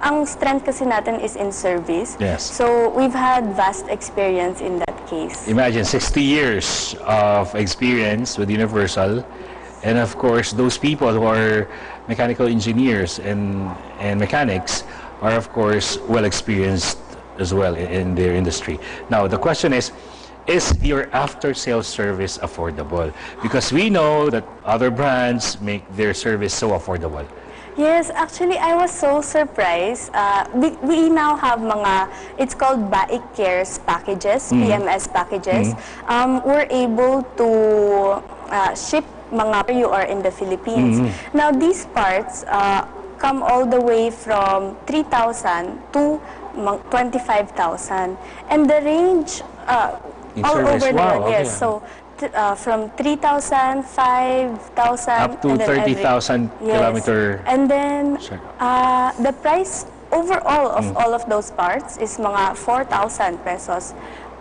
ang strength kasi natin is in service. Yes. So we've had vast experience in that case. Imagine 60 years of experience with Universal, and of course those people who are mechanical engineers and mechanics are of course well experienced as well in their industry. Now the question is your after-sales service affordable? Because we know that other brands make their service so affordable. Yes, actually, I was so surprised. We now have it's called Baik Cares packages, PMS packages. We're able to ship you are in the Philippines. Now, these parts come all the way from 3,000 to 25,000. And the range all over the world, yes. So, from 3,000, 5,000, up to 30,000 kilometer. And then the price overall of all of those parts is mga 4,000 pesos.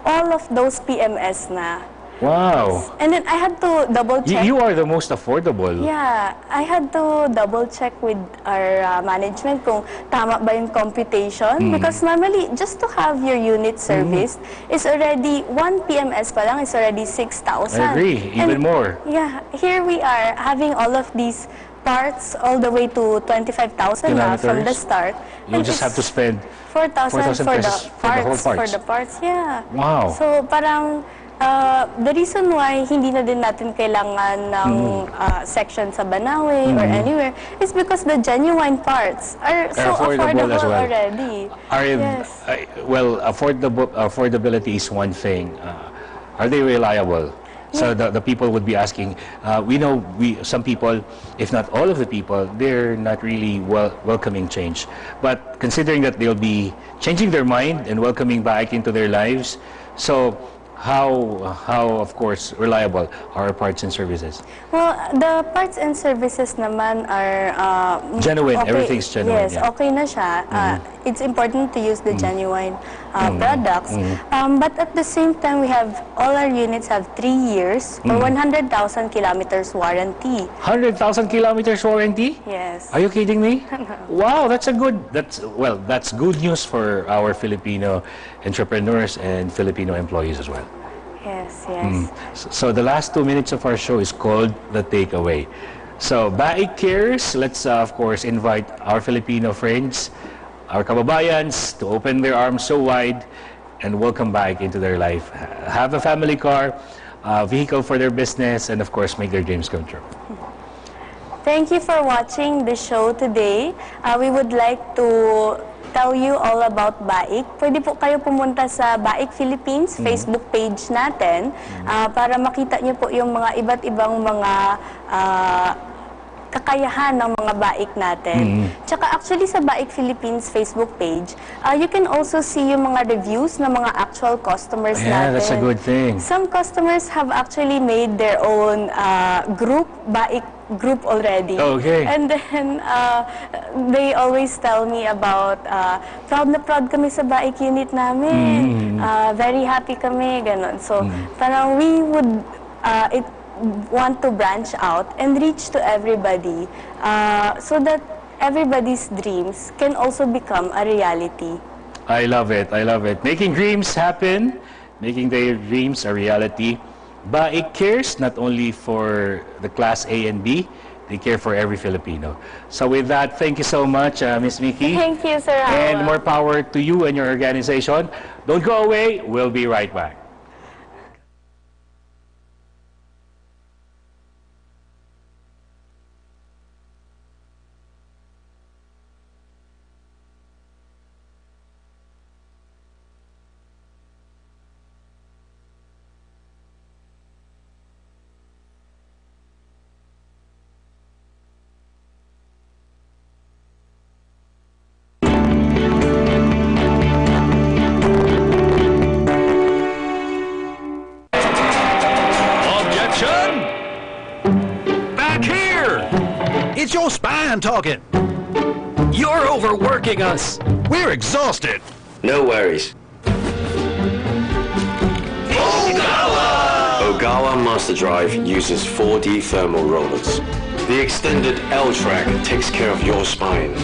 All of those PMS na. Wow. And then I had to double check. You are the most affordable. Yeah, I had to double check with our management kung tama ba yung computation. Because normally, just to have your unit serviced is already, one PMS pa lang is already 6,000. I agree, even more. Yeah, here we are having all of these parts all the way to 25,000 from the start. You just have to spend 4,000 for the parts. For the parts, yeah. Wow. So parang the reason why hindi na din natin kailangan ng section sa Banawe or anywhere is because the genuine parts are so affordable as well. already. Yes. Well, affordability is one thing. Are they reliable? So the people would be asking, we know some people, if not all of the people, they're not really welcoming change. But considering that they'll be changing their mind and welcoming back into their lives, so how of course reliable are parts and services? Well, the parts and services naman are genuine. Okay. Everything's genuine. Yes, okay na siya. It's important to use the genuine products. But at the same time, all our units have 3 years or 100,000 kilometers warranty. 100,000 kilometers warranty? Yes. Are you kidding me? Wow, that's good news for our Filipino entrepreneurs and Filipino employees as well. Yes, yes. So the last 2 minutes of our show is called The Takeaway. So Baik Cares, let's of course invite our Filipino friends, our kababayans, to open their arms so wide and welcome back into their life. Have a family car, a vehicle for their business, and of course make their dreams come true. Thank you for watching the show today. We would like to tell you all about Baik. Pwede po kayo pumunta sa Baik Philippines Facebook page natin para makita niyo po yung mga iba't ibang mga kakayahan ng mga Baik natin. Tsaka actually sa Baik Philippines Facebook page, you can also see yung mga reviews ng mga actual customers natin. Yeah, that's a good thing. Some customers have actually made their own Baik group already. Okay. And then they always tell me about proud na proud kami sa Baik unit namin. Very happy kami, ganon. So parang we would want to branch out and reach to everybody so that everybody's dreams can also become a reality. I love it. I love it. Making dreams happen, making their dreams a reality. Baik cares not only for the Class A and B, they care for every Filipino. So with that, thank you so much, Ms. Mickey. Thank you, Sir Hawa. And more power to you and your organization. Don't go away. We'll be right back. It's your spine talking. You're overworking us. We're exhausted. No worries. Ogawa Master Drive uses 4D thermal rollers. The extended L-track takes care of your spine.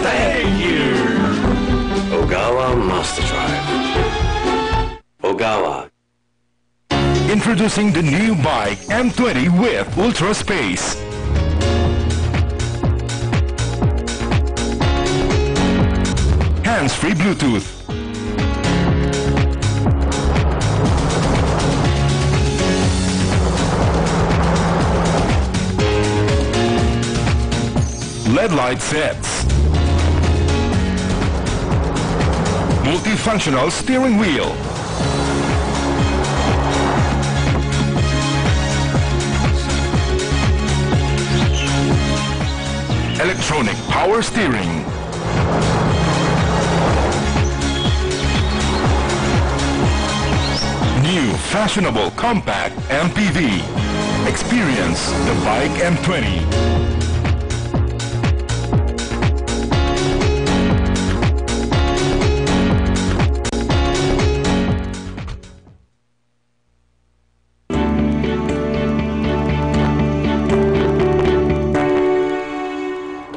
Thank you. Ogawa Master Drive. Ogawa. Introducing the new bike M20 with Ultra Space. hands-free Bluetooth. LED light sets. Multifunctional steering wheel. Electronic power steering. New fashionable compact MPV. Experience the bike M20.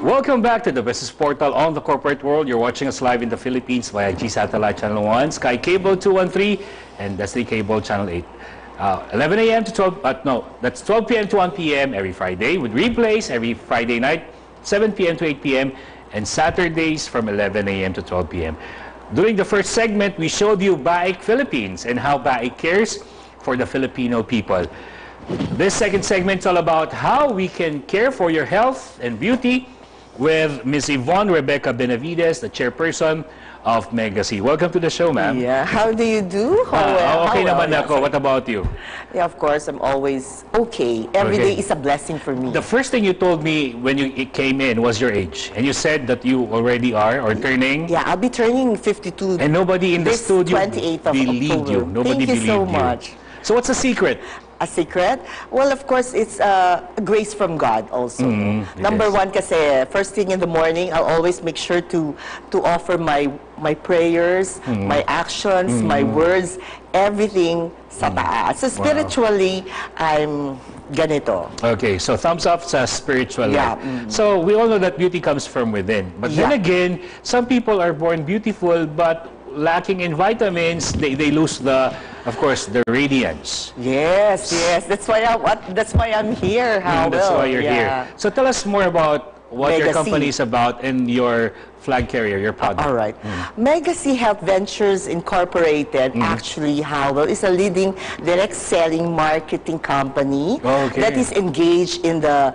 Welcome back to the Business Portal on the Corporate World. You're watching us live in the Philippines via G Satellite Channel 1, Sky Cable 213, and Destiny Cable Channel 8. 11 a.m. to 12, no, that's 12 p.m. to 1 p.m. every Friday, with replays every Friday night, 7 p.m. to 8 p.m., and Saturdays from 11 a.m. to 12 p.m. During the first segment, we showed you BAIC Philippines and how BAIC cares for the Filipino people. This second segment is all about how we can care for your health and beauty with Ms. Yvonne Rebecca Benavides, the chairperson of Megasi. Welcome to the show, ma'am. Yeah, how do you do? Okay naman ako. What about you? Yeah, of course, I'm always okay. Every day is a blessing for me. The first thing you told me when you came in was your age. And you said that you already are, or turning? Yeah, I'll be turning 52. And nobody in the studio 28th of believed October. you. Nobody Thank you so believed you. much. So what's the secret? A secret? Well, of course, it's a grace from God also. Number one, kasi first thing in the morning, I'll always make sure to offer my prayers, my actions, my words, everything sa taas. So spiritually, I'm ganito. Okay, so thumbs up sa spiritual life. So we all know that beauty comes from within. But then again, some people are born beautiful, but lacking in vitamins, they lose the, of course, the radiance. Yes, yes. That's why I'm here. That's why you're here. So tell us more about what your company is about and your flag carrier, your product. All right. Megasi Health Ventures Incorporated, actually, Howell, is a leading direct selling marketing company that is engaged in the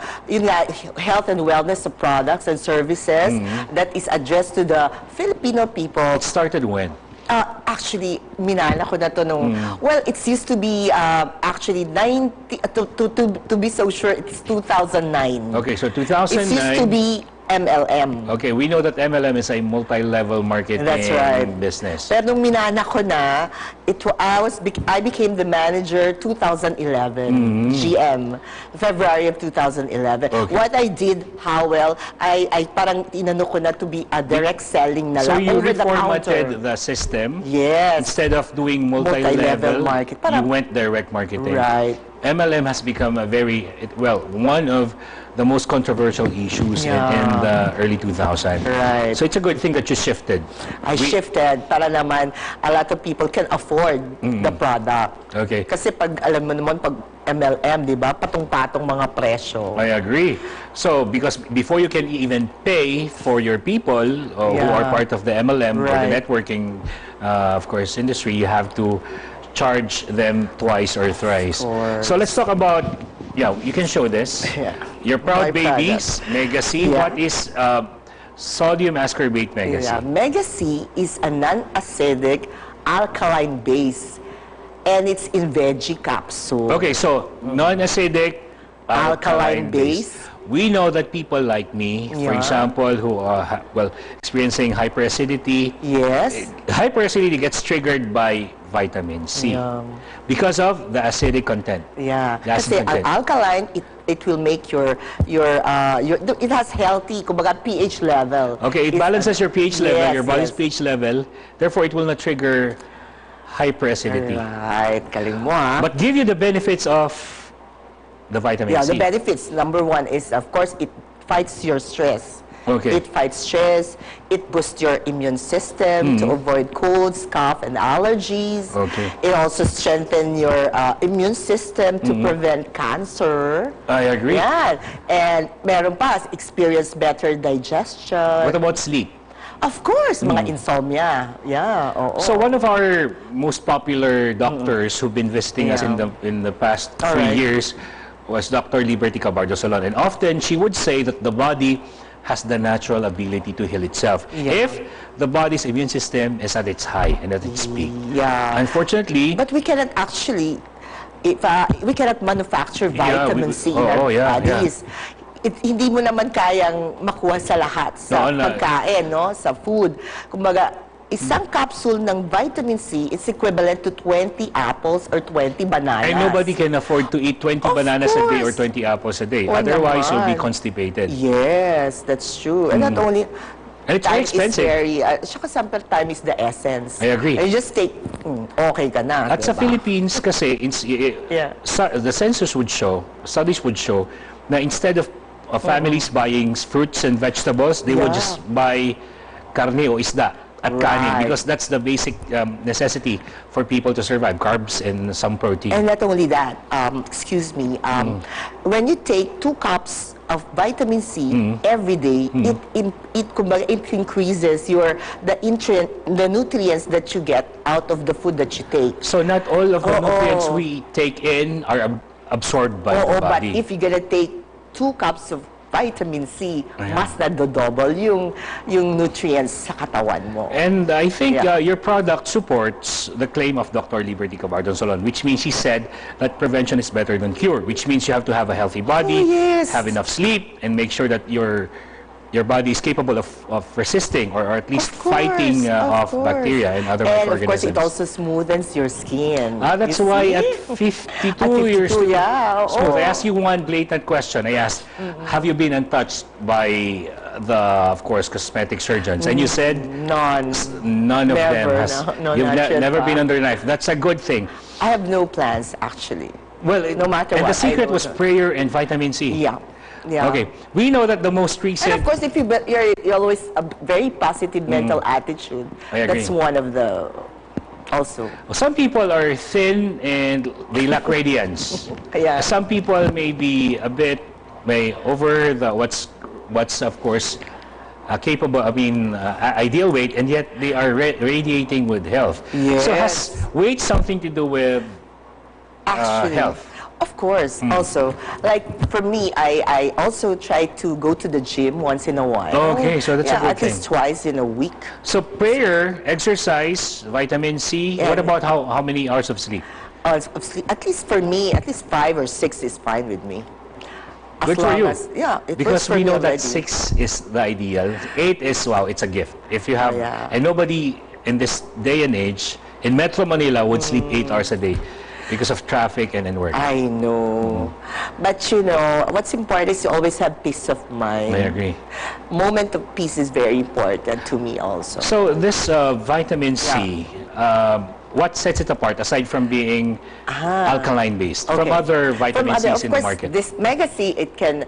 health and wellness of products and services that is addressed to the Filipino people. It started when? Actually, minana ko na to nung, well, it used to be actually 90, to be so sure, it's 2009. Okay, so 2009. It used to be MLM. Okay, we know that MLM is a multi-level marketing business. Pero nung minana ko na, I became the manager 2011, GM, February of 2011. Okay. What I did, Howell, I parang inano ko na to be a direct selling na lang. So you reformatted the system? Yes. Instead of doing multi-level market, you went direct marketing. Right. MLM has become a one of the most controversial issues in the early 2000s. Right. So it's a good thing that you shifted. I shifted para naman a lot of people can afford the product. Okay. Kasi pag alam mo naman pag MLM, di ba? Patong-patong mga presyo. I agree. So because before you can even pay for your people who are part of the MLM or the networking, of course, industry, you have to charge them twice or thrice. So let's talk about, you can show this. Your proud babies, Megasi. What is sodium ascorbate Megasi? Megasi is a non-acidic alkaline base, and it's in veggie capsule. Okay, so non-acidic alkaline base. We know that people like me, for example, who are experiencing hyperacidity. Yes. Hyperacidity gets triggered by vitamin C because of the acidic content. Yeah. Kasi alkaline, it will make your it has healthy, kumbaga, pH level. Okay, it balances your pH level, your body's pH level. Therefore, it will not trigger hyperacidity. Right, kaling mo But give you the benefits of the vitamin C. The benefits. Number one is, of course, it fights your stress. Okay. It fights stress. It boosts your immune system to avoid colds, cough, and allergies. Okay. It also strengthens your immune system to prevent cancer. I agree. Yeah. And meron pa, experience better digestion. What about sleep? Of course, mga insomnia. Yeah, oo. So one of our most popular doctors who've been visiting us in the past 3 years was Dr. Liberty Cabardo Solon. And often she would say that the body has the natural ability to heal itself if the body's immune system is at its high and at its peak. Yeah. Unfortunately, but we cannot actually, we cannot manufacture vitamin C in our bodies. Hindi mo naman kayang makuha sa lahat, sa pagkain, no? Sa food. Kumbaga, isang capsule ng vitamin C is equivalent to 20 apples or 20 bananas. And nobody can afford to eat 20 bananas a day or 20 apples a day. Otherwise, you'll be constipated. Yes, that's true. And not only... And it's very expensive. Saka time is the essence. I agree. And you just take, okay ka na. At sa Philippines kasi, the census would show, studies would show, na instead of families buying fruits and vegetables, they would just buy karne o isda at kanin, because that's the basic necessity for people to survive, carbs and some protein. And not only that, excuse me, when you take 2 cups of vitamin C every day, it increases the nutrients that you get out of the food that you take. So not all of the nutrients we take in are absorbed by the body. But if you're gonna take 2 cups of vitamin C, mas na-double yung nutrients sa katawan mo. And I think your product supports the claim of Dr. Liberty Cabardo Solon, which means she said that prevention is better than cure, which means you have to have a healthy body, have enough sleep, and make sure that your body is capable of resisting or at least fighting off bacteria and other microorganisms. And of course, it also smoothens your skin. That's why at 52 years old, I asked you one blatant question. I asked, have you been untouched by of course, cosmetic surgeons? And you said, none of them has. You've never been under a knife. That's a good thing. I have no plans, actually. Well, no matter what. And the secret was prayer and vitamin C. Yeah. Yeah. Okay. We know that the most recent... And of course, if you're always a very positive mental attitude, that's one of the... Also. Well, some people are thin and they lack radiance. Some people may be a bit over what's of course capable, ideal weight, and yet they are radiating with health. Yes. So has weight something to do with health? Of course. Also, like for me, I also try to go to the gym once in a while. Okay, so that's a good thing. At least twice in a week. So prayer, exercise, vitamin C. What about how many hours of sleep? At least for me, at least 5 or 6 is fine with me. Good for you. Because we know that 6 is the ideal. 8 is, wow, it's a gift. If you have, and nobody in this day and age in Metro Manila would sleep 8 hours a day because of traffic and work. I know. But you know, what's important is you always have peace of mind. I agree. Moment of peace is very important to me also. So this vitamin C, what sets it apart aside from being alkaline based from other vitamin C's in the market? This Mega C, it can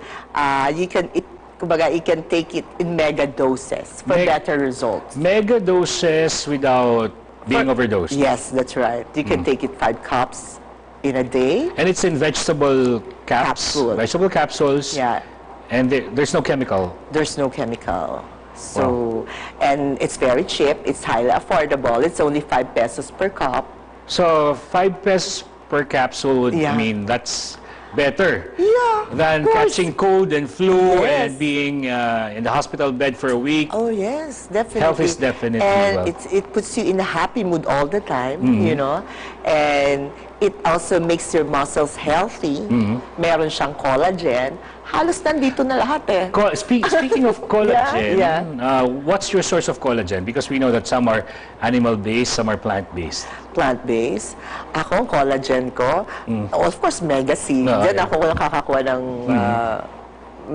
you can take it in mega doses for better results. Mega doses without being overdosed. Yes, that's right. You can take it 5 cups in a day. And it's in vegetable vegetable capsules. Yeah. And there's no chemical. There's no chemical. So, and it's very cheap. It's highly affordable. It's only 5 pesos per cup. So 5 pesos per capsule would mean that's better than catching cold and flu and being in the hospital bed for a week. Oh yes, definitely. Health is definitely and it puts you in a happy mood all the time, you know, and it also makes your muscles healthy. Meron siyang collagen. Halos nandito na lahat eh. Speaking of collagen, what's your source of collagen? Because we know that some are animal-based, some are plant-based. Plant-based. Ako, ang collagen ko, of course, Mega C. Diyan ako nakakakuha ng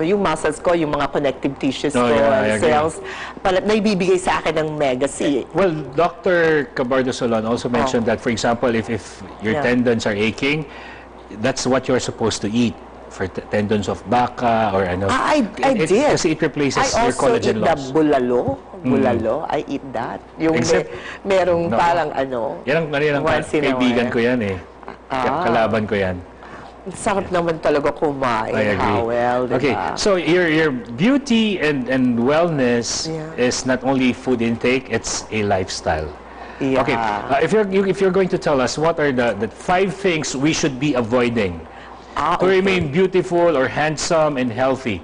yung muscles ko, yung mga connective tissues ko, cells, naibibigay sa akin ng Mega C. Well, Dr. Cabardo Solon also mentioned that, for example, if your tendons are aching, that's what you're supposed to eat. For tendons of baka or ano. I did. Kasi it replaces your collagen loss. I also eat the bulalo. I eat that. Yung merong parang ano. Yan ang kaibigan ko yan eh. Kalaban ko yan. Sarap naman talaga kumain. I agree. Well, diba? Okay, so your beauty and wellness is not only food intake, it's a lifestyle. Yeah. Okay, if you're going to tell us what are the 5 things we should be avoiding to remain beautiful or handsome and healthy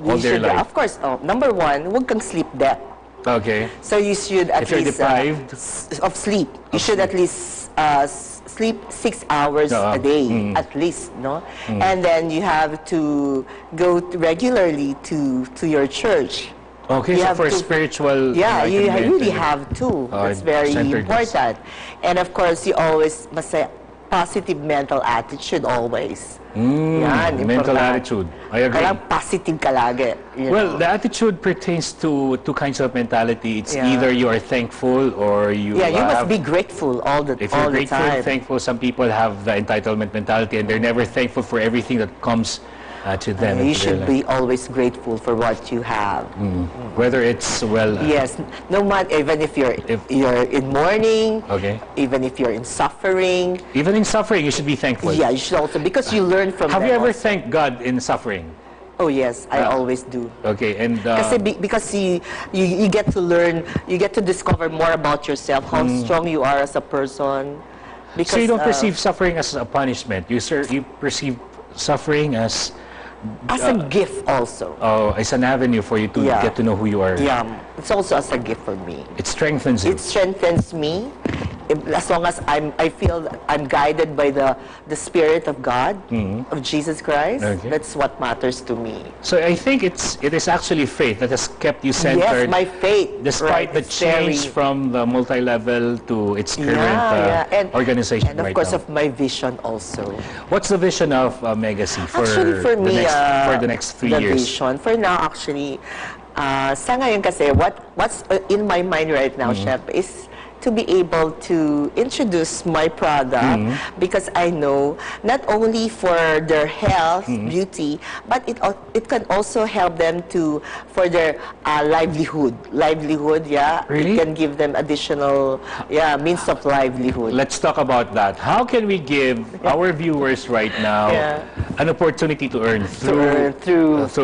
all their life. Of course, number 1, huwag kang sleep debt. Okay. So you should at if you're least deprived of sleep. You should at least sleep 6 hours a day, at least, no? And then you have to go regularly to your church. Okay, you so for spiritual you really have to. That's very important. And of course, you always must say positive mental attitude always. Yan, mental attitude. I agree. Kailangan positive ka lagi. Well, the attitude pertains to 2 kinds of mentality. It's either you are thankful or you you must be grateful all the time. If you're grateful and thankful, some people have the entitlement mentality and they're never thankful for everything that comes to them. You should be always grateful for what you have. Whether it's, well... yes, no matter, even if you're in mourning, even if you're in suffering. Even in suffering, you should be thankful. Yeah, you should also, because you learn from Have them you ever also. thanked God in suffering? Oh yes, I always do. Okay, and... because you get to learn, you get to discover more about yourself, how strong you are as a person. Because, so you don't perceive suffering as a punishment. You perceive suffering as a gift also. Oh, it's an avenue for you to get to know who you are. Yeah, it's also as a gift for me. It strengthens you. It strengthens me. As long as I feel I'm guided by the Spirit of God, of Jesus Christ, that's what matters to me. So I think it is actually faith that has kept you centered. Yes, my faith. Despite the change from the multi-level to its current organization and of course of my vision also. What's the vision of Megacy for the next 3 years? The vision for now actually, sa ngayon kasi what's in my mind right now, Chef, is to be able to introduce my product because I know not only for their health, beauty, but it can also help them for their livelihood. Really? It can give them additional means of livelihood. Let's talk about that. How can we give our viewers right now an opportunity to earn through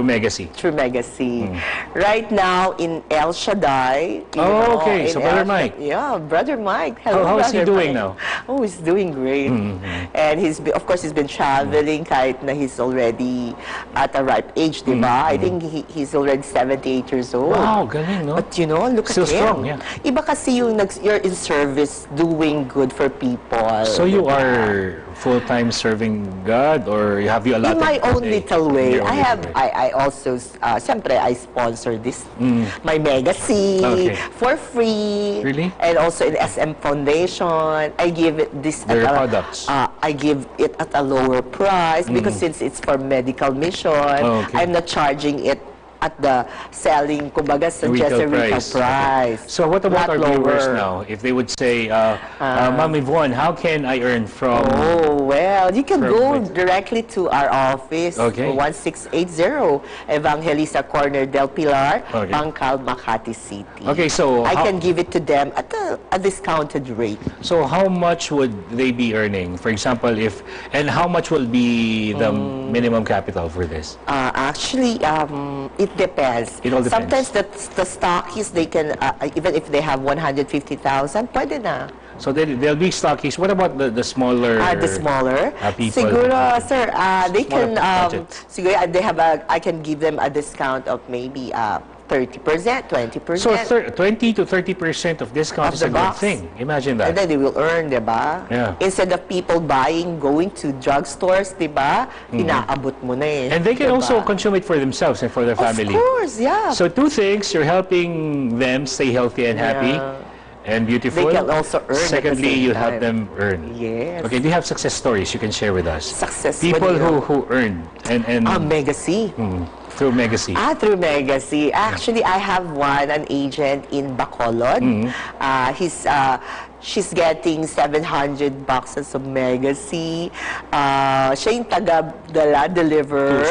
Megacy? Through Megacy. Right now in El Shaddai. Okay. So Brother Mike. Yeah, Brother Mike. Hello, how is he doing Mike. now? Oh, he's doing great. And of course, he's been traveling kahit na he's already at a ripe age, diba? I think he's already 78 years old. Wow, galing, no? But you know, look Still at him. strong, yeah. Iba kasi you're in service, doing good for people. So you are full-time serving God, or have you allotted? In my own little way. I also, siyempre, I sponsor this, my Megacy for free. Really? And also in SM Foundation, I give it this products. I give it at a lower price because since it's for medical mission, I'm not charging it at the selling, kumbaga, sa just a retail price. So what about our viewers now? If they would say, Ma'am Yvonne, how can I earn from... Oh, well, you can go directly to our office, 1680 Evangelista Corner del Pilar, Bangkal, Makati City. Okay, so... I can give it to them at a discounted rate. So how much would they be earning? For example, and how much will be the minimum capital for this? Actually, it depends. It all depends. Sometimes the stockies, they can, even if they have 150,000, pwede na. So they'll be stockies. What about the smaller? The smaller. People. Siguro, sir, they can. Siguro, I can give them a discount of maybe 30%, 20%. So 20 to 30% of discount is a good thing. Imagine that. And then they will earn, diba? Yeah. Instead of people going to drugstores, diba? Inaabot mo na eh. And they can also consume it for themselves and for their family. Of course, yeah. So 2 things, you're helping them stay healthy and happy. And beautiful. They can also earn. Secondly, you help them earn. Yes. Okay, do you have success stories you can share with us? Success. People who earn and Megacy. Through Megacy. Through Megacy. Actually, I have an agent in Bacolod. she's getting 700 boxes of Megacy. Siya yung taga-deliver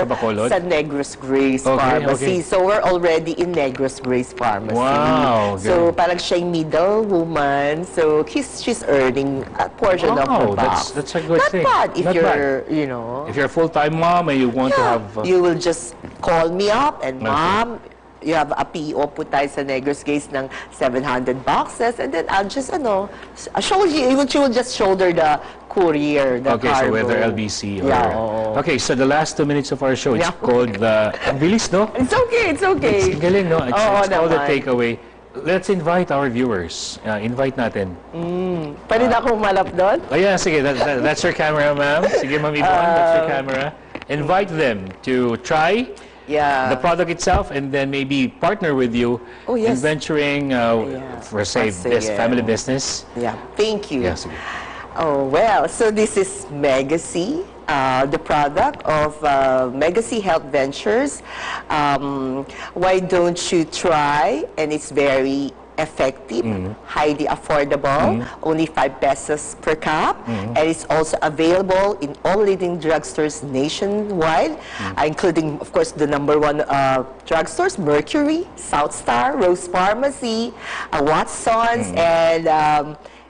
sa Negros Grace Pharmacy. So we're already in Negros Grace Pharmacy. Wow. So parang siya yung middle woman. So she's earning a portion of her box. That's a good thing. Not bad if you're, you know. If you're a full-time mom and you want to have... You will just call me up and, Mom, you have a PO po tayo sa Negros Grace ng 700 boxes, and then I'll just, show you, she will just shoulder the courier, the okay, cargo. so whether LBC or... Yeah, Okay, so the last 2 minutes of our show, it's called the... Ang bilis, no? It's okay, it's okay. It's galing, no? It's called the takeaway. Let's invite our viewers. Invite natin. Pwede na akong malap doon? Oh yeah, sige, that's your camera, ma'am. Sige, Ma'am Yvonne, that's your camera. Invite them to try the product itself, and then maybe partner with you in venturing for, say, family business. Yeah, thank you. Yes. Oh, well, so this is Megacy, the product of Megacy Health Ventures. Why don't you try? And it's very effective, highly affordable, only 5 pesos per cup, and it's also available in all leading drugstores nationwide, including, of course, the #1 drugstores, Mercury, South Star, Rose Pharmacy, Watson's, and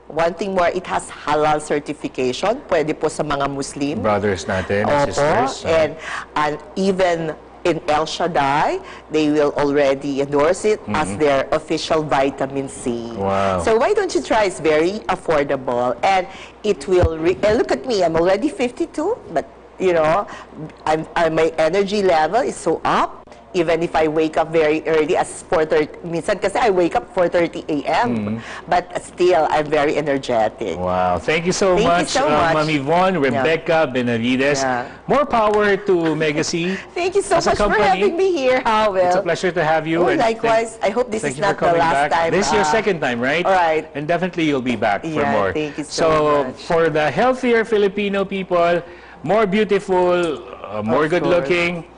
one thing more, it has halal certification. Pwede po sa mga Muslim. Brothers natin, sisters. And even in El Shaddai, they will already endorse it as their official vitamin C. Wow. So why don't you try? It's very affordable, and it will, look at me, I'm already 52, but you know, my energy level is so up. Even if I wake up very early, as 4:30, minsan kasi I wake up 4:30 a.m. But still, I'm very energetic. Wow. Thank you so much, Ma'am Yvonne, Rebecca, Benavides. More power to Megacy. Thank you so much for having me here, Howell. It's a pleasure to have you. Oh, likewise. I hope this is not the last time. This is your second time, right? All right. And definitely you'll be back for more. Thank you so much. For the healthier Filipino people, more beautiful, more good-looking,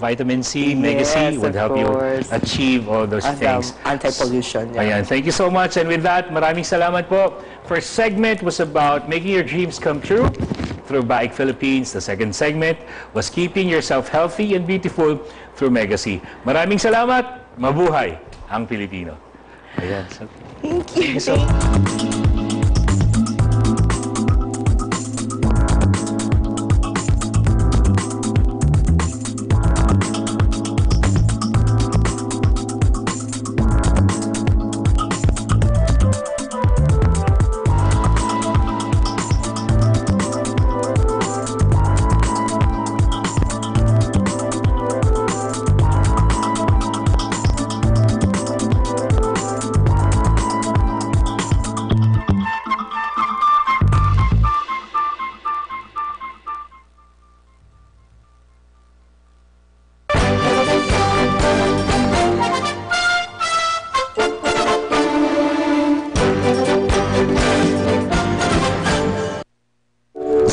vitamin C, Megacy would help you achieve all those things. Anti-pollution. Ayan, thank you so much. And with that, maraming salamat po. First segment was about making your dreams come true through Baik Philippines. The second segment was keeping yourself healthy and beautiful through Megacy. Maraming salamat. Mabuhay ang Pilipino. Ayan. So, thank you.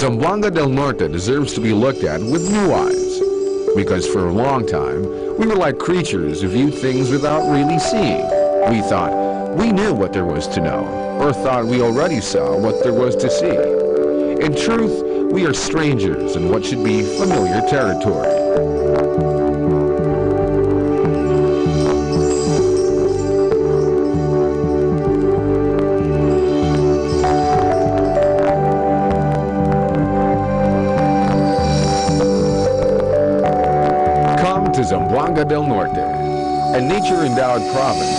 Zamboanga del Norte deserves to be looked at with new eyes, because for a long time, we were like creatures who viewed things without really seeing. We thought we knew what there was to know, or thought we already saw what there was to see. In truth, we are strangers in what should be familiar territory. Zamboanga del Norte, a nature-endowed province.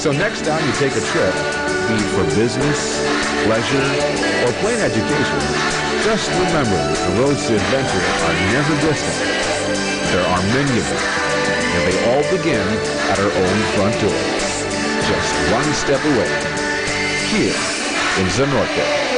So next time you take a trip, be it for business, pleasure, or plain education, just remember that the roads to adventure are never distant. There are many of them, and they all begin at our own front door, just one step away, here in Zanorte.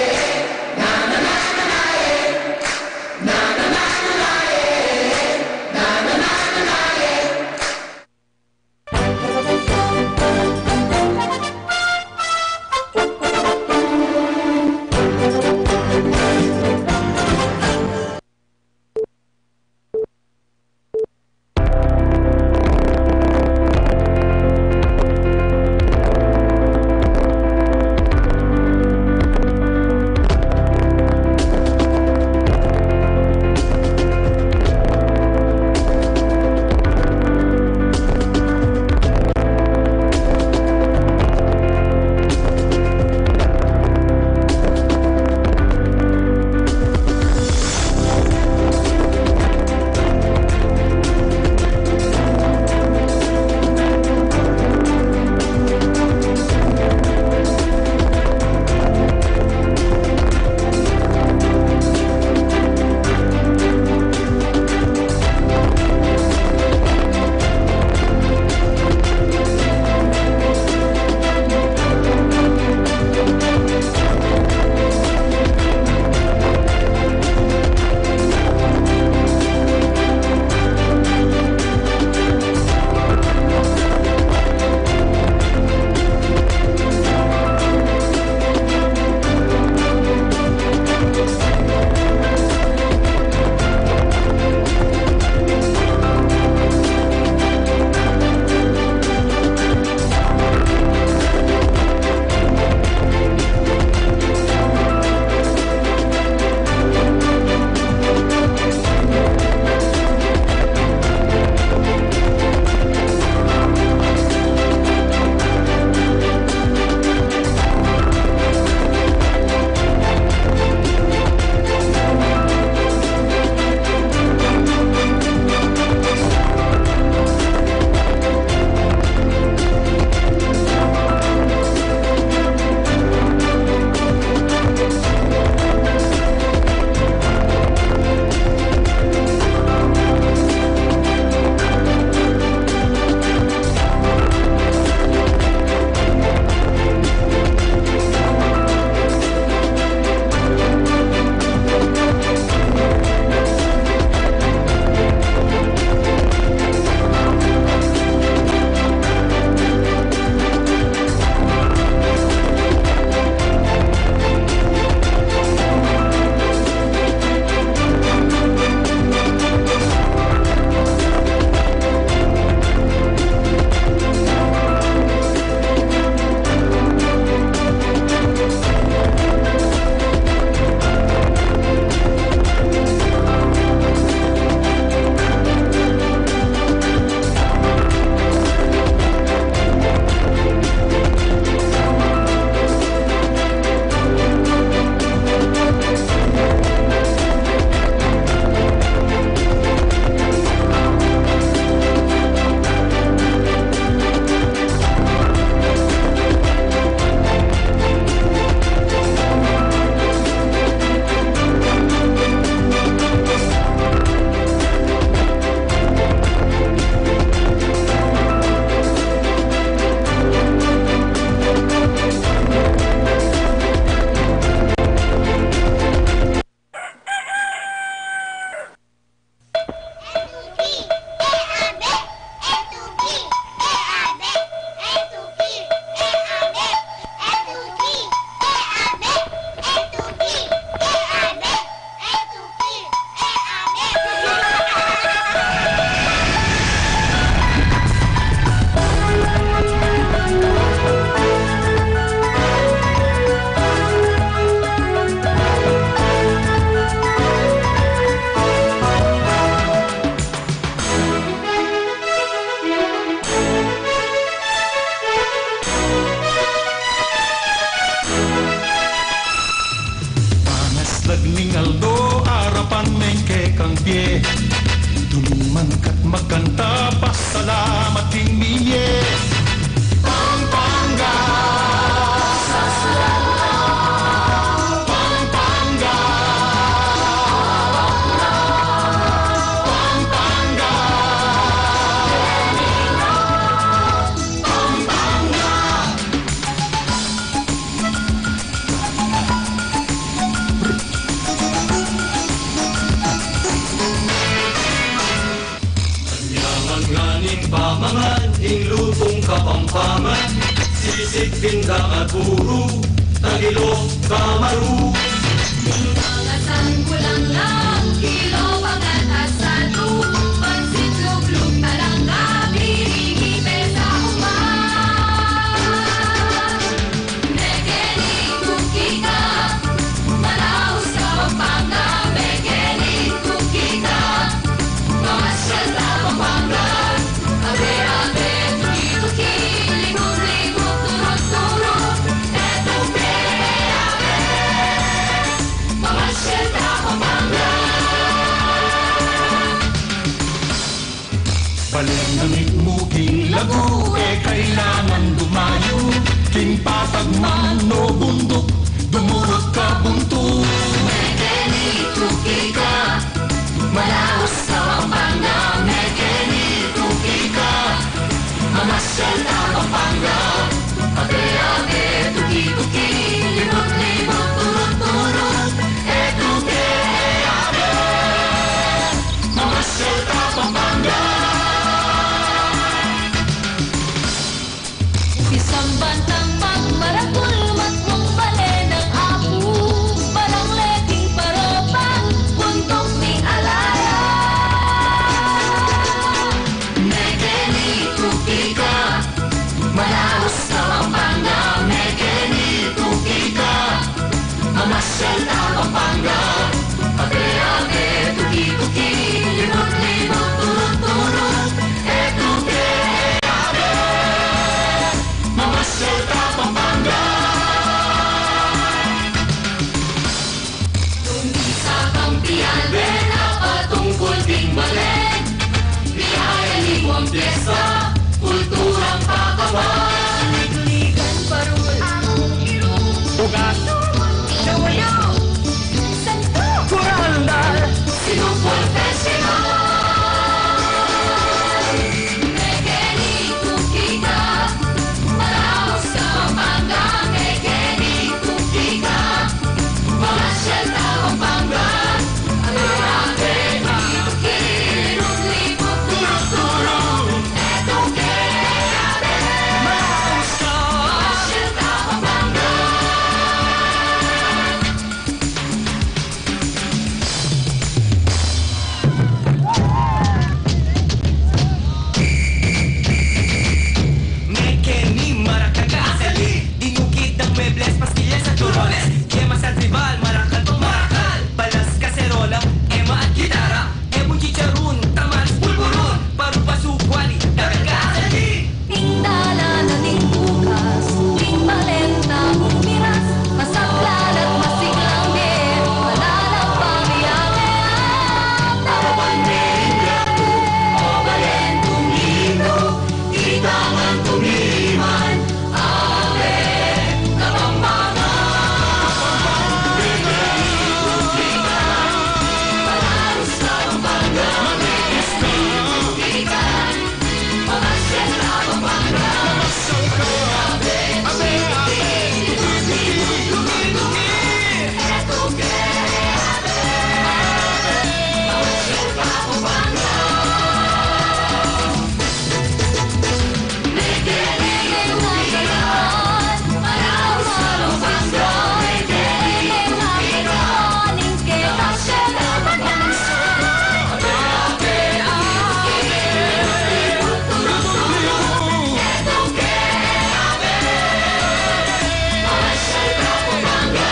Aldo harapan mengke kang pie Duluman kat magkanta pasalamat ting miye Pang pang puro, Tagilo, Kamaru. Mga sanggulang lang, kilo, pangat at satu, pansit, luglug, talangga, birigi, pesa, umang. Mekeni, kukika, malaos ka Pampanga, Mekeni, kukika, mamasyal ka Pampanga, abe-abe, tuki-tuki, libog-libog, turot-turot, etuke, abe, mamasyal ka Pampanga. Palenggamit mo lago, kailangan dumayo. King patag man o bundok, dumurot ka bunto. Mekeni, kukika, malaos ka Pampanga, Mekeni, kukika, mamasyal ka Pampanga, abe-abe, tuki-tuki, libog-libog, turot-turot, etuke, abe, mamasyal ka Pampanga. Isang bantang pagmarakul, matmong balenang apu, parang leking parobang, buntok ni alaya. Mekeni, kukika, malaos ka Pampanga, Mekeni, kukika, mamasyal ka Pampanga, abe-abe, tuki-tuki, libog-libog, turot-turot, etuke, abe, mamasyal ka Pampanga. Tumisa kang piyan, napatungkol ding balen, biyaya liwang pyesta, kulturang pakawan, ligan parul, ugat, luyo, santo, kurandal, sinupol festival. Mekeni, kukika, malaos ka Pampanga, Mekeni, kukika, mamasyal ka Pampanga, abe-abe, tuki-tuki, libog-libog, turot-turot, etuke, abe, malaos ka, mamasyal ka Pampanga. Mekeni, Maracacas, dinukit ng mebles, pastillas at turones, yemas at rival, marakal pang marakal, balas, kaserola, ema at gitara, ebon chicharun, tamals, pulburun, paru-pasukwali, dagat Tingdala na ting bukas, ting malenta mong miras, masaklan at masiglang din, malalang pamiyahe at tawag merenggate, o balentong lino, itangan tumiman, abe, kapampangan. Mekeni, kukika, malaos ka Pampanga, Mekeni, kukika, mamasyal ka Pampanga, abe, tuki-tuki, tuki-tuki, etuke, abe, mamasyal ka Pampanga. Mekeni, kukika, malaos ka Pampanga, Mekeni, kukika, ningke, masyal ka Pampanga, abe, tuki-tuki, turut-turut, etuke, abe, mamasyal ka Pampanga.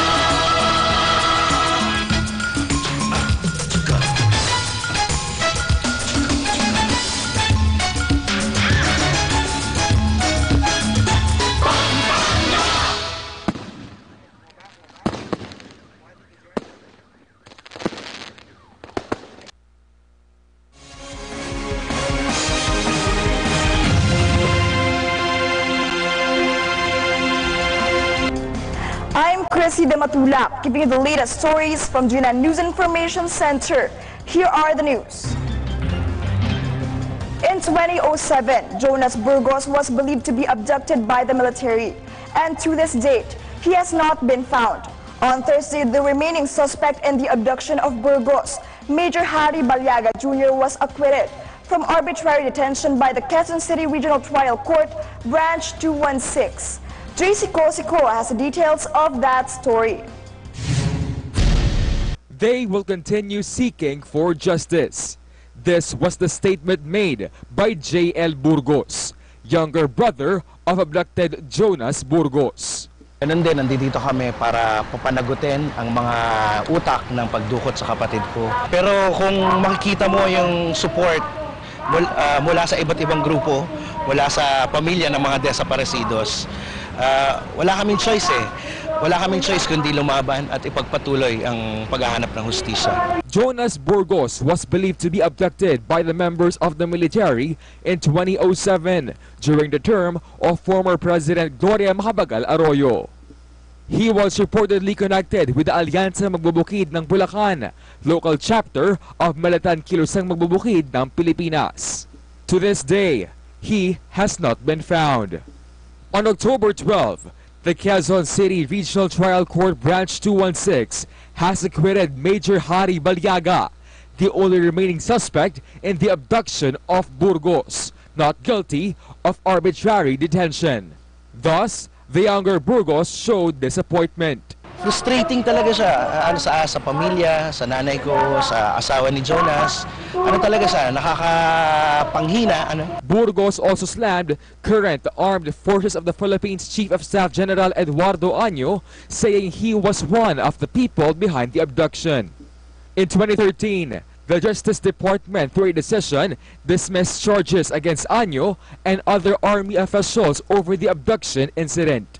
I'm Chrissy Dematulap, giving you the latest stories from GNN News Information Center. Here are the news. In 2007, Jonas Burgos was believed to be abducted by the military, and to this date, he has not been found. On Thursday, the remaining suspect in the abduction of Burgos, Major Harry Balyaga Jr., was acquitted from arbitrary detention by the Quezon City Regional Trial Court, Branch 216. JC Cosico has the details of that story. They will continue seeking for justice. This was the statement made by J.L. Burgos, younger brother of abducted Jonas Burgos. Ganun din, nandito kami para papanagutin ang mga utak ng pagdukot sa kapatid ko. Pero kung makikita mo yung support mula sa iba't ibang grupo, mula sa pamilya ng mga desaparecidos, wala kaming choice eh. Wala kaming choice kundi lumaban at ipagpatuloy ang paghahanap ng hustisya. Jonas Burgos was believed to be abducted by the members of the military in 2007 during the term of former President Gloria Macapagal Arroyo. He was reportedly connected with the Alyansa Magbubukid ng Bulacan, local chapter of Militan Kilusang Magbubukid ng Pilipinas. To this day, he has not been found. On October 12, the Quezon City Regional Trial Court Branch 216 has acquitted Major Hari Balyaga, the only remaining suspect in the abduction of Burgos, not guilty of arbitrary detention. Thus, the younger Burgos showed disappointment. Frustrating talaga siya sa pamilya, sa nanay ko, sa asawa ni Jonas. Talaga siya, nakakapanghina. Burgos also slammed current Armed Forces of the Philippines Chief of Staff General Eduardo Año, saying he was one of the people behind the abduction. In 2013, the Justice Department, through a decision, dismissed charges against Año and other army officials over the abduction incident.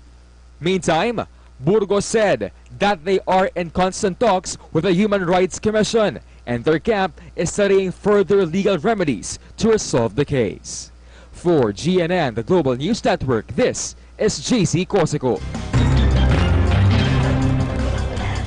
Meantime, Burgos said that they are in constant talks with the Human Rights Commission and their camp is studying further legal remedies to resolve the case. For GNN, the Global News Network, this is JC Cosico.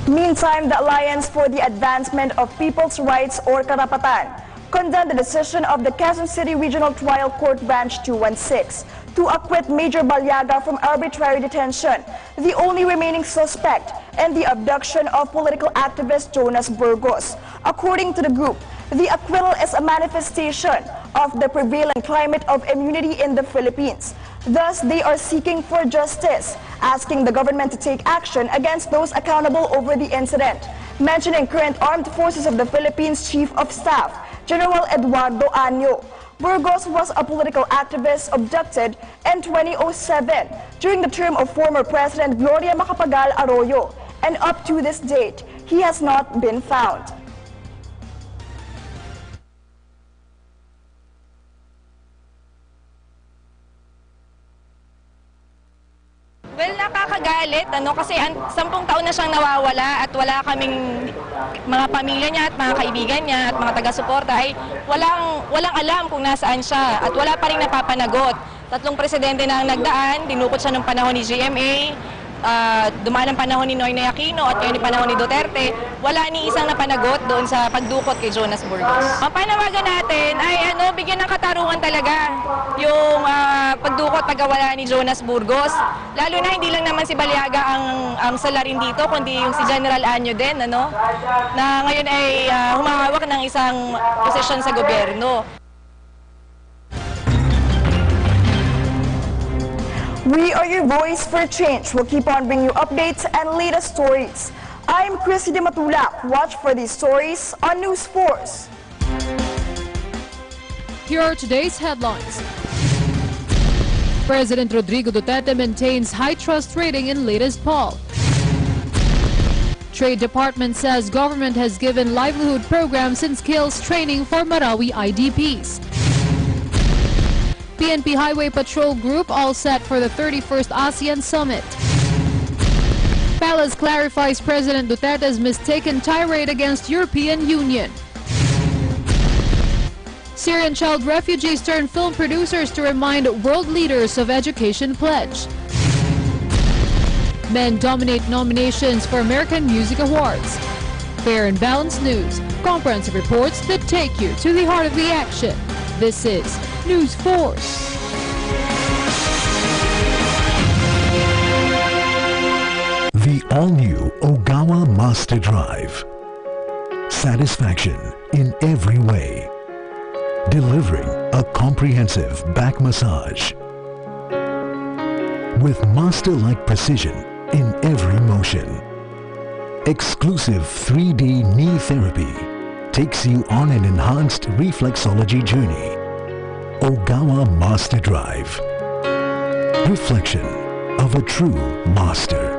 Meantime, the Alliance for the Advancement of People's Rights, or Karapatan, condemned the decision of the Quezon City Regional Trial Court Branch 216 to acquit Major Balyaga from arbitrary detention, the only remaining suspect in the abduction of political activist Jonas Burgos. According to the group, the acquittal is a manifestation of the prevailing climate of immunity in the Philippines. Thus, they are seeking for justice, asking the government to take action against those accountable over the incident. Mentioning current Armed Forces of the Philippines Chief of Staff, General Eduardo Año, Burgos was a political activist abducted in 2007 during the term of former President Gloria Macapagal Arroyo, and up to this date, he has not been found. Well, nakakagalit, kasi 10 taon na siyang nawawala at wala kaming mga pamilya niya at mga kaibigan niya at mga taga-suporta ay walang alam kung nasaan siya at wala pa rin napapanagot. 3 presidente na ang nagdaan, dinukot siya nung panahon ni GMA, dumaan ang panahon ni Noynoy Aquino at ngayon yung panahon ni Duterte, wala ni isang napanagot doon sa pagdukot kay Jonas Burgos. Ang panawagan natin ay bigyan ng katarungan talaga yung pagdukot pagkawala ni Jonas Burgos. Lalo na hindi lang naman si Balyaga ang salarin dito, kundi yung si General Año din, na ngayon ay humahawak ng isang posisyon sa gobyerno. We are your voice for change. We'll keep on bringing you updates and latest stories. I'm Chrissy De Matulak. Watch for these stories on News Force. Here are today's headlines. President Rodrigo Duterte maintains high trust rating in latest poll. Trade Department says government has given livelihood programs and skills training for Marawi IDPs. PNP Highway Patrol Group all set for the 31st ASEAN Summit. Palace clarifies President Duterte's mistaken tirade against European Union. Syrian child refugees turn film producers to remind world leaders of education pledge. Men dominate nominations for American Music Awards. Fair and balanced news, comprehensive reports that take you to the heart of the action. This is News Force. The all-new Ogawa Master Drive. Satisfaction in every way. Delivering a comprehensive back massage. with master-like precision in every motion. Exclusive 3D knee therapy takes you on an enhanced reflexology journey. Ogawa Master Drive. Reflection of a true master.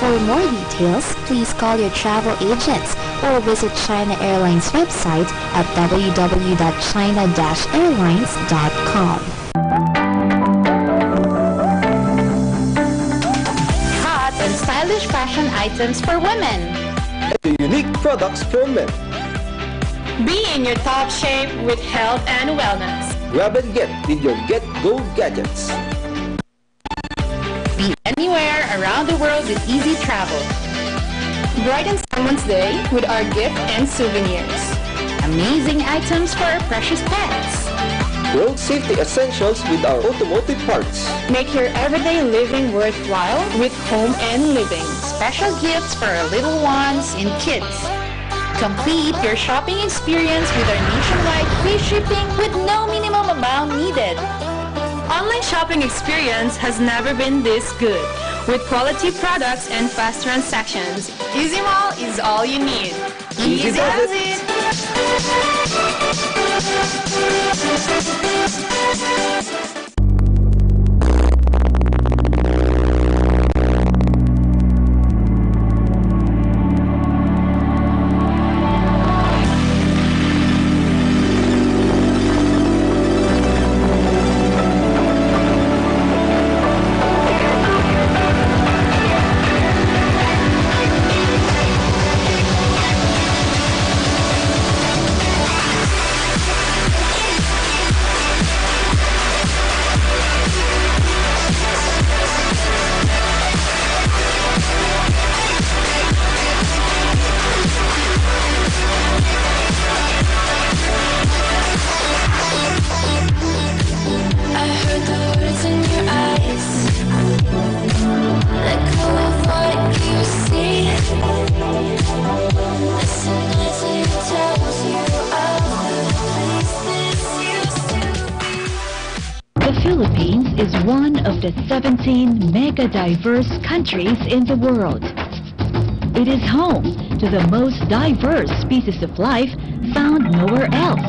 For more details, please call your travel agents or visit China Airlines website at www.china-airlines.com. Hot and stylish fashion items for women. The unique products for men. Be in your top shape with health and wellness. Grab and get with your Get Go gadgets. Be anywhere around the world with easy travel. Brighten someone's day with our gift and souvenirs. Amazing items for our precious pets. Road safety essentials with our automotive parts. Make your everyday living worthwhile with Home and Living. Special gifts for our little ones and kids. Complete your shopping experience with our nationwide free shipping with no minimum amount needed. Online shopping experience has never been this good. With quality products and fast transactions, Easy Mall is all you need. Easy does it! The Philippines is one of the 17 mega-diverse countries in the world. It is home to the most diverse species of life found nowhere else.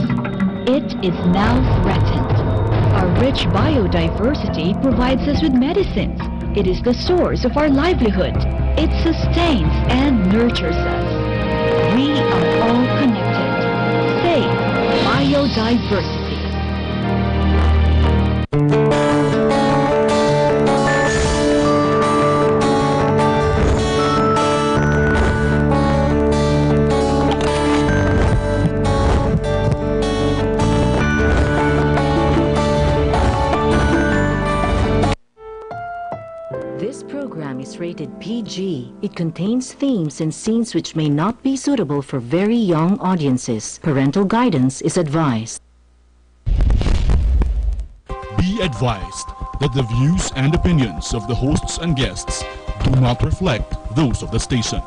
It is now threatened. Our rich biodiversity provides us with medicines. It is the source of our livelihood. It sustains and nurtures us. We are all connected. Save biodiversity. This program is rated PG. It contains themes and scenes which may not be suitable for very young audiences. Parental guidance is advised. Be advised that the views and opinions of the hosts and guests do not reflect those of the station.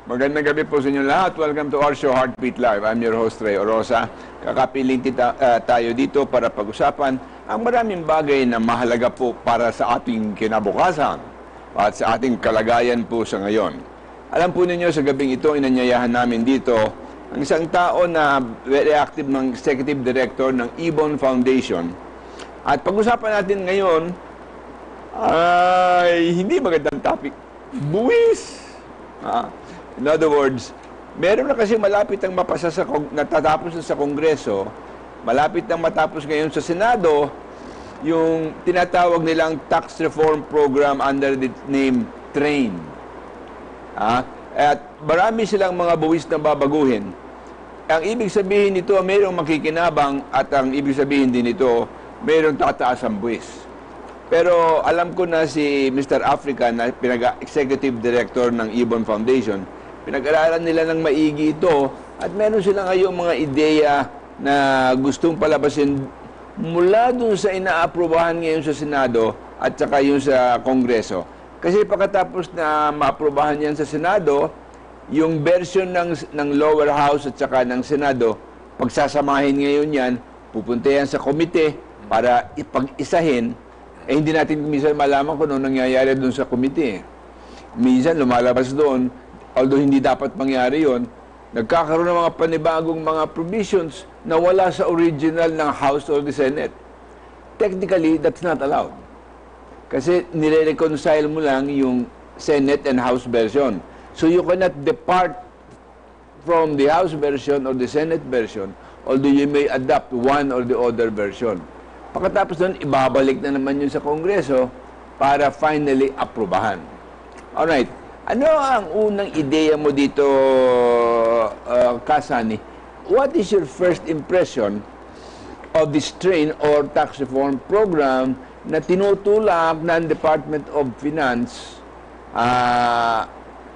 Magandang gabi po sa inyo lahat. Welcome to our show, Heartbeat Live. I'm your host, Ray Orosa. Kakapiling tayo dito para pag-usapan ang maraming bagay na mahalaga po para sa ating kinabukasan at sa ating kalagayan po sa ngayon. Alam po ninyo, sa gabing ito, inanyayahan namin dito ang isang tao na very active ng Executive Director ng Ibon Foundation. At pag-usapan natin ngayon ay hindi magandang topic. Buwis! In other words, meron na kasi malapit ang mapasa natatapos na sa Kongreso, malapit nang matapos ngayon sa Senado, yung tinatawag nilang tax reform program under the name TRAIN. At marami silang mga buwis na babaguhin. Ang ibig sabihin nito, mayroong makikinabang, at ang ibig sabihin din nito, mayroong tataas ang buwis. Pero alam ko na si Mr. Africa, na Executive Director ng Ibon Foundation, pinag-aralan nila ng maigi ito at meron sila ngayong mga ideya na gustong palabasin mula dun sa inaaprubahan ngayon sa Senado at saka yung sa Kongreso. Kasi pagkatapos na maaprubahan yan sa Senado, yung version ng lower house at saka ng Senado, pagsasamahin ngayon yan, pupunta yan sa komite para ipag-isahin. Hindi natin minsan malaman kung ano nangyayari doon sa komite. Minsan lumalabas doon, although hindi dapat mangyari yon, nagkakaroon ng mga panibagong mga provisions na wala sa original ng House or the Senate. Technically, that's not allowed. Kasi nire-reconcile mo lang yung Senate and House version. So you cannot depart from the House version or the Senate version, although you may adopt one or the other version. Pagkatapos doon, ibabalik na naman yun sa Kongreso para finally aprubahan. Alright. Ano ang unang ideya mo dito, Kasani? What is your first impression of this TRAIN or tax reform program na tinutulak ng Department of Finance?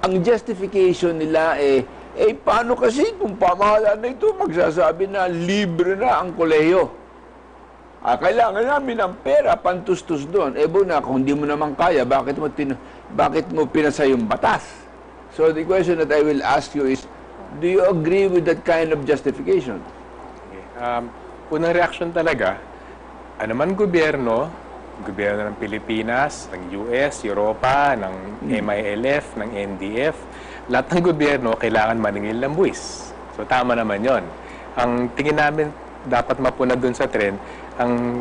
Ang justification nila paano kasi kung pamahalaan na ito magsasabi na libre na ang kolehiyo? Kailangan namin ng pera, pantustos doon. Buna, kung hindi mo naman kaya, bakit mo pinasa yung batas? So the question that I will ask you is, do you agree with that kind of justification? Okay. Unang reaction talaga, anuman gobyerno ng Pilipinas, ng US, Europa, ng MILF, ng NDF, lahat ng gobyerno kailangan maningil ng buwis. So tama naman yon. Ang tingin namin dapat mapuna doon sa trend, ang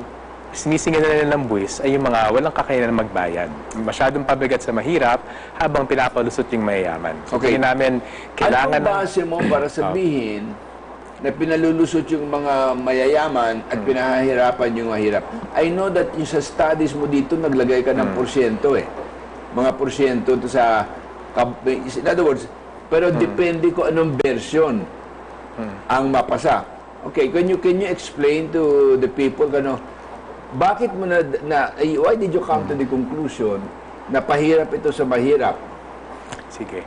sinisingil na nila ng buwis ay yung mga walang kakayanan magbayad. Masyadong pabigat sa mahirap habang pinapalusot yung mayayaman. So, okay. Namin, kailangan... Ano base mo para sabihin na pinalulusot yung mga mayayaman at pinahihirapan yung mahirap? I know that yung sa studies mo dito, naglagay ka ng porsyento Mga porsyento to sa... In other words, pero depende ko anong version ang mapasa. Okay, can you explain to the people bakit mo why did you come to the conclusion na pahirap ito sa mahirap? Sige.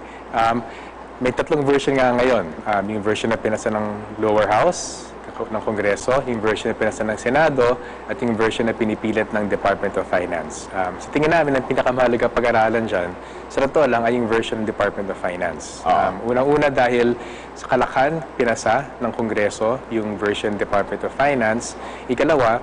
May tatlong version nga ngayon. Yung version na pinasa ng lower house ng Kongreso, yung version na pinasa ng Senado, at yung version na pinipilit ng Department of Finance. Sa tingin namin, ang pinakamahalaga pag-aralan dyan, sa totoo lang, ay yung version ng Department of Finance. Unang-una dahil sa kalakhan, pinasa ng Kongreso, yung version Department of Finance. Ikalawa,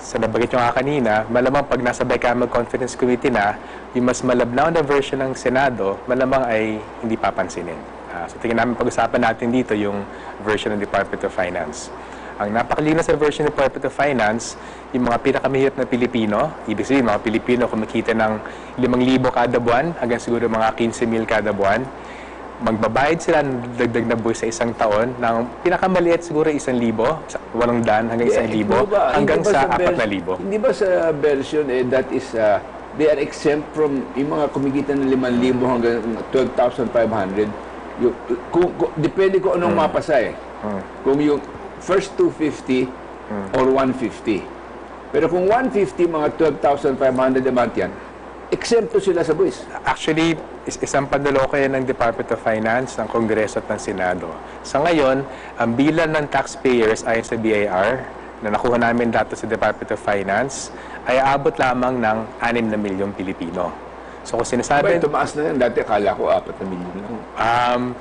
sa nabanggit nyo nga kanina, malamang pag nasa Bicameral Confidence Committee na, yung mas malabnaw na version ng Senado, malamang ay hindi papansinin. So tingin namin pag-usapan natin dito yung version ng Department of Finance. Ang napakalinas sa version ng Department of Finance, yung mga pinakamahirap na Pilipino, ibig sabihin mga Pilipino kumikita ng 5,000 kada buwan hanggang siguro mga 15,000 kada buwan, magbabayad sila ng dagdag na buwis sa isang taon ng pinakamaliit siguro 1,000, 800 hanggang 1,000 hanggang sa 4,000. Hindi ba sa version that is they are exempt from yung mga kumikita ng 5,000 hanggang 12,500? Depende kung anong mapasa eh. Kung yung first 250 or 150. Pero kung 150, mga 12,500 a month yan, exempto sila sa buwis. Actually, isang panloloko yan ng Department of Finance, ng Kongreso at ng Senado. Sa ngayon, ang bilang ng taxpayers ayon sa BIR na nakuha namin data sa Department of Finance ay abot lamang ng 6 na milyong Pilipino. So kung sinasabi... tumaas na yan. Dati akala ko 4 na milyon lang.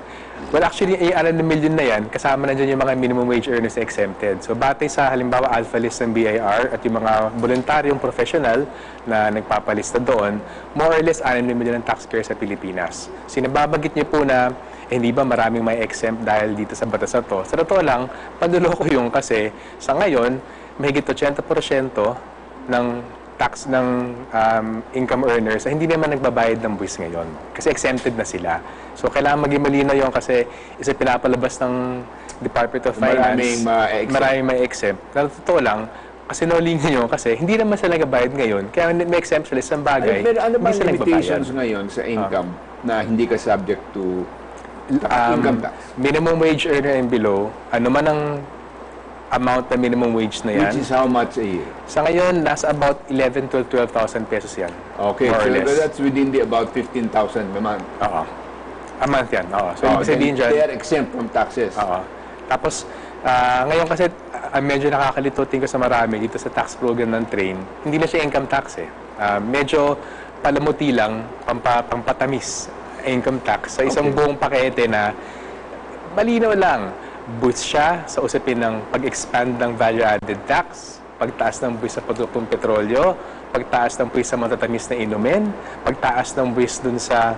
Well, actually, 6 na milyon na yan. Kasama na dyan yung mga minimum wage earners na exempted. So batay sa halimbawa alpha list ng BIR at yung mga voluntaryong professional na nagpapalista doon, more or less 6 na milyon ng taxpayers sa Pilipinas. So nababanggit niyo po na hindi ba maraming may exempt dahil dito sa batas na to. Sa totoo lang, panloloko yung kasi sa ngayon, mahigit 80% ng tax ng income earners ay hindi naman nagbabayad ng buwis ngayon. Kasi exempted na sila. So, kailangan maging malinaw yun kasi isa pinapalabas ng Department of Finance. Maraming may exempt. Na totoo lang, kasi no-link nyo kasi hindi naman sila nagbabayad ngayon. Kaya may exempt sila sa bagay. Pero ano ba limitations ngayon sa income na hindi ka subject to income tax? Minimum wage earner and below, ano man ang amount na minimum wage na yan. Which is how much a year? Sa ngayon, nasa about 11,000 to 12,000 pesos yan. Okay, so that's within the about 15,000 a month. Oo. A month yan. Oo. So, then they are exempt from taxes. Oo. Tapos, ngayon kasi, medyo nakakalito tingin ko sa marami dito sa tax program ng train, hindi na siya income tax eh. Medyo palamuti lang, pampatamis income tax sa isang buong pakete na malinaw lang. Buwis siya sa usapin ng pag-expand ng value-added tax, pagtaas ng buwis sa produktong petrolyo, pagtaas ng buwis sa matatamis na inumin, pagtaas ng buwis dun sa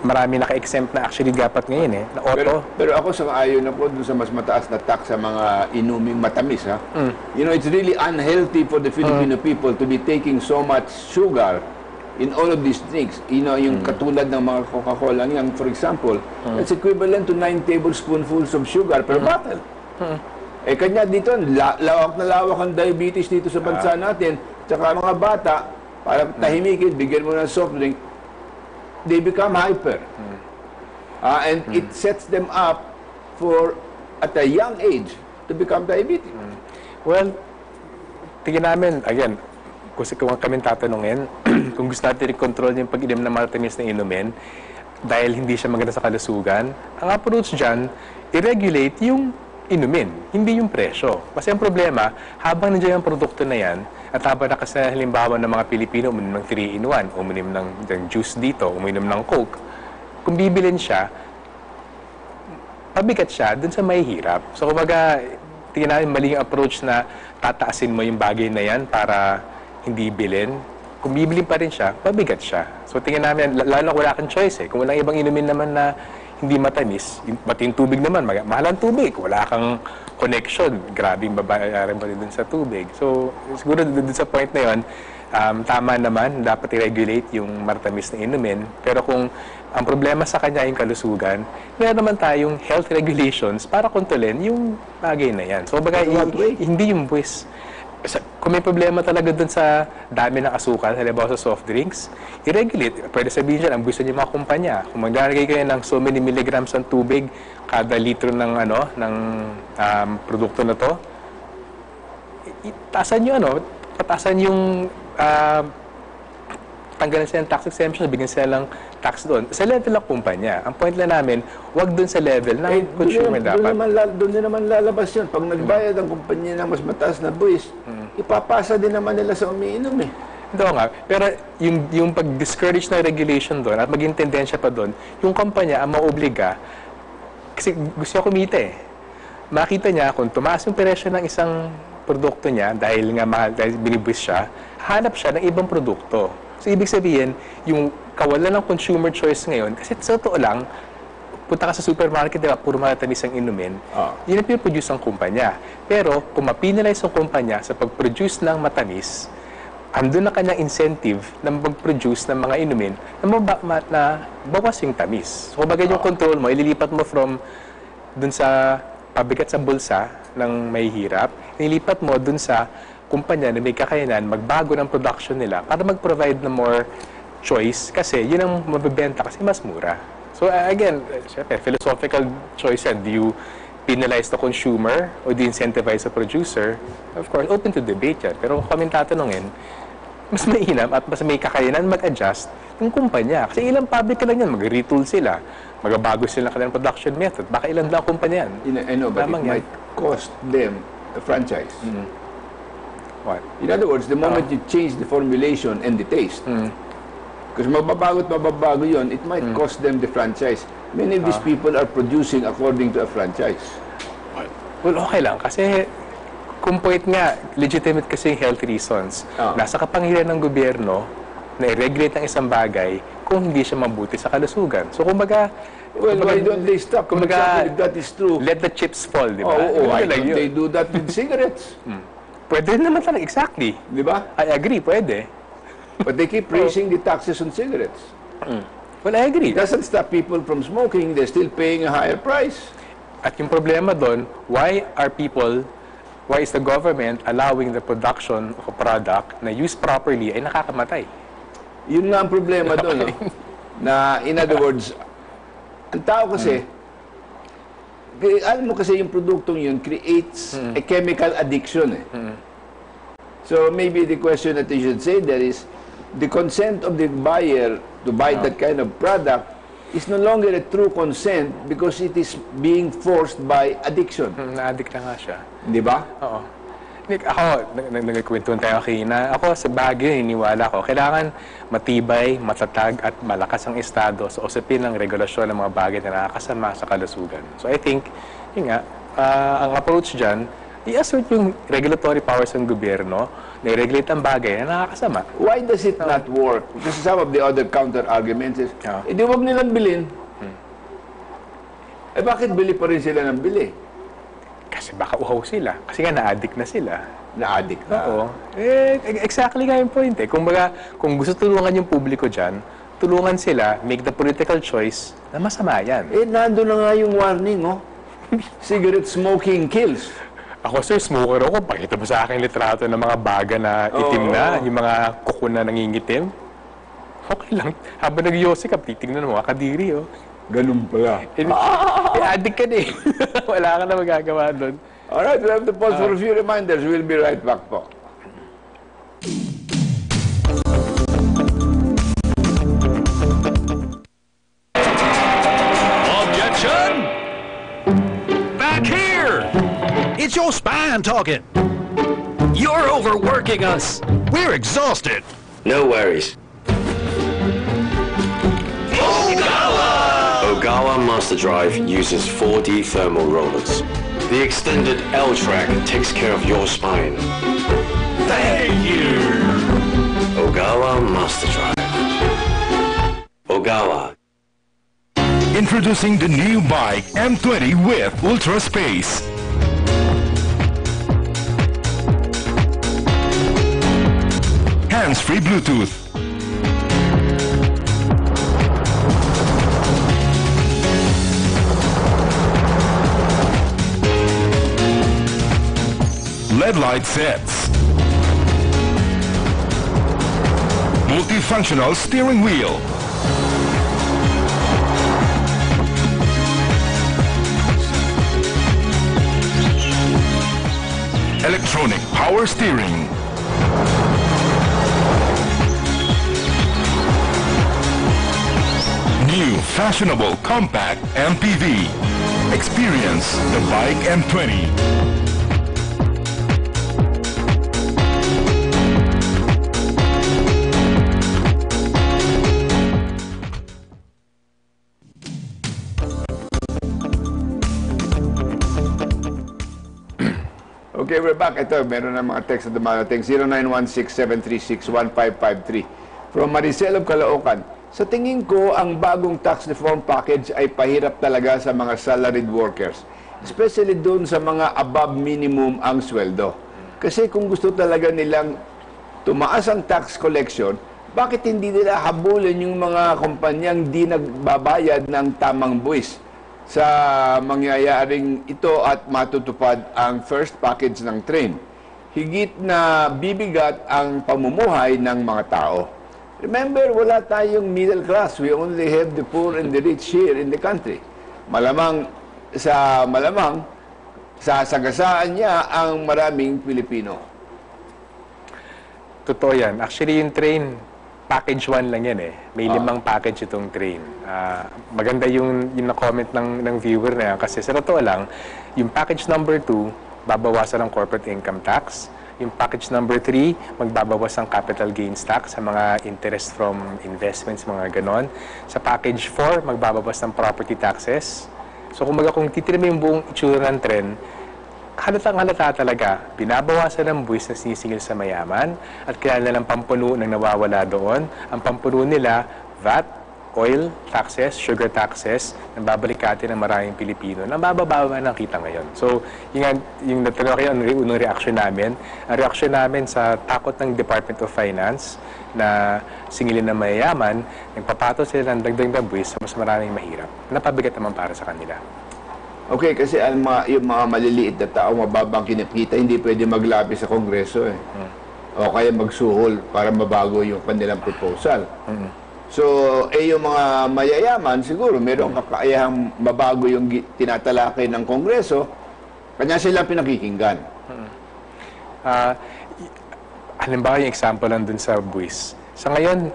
marami naka-exempt na actually dapat ngayon na auto. Pero ako sang-ayon ako dun sa mas mataas na tax sa mga inuming matamis. You know, it's really unhealthy for the Filipino people to be taking so much sugar in all of these drinks. You know, yung katulad ng mga Coca-Cola yan, for example, it's equivalent to 9 tablespoonfuls of sugar per bottle. Eh, kanya dito, lawak na lawak ang diabetes dito sa bansa natin. Tsaka mga bata, para tahimikin, bigyan mo ng soft drink, they become hyper. And it sets them up for, at a young age, to become diabetic. Well, tingin namin, again, kung kami tatanungin, kung gusto natin i-control yung pag-inom ng matatamis na inumin dahil hindi siya maganda sa kalusugan, ang approach dyan, i-regulate yung inumin, hindi yung presyo. Kasi ang problema, habang nandiyan yung produkto na yan, at habang nakasana halimbawa ng mga Pilipino, uminom ng 3-in-1, uminom ng juice dito, uminom ng Coke, kung bibilin siya, pabigat siya dun sa mahihirap. So kumbaga, tingnan namin maling approach na tataasin mo yung bagay na yan para hindi bilhin. Kung bibilin pa rin siya, pabigat siya. So tingnan namin, lalo wala kang choice eh. Kung walang ibang inumin naman na hindi matamis, pati yung tubig naman, mahal ang tubig. Wala kang connection. Grabe yung babayaran pa rin dun sa tubig. So siguro dun sa point na yun, tama naman, dapat i-regulate yung martamis na inumin. Pero kung ang problema sa kanya yung kalusugan, meron naman tayong health regulations para kontrolin yung bagay na yan. So bagay, hindi yung buwis. Kung may problema talaga dun sa dami ng asukal, halimbawa sa soft drinks, i-regulate. Pwede sabihin dyan, ang gusto niyo mga kumpanya. Kung maglalagay kayo ng so many milligrams ng tubig kada litro ng, ng produkto na to, patasan yung tanggalan sila ng tax exemption, bigyan sila ng tax doon. Sa level ng kumpanya. Ang point lang namin, wag doon sa level ng consumer dapat. Doon din naman lalabas yun. Pag nagbayad ang kumpanya ng mas mataas na buwis, ipapasa din naman nila sa umiinom eh. Ito nga. Pero yung pag-discourage ng regulation doon at maging tendensya pa doon, yung kumpanya ang maobliga, kasi gusto niya kumita eh. Makita niya kung tumaas yung presyo ng isang produkto niya dahil nga mahal, dahil binibwis siya, hanap siya ng ibang produkto. So, ibig sabihin, yung kawalan ng consumer choice ngayon, kasi sa totoo lang, punta ka sa supermarket, diba, puro matatamis ang inumin, yun ang pinaproduce ng kumpanya. Pero, kung mapinalize ang kumpanya sa pag-produce ng matamis, andun na kanyang incentive na mag-produce ng mga inumin na bawas yung tamis. So, kumbaga yung control mo, ililipat mo from dun sa pabigat sa bulsa ng may hirap, nilipat mo dun sa kumpanya na may kakayanan magbago ng production nila para mag-provide ng more choice kasi yun ang mabibenta kasi mas mura. So again, syempre, philosophical choice yan. Do you penalize the consumer or do you incentivize the producer? Of course, open to debate yan. Pero kung kami tatanungin, mas mainam at mas may kakayanan mag-adjust yung kumpanya. Kasi ilang pabrika lang yan, mag-retool sila, magbabago sila ng kanilang production method. Baka ilan lang kumpanya yan. I know, but it might cost them a franchise. What? In other words, the moment you change the formulation and the taste, because mababago yun, it might cost them the franchise. Many of these people are producing according to a franchise. Well, okay lang. Kasi, kung point nga, legitimate kasi yung health reasons. Nasa kapangyarihan ng gobyerno na i-regulate ng isang bagay kung hindi siya mabuti sa kalusugan. So, kumbaga, why don't they stop? Kumbaga, if that is true, let the chips fall, di ba? Why don't they do that with cigarettes? Pwede naman talaga, exactly. Di ba? I agree, pwede. But they keep raising the taxes on cigarettes. Well, I agree. It doesn't stop people from smoking. They're still paying a higher price. At yung problema doon, why is the government allowing the production of a product na used properly ay nakakamatay? Yun nga ang problema doon. No? Na, in other words, ang tao kasi, alam mo kasi yung produktong yun creates a chemical addiction. So maybe the question that you should say there is, the consent of the buyer to buy that kind of product is no longer a true consent because it is being forced by addiction. Na-addict na nga siya. Di ba? Oo. Ako, nagkwentuhan tayo kanina. Ako, sa Baguio, iniwala ko, kailangan matibay, matatag, at malakas ang estado sa usapin ng regulasyon ng mga bagay na nakakasama sa kalusugan. So I think, yun nga, ang approach dyan, i-assert yung regulatory powers ng gobyerno na i-regulate ang bagay na nakakasama. Why does it not work? Because some of the other counter-arguments is, di wag nilang bilhin. Bakit bili pa rin sila ng bili? Kasi baka uhaw sila. Kasi nga na-addict na sila. Na-addict na? Oo. Exactly nga yung point eh. Kung gusto tulungan yung publiko dyan, tulungan sila, make the political choice na masama yan. Nandun na nga yung warning, oh. Cigarette smoking kills. Ako, sir, smoker ako. Pakita mo sa akin litrato ng mga baga na itim na, yung mga kuko na nangingitim. Okay lang. Habang nag-yosi ka, titignan mo, kadiri, oh. Ganun pala. Addict ka na eh. Wala ka na magagawa doon. Alright, we'll have to pause for a few reminders. We'll be right back po. Objection! Back here! It's your spine talking. You're overworking us. We're exhausted. No worries. Ogawa Master Drive uses 4D thermal rollers. The extended L-track takes care of your spine. Thank you! Ogawa Master Drive. Ogawa. Introducing the new bike M20 with Ultra Space. Hands-free Bluetooth. LED light sets. Multifunctional steering wheel. electronic power steering. New fashionable compact MPV. Experience the Bike M20. Okay, we're back. Ito, meron na mga text na dumarating. 0916-736-1553. From Maricel of Caloocan. Sa tingin ko, ang bagong tax reform package ay pahirap talaga sa mga salaried workers. Especially doon sa mga above minimum ang sweldo. Kasi kung gusto talaga nilang tumaas ang tax collection, bakit hindi nila habulin yung mga kumpanyang di nagbabayad ng tamang buwis sa mangyayaring ito at matutupad ang first package ng train? Higit na bibigat ang pamumuhay ng mga tao. Remember, wala tayong middle class. We only have the poor and the rich here in the country. Malamang, sasagasaan niya ang maraming Pilipino. Totoo yan. Actually, yung train, package 1 lang yan eh. May 5 package itong train. Maganda yung na-comment ng viewer na yan kasi sa totoo lang, yung package number 2, babawasan ng corporate income tax. Yung package number 3, magbabawas ng capital gains tax sa mga interest from investments, mga ganon. Sa package 4, magbabawas ng property taxes. So kung titira mo yung buong itsura ng tren, halatang-halata talaga, binabawasan ng buwis na sinisingil sa mayaman at kaya nilang pampuno ng nawawala doon. Ang pampuno nila, VAT, oil taxes, sugar taxes, nababalik ng maraming Pilipino na bababa ng kita ngayon. So, yung natanong kayo, ang unang reaksyon namin, ang reaksyon namin sa takot ng Department of Finance na singilin ng mayayaman, nagpapato sila ng dagdag na buwis sa mas maraming mahirap. Napabigat naman para sa kanila. Okay, kasi yung mga maliliit na tao, mababang kinipita, hindi pwede maglabi sa Kongreso eh. O kaya magsuhol para mabago yung kanilang proposal. So, yung mga mayayaman, siguro, mayroong kakayahang mabago yung tinatalakay ng Kongreso, kanya sila pinakikinggan. Halimbawa yung example lang dun sa buwis. Sa ngayon,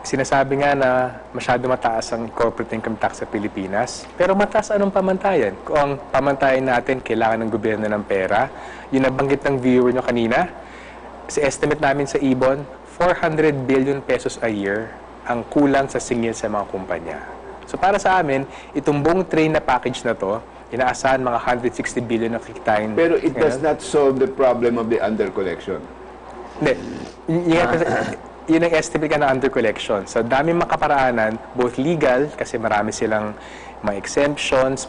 sinasabi nga na masyado mataas ang corporate income tax sa Pilipinas, pero mataas anong pamantayan? Kung ang pamantayan natin, kailangan ng gobyerno ng pera, yung nabanggit ng viewer nyo kanina, sa estimate namin sa Ibon, 400 billion pesos a year ang kulang sa singil sa mga kumpanya. So para sa amin, itong buong train na package na to, inaasahan mga 160 billion na kikitain. Pero it does not solve the problem of the under-collection. Hindi. Yun ang estimate ka na under-collection. So daming makaparaanan, both legal, kasi marami silang mga exemptions,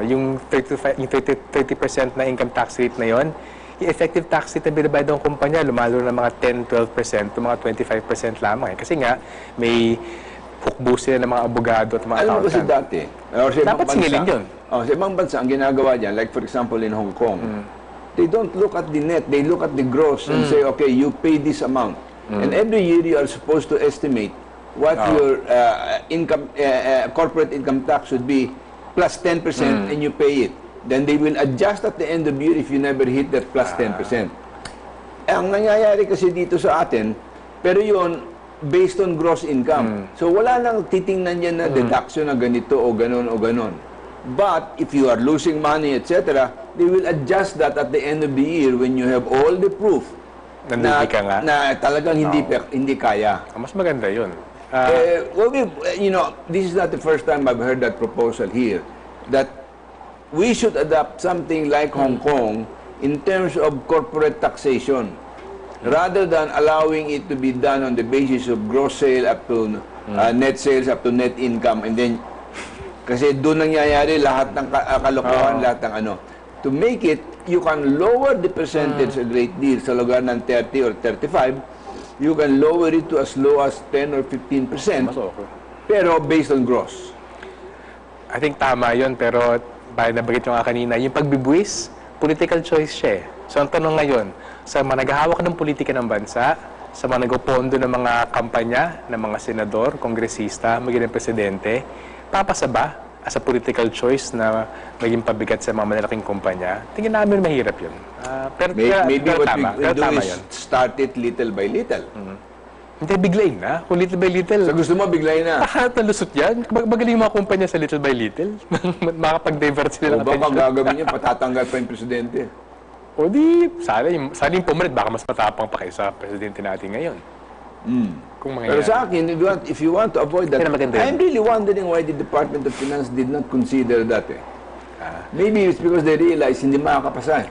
yung 30% na income tax rate na yon, yung effective tax rate na binabayad ng kumpanya, lumalo ng mga 10-12% to mga 25% lamang. Kasi nga, may hukbo sila ng mga abogado at mga accountant. Alam mo kasi dati, dapat singilin yun. Sa ibang bansa, ang ginagawa dyan, like for example in Hong Kong, they don't look at the net, they look at the gross and say, okay, you pay this amount. And every year you are supposed to estimate what your corporate income tax should be plus 10% and you pay it. Then they will adjust at the end of the year if you never hit that plus 10%. Ang nangyayari kasi dito sa atin, pero yun, based on gross income. So wala nang titingnan yan na deduction na ganito o ganon o ganon. But if you are losing money, etc., they will adjust that at the end of the year when you have all the proof na talagang hindi kaya. Mas maganda yun. This is not the first time I've heard that proposal here, that we should adopt something like Hong Kong in terms of corporate taxation, rather than allowing it to be done on the basis of gross sale up to net sales up to net income, and then kasi doon nangyayari lahat ng kalokohan, lahat ng ano. To make it, you can lower the percentage a great deal sa lugar ng 30 or 35, you can lower it to as low as 10 or 15%, pero based on gross. I think tama yun, pero nabagit yung kanina, yung pagbibuwis, political choice siya eh. So ang tanong ngayon, sa mga naghahawak ng politika ng bansa, sa mga nagpopondo ng mga kampanya, ng mga senador, kongresista, maging presidente, papasa ba as a political choice na maging pabigat sa mga malalaking kumpanya, tingin namin mahirap yun. Maybe what we will do is yun. start it little by little. Hindi, biglayin na. Kung little by little. So gusto mo, biglayin na? Nalusot yan. Magaling mga kumpanya sa little by little. Makapag-divert sila ng attention. O baka gagawin niya, patatanggal pa yung presidente. O di, sana yung pumalit, baka mas matapang pa kayo sa presidente natin ngayon. Kung Pero sa akin, if you want to avoid that, I'm really wondering why the Department of Finance did not consider that. Maybe it's because they realize hindi makakapasa.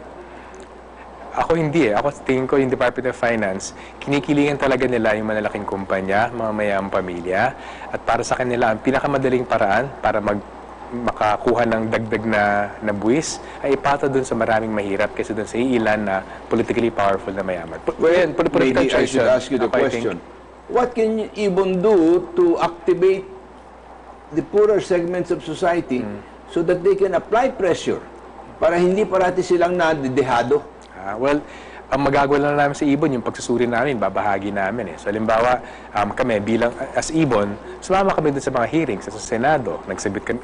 Ako hindi eh. Ako tingin ko yung Department of Finance, kinikilingan talaga nila yung malalaking kumpanya, mga mayamang pamilya, at para sa kanila, ang pinakamadaling paraan para makakuha ng dagdag na buwis ay ipata doon sa maraming mahirap kaysa doon sa ilan na politically powerful na mayaman. Well, maybe I should ask you the question. What can you even do to activate the poorer segments of society so that they can apply pressure para hindi parati silang nadedehado? Well, ang magagawa lang namin sa Ibon, yung pagsusuri namin, babahagi namin. So, halimbawa, kami bilang as Ibon, sumama kami doon sa mga hearings sa Senado. Nagsabit kami,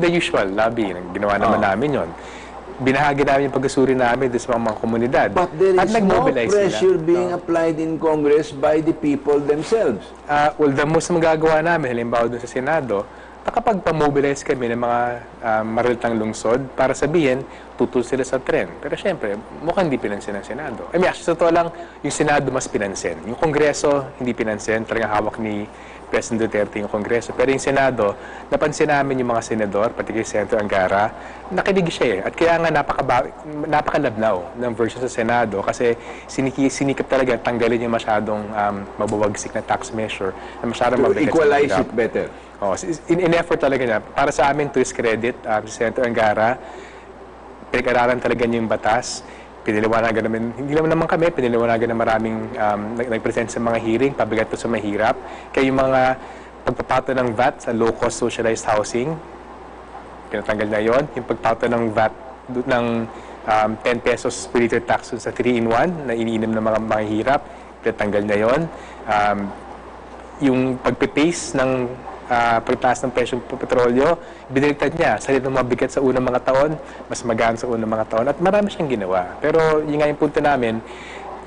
the usual lobby, ginawa naman namin yon. Binahagi namin yung pagsusuri namin doon sa mga komunidad. But there is no pressure being applied in Congress by the people themselves. Well, the most magagawa namin, halimbawa doon sa Senado, nakapag-mobilize kami ng mga maralitang lungsod para sabihin, tutol sila sa trend. Pero syempre, mukhang hindi pinansin ng Senado. I mean, actually, sa totoo lang, yung Senado mas pinansin. Yung Kongreso, hindi pinansin. Talagang hawak ni President Duterte yung Kongreso. Pero yung Senado, napansin namin yung mga senador, particularly Senator Angara, nakinig siya eh. At kaya nga napakalabnaw ng version sa Senado kasi sinikap talaga tanggalin yung masyadong mabawagsik na tax measure na masyadong mabigat. To equalize it better. In effort talaga niya. Para sa amin, to his credit, si Senator Angara, pinag-aralan talaga niya yung batas. Piniliwanagan namin, hindi naman kami, piniliwanagan na maraming nag-present sa mga hearing, pabigat to sa mahirap. Kaya yung mga pagpapato ng VAT sa low-cost socialized housing, pinatanggal na yon. Yung pagpato ng VAT ng 10 pesos per liter tax sa 3-in-1 na iniinom ng mga mahihirap, pinatanggal na yon. Yung pagpipace ng pagtaas ng presyong petrolyo, biniligtad niya. Sa ng mabigat sa unang mga taon, mas magaan sa unang mga taon. At marami siyang ginawa. Pero yung nga yung punto namin,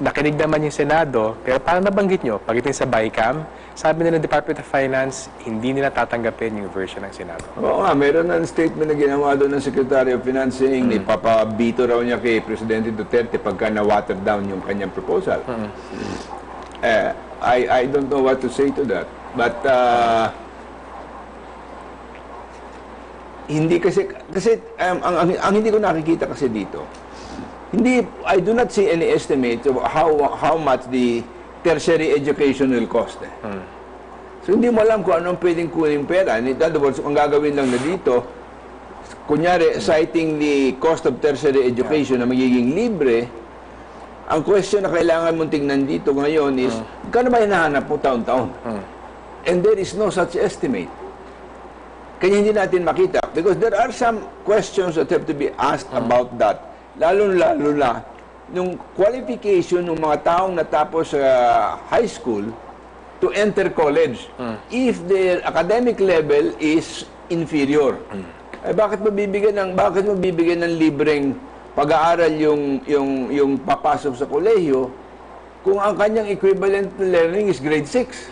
nakinig naman yung Senado, pero parang nabanggit nyo, pagdating sa BICAM, sabi nila ng Department of Finance, hindi nila tatanggapin yung version ng Senado. Oo nga, meron na statement na ginawa doon ng Secretary of Finance saying ipapabito raw niya kay Presidente Duterte pagka na-water down yung kanyang proposal. I don't know what to say to that. But hindi kasi ang hindi ko nakikita kasi dito, I do not see any estimate of how much the tertiary education will cost. So hindi mo alam kung anong pwedeng kunin pera. In other words, ang gagawin lang na dito, kunyari, citing the cost of tertiary education na magiging libre, ang question na kailangan mong tingnan dito ngayon is, kano ba hinahanap mo taon-taon? And there is no such estimate. Kanya hindi natin makita. Because there are some questions that have to be asked about that. Lalo-lalo na, yung qualification ng mga taong natapos sa high school to enter college, if their academic level is inferior. Eh, bakit mo bibigyan ng libreng pag-aaral yung papasok sa kolehiyo kung ang kanyang equivalent learning is grade 6?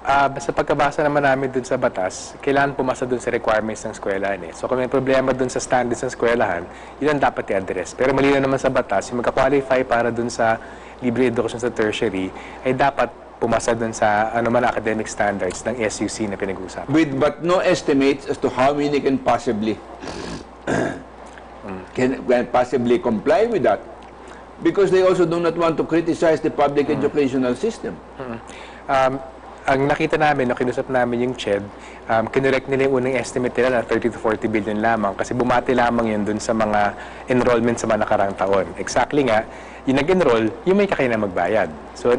Basta pagkabasa naman namin dun sa batas, kailangan pumasa dun sa requirements ng eskwelahan eh. So kung may problema dun sa standards ng eskwelahan, yun ang dapat i-address. Pero malinaw naman sa batas, yung magka-qualify para dun sa libre education sa tertiary, ay dapat pumasa dun sa anuman academic standards ng SUC na pinag-uusapan. But no estimates as to how many can possibly comply with that. Because they also do not want to criticize the public educational system. Ang nakita namin, kinusap namin yung CHED, kinurek nila yung unang estimate nila na 30 to 40 billion lamang kasi bumati lamang yun dun sa mga enrollment sa mga nakarang taon. Exactly nga, yung nag-enroll, yung may kakayanan magbayad. So,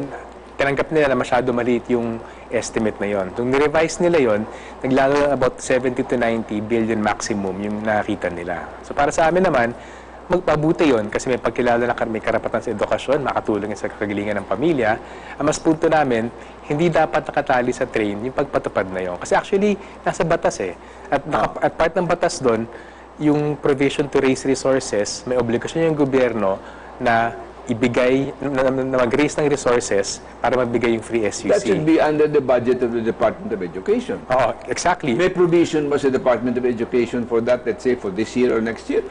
tinanggap nila na masyado maliit yung estimate na yon. Nung nirevise nila yon, naglalo about 70 to 90 billion maximum yung nakita nila. So, para sa amin naman, magpabuti yon kasi may pagkilala na may karapatan sa edukasyon, makatulong sa kagalingan ng pamilya. Ang mas punto namin, hindi dapat nakatali sa train yung pagpatupad na yon. Kasi actually, nasa batas eh. At part ng batas doon, yung provision to raise resources, may obligasyon yung gobyerno na ibigay, na mag-raise ng resources para magbigay yung free SUC. That should be under the budget of the Department of Education. Oo, exactly. May provision ba sa Department of Education for that, let's say, for this year or next year?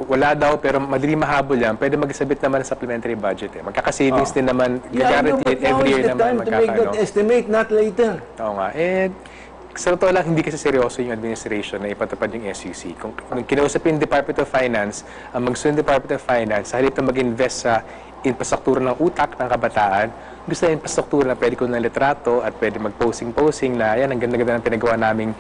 Wala daw, pero madali mahabol yan. Pwede mag-sabit naman ng supplementary budget. Magkaka-savings din naman, guaranteed every year naman magkakaano. To make that estimate, not later. Oo nga. Sa totoo lang, hindi kasi seryoso yung administration na ipatupad yung SUC. Kung kinausap yung Department of Finance, ang magsunod yung Department of Finance, sa halip na mag-invest sa infrastruktura ng utak ng kabataan, gusto na infrastruktura na pwede ko ng litrato at pwede mag-posing-posing na yan, ang ganda-ganda ng pinagawa naming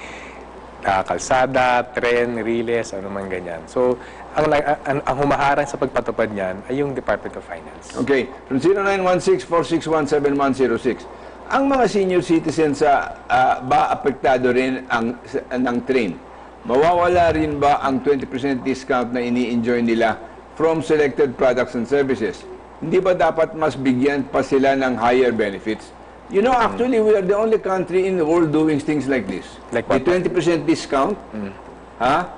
kalsada, tren, riles, ano man ganyan. So, ang humaharang sa pagpatupad niyan ay yung Department of Finance. Okay. From 0916-461-7106. Ang mga senior citizens ba apektado rin ng train? Mawawala rin ba ang 20% discount na ini-enjoy nila from selected products and services? Hindi ba dapat mas bigyan pa sila ng higher benefits? You know, actually, we are the only country in the world doing things like this. Like what? The 20% discount,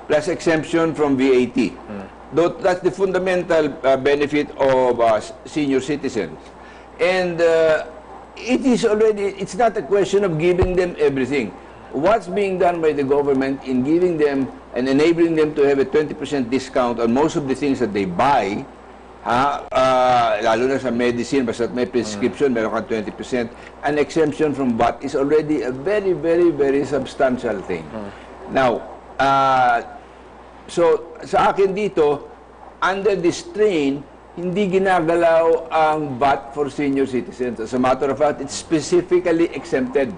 plus exemption from VAT. That's the fundamental benefit of senior citizens. And it's not a question of giving them everything. What's being done by the government in giving them and enabling them to have a 20% discount on most of the things that they buy, lalo na sa medicine, basta may prescription, meron kang 20%, an exemption from VAT is already a very, very, very substantial thing. Now, so sa akin dito, under this train, hindi ginagalaw ang VAT for senior citizens. As a matter of fact, it's specifically exempted.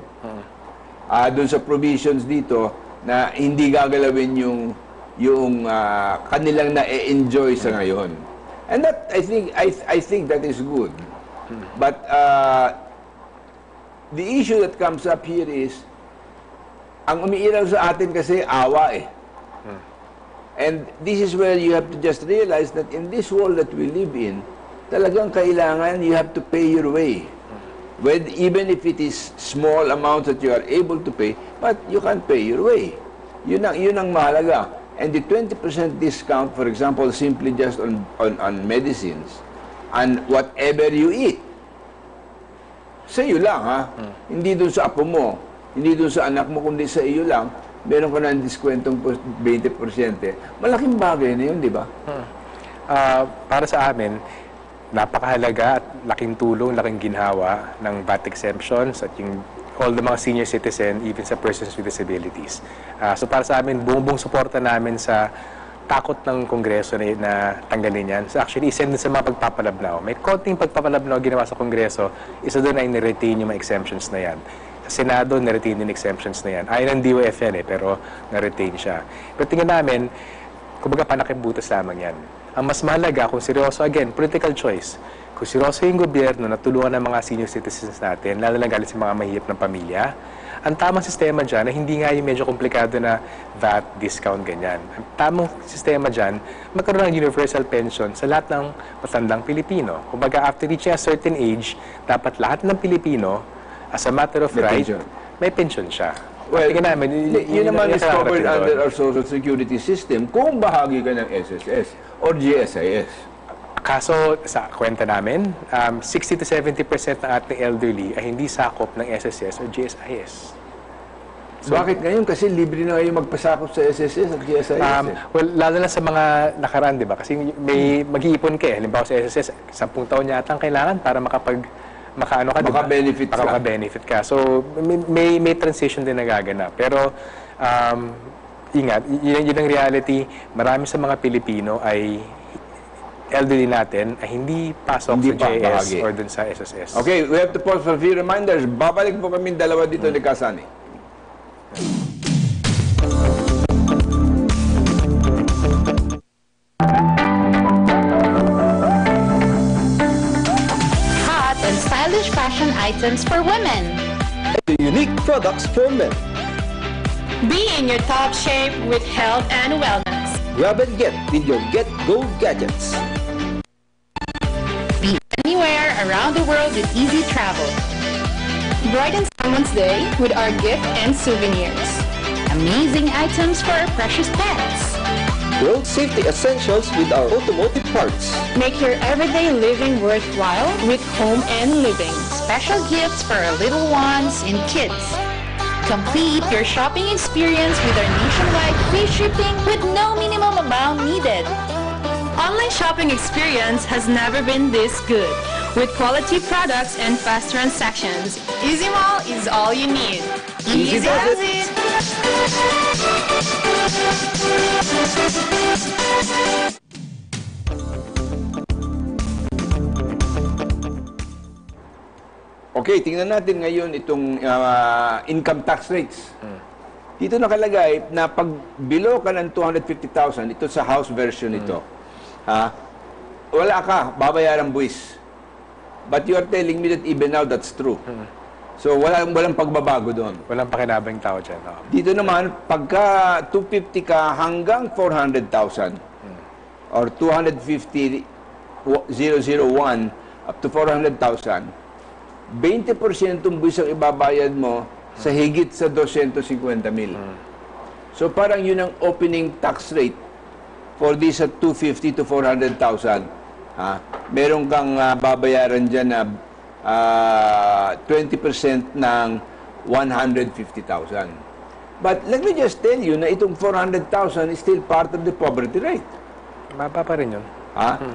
Doon sa provisions dito na hindi gagalawin yung kanilang na-enjoy sa ngayon. And that I think that is good. But the issue that comes up here is ang umiiraw sa atin kasi awa eh. And this is where you have to just realize that in this world that we live in, talagang kailangan you have to pay your way. Even if it is small amounts that you are able to pay, but you can pay your way. Yun ang mahalaga. And the 20% discount, for example, simply just on medicines and whatever you eat. Sa iyo lang, ha? Hindi dun sa apo mo, hindi dun sa anak mo, kundi sa iyo lang. Meron ka ng diskwentong 20%. Malaking bagay na yun, di ba? Para sa amin, napakahalaga at laking tulong, laking ginhawa ng VAT exemptions at yung all the mga senior citizen, even sa persons with disabilities. So para sa amin, buong suporta namin sa takot ng Kongreso na tanggalin yan. So actually, isend din sa mga pagpapalabnaw. May konting pagpapalabnaw ginawa sa Kongreso, isa doon ay niretain yung mga exemptions na yan. Sa Senado, na-retain din exemptions na yan. Ayon ng DOF yan pero na-retain siya. Pero tingnan namin, kumbaga panakibutas lamang yan. Ang mas mahalaga, kung seryoso, again, political choice. Kung seryoso yung gobyerno na tulungan ng mga senior citizens natin, lalo na galing sa mga mahihirap ng pamilya, ang tamang sistema dyan, na hindi nga yung medyo komplikado na VAT, discount, ganyan. Ang tamang sistema dyan, magkaroon ng universal pension sa lahat ng matandang Pilipino. Kumbaga, after reaching a certain age, dapat lahat ng Pilipino, as a matter of right, may pension siya. Well, yun naman is covered under our social security system kung bahagi ka ng SSS or GSIS. Kaso, sa kwenta namin, 60 to 70% ng ating elderly ay hindi sakop ng SSS or GSIS. So, bakit ngayon? Kasi libre na ngayon magpasakop sa SSS at GSIS. Well, lalo na sa mga nakaraan, di ba? Kasi may mag-iipon ka eh. Halimbawa sa SSS, 10 taon yata ang kailangan para maka-benefit ka. So, may transition din nagaganap. Pero, ingat, yun ang reality. Marami sa mga Pilipino ay elderly natin ay hindi pasok sa JS or dun sa SSS. Okay, we have to pause for a few reminders. Babalik po kami dalawa dito ni Kasani. Stylish fashion items for women. Unique products for men. Be in your top shape with health and wellness. Grab and get with your Get Go gadgets. Be anywhere around the world with easy travel. Brighten someone's day with our gift and souvenirs. Amazing items for our precious pets. Road safety essentials with our automotive parts. Make your everyday living worthwhile with home and living. Special gifts for our little ones and kids. Complete your shopping experience with our nationwide free shipping with no minimum amount needed. Online shopping experience has never been this good. With quality products and fast transactions, Easy Mall is all you need. Easy does it! Okay, tingnan natin ngayon itong income tax rates. Dito nakalagay na pag below ka ng 250,000, ito sa House version ito, wala ka, babayaran buwis. But you are telling me that even now that's true. So walang pagbabago doon. Walang pakinabang tao dyan. No? Dito naman, pagka 250 ka hanggang 400,000 or 250,001 up to 400,000, 20% ng buwis ang ibabayad mo sa higit sa 250,000. So parang yun ang opening tax rate for this at 250 to 400,000. Meron kang babayaran dyan na 20% ng 150,000. But let me just tell you na itong 400,000 is still part of the poverty rate. Baba pa rin yun.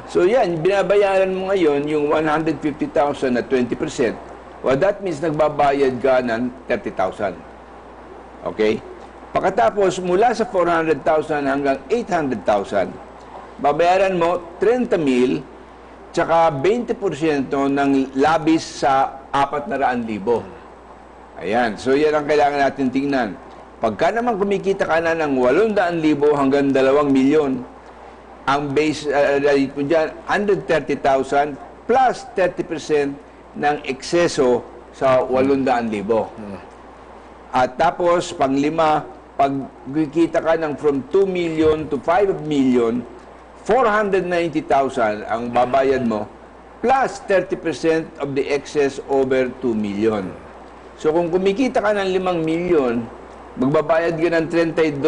So yan, binabayaran mo ngayon yung 150,000 na 20%. Well, that means nagbabayad ka ng 30,000. Okay? Pagkatapos, mula sa 400,000 hanggang 800,000, babayaran mo 30,000 tsaka 20% ng labis sa 400,000. Ayan. So, yan ang kailangan natin tingnan. Pagka naman kumikita ka na ng 800,000 hanggang 2 milyon, ang base rate mo dyan, 130,000 plus 30% ng ekseso sa 800,000. At tapos, panglima, pag kikita ka ng from 2 million to 5 million, 490,000 ang babayad mo plus 30% of the excess over 2 million. So kung kumikita ka ng 5 million, magbabayad ka ng 32%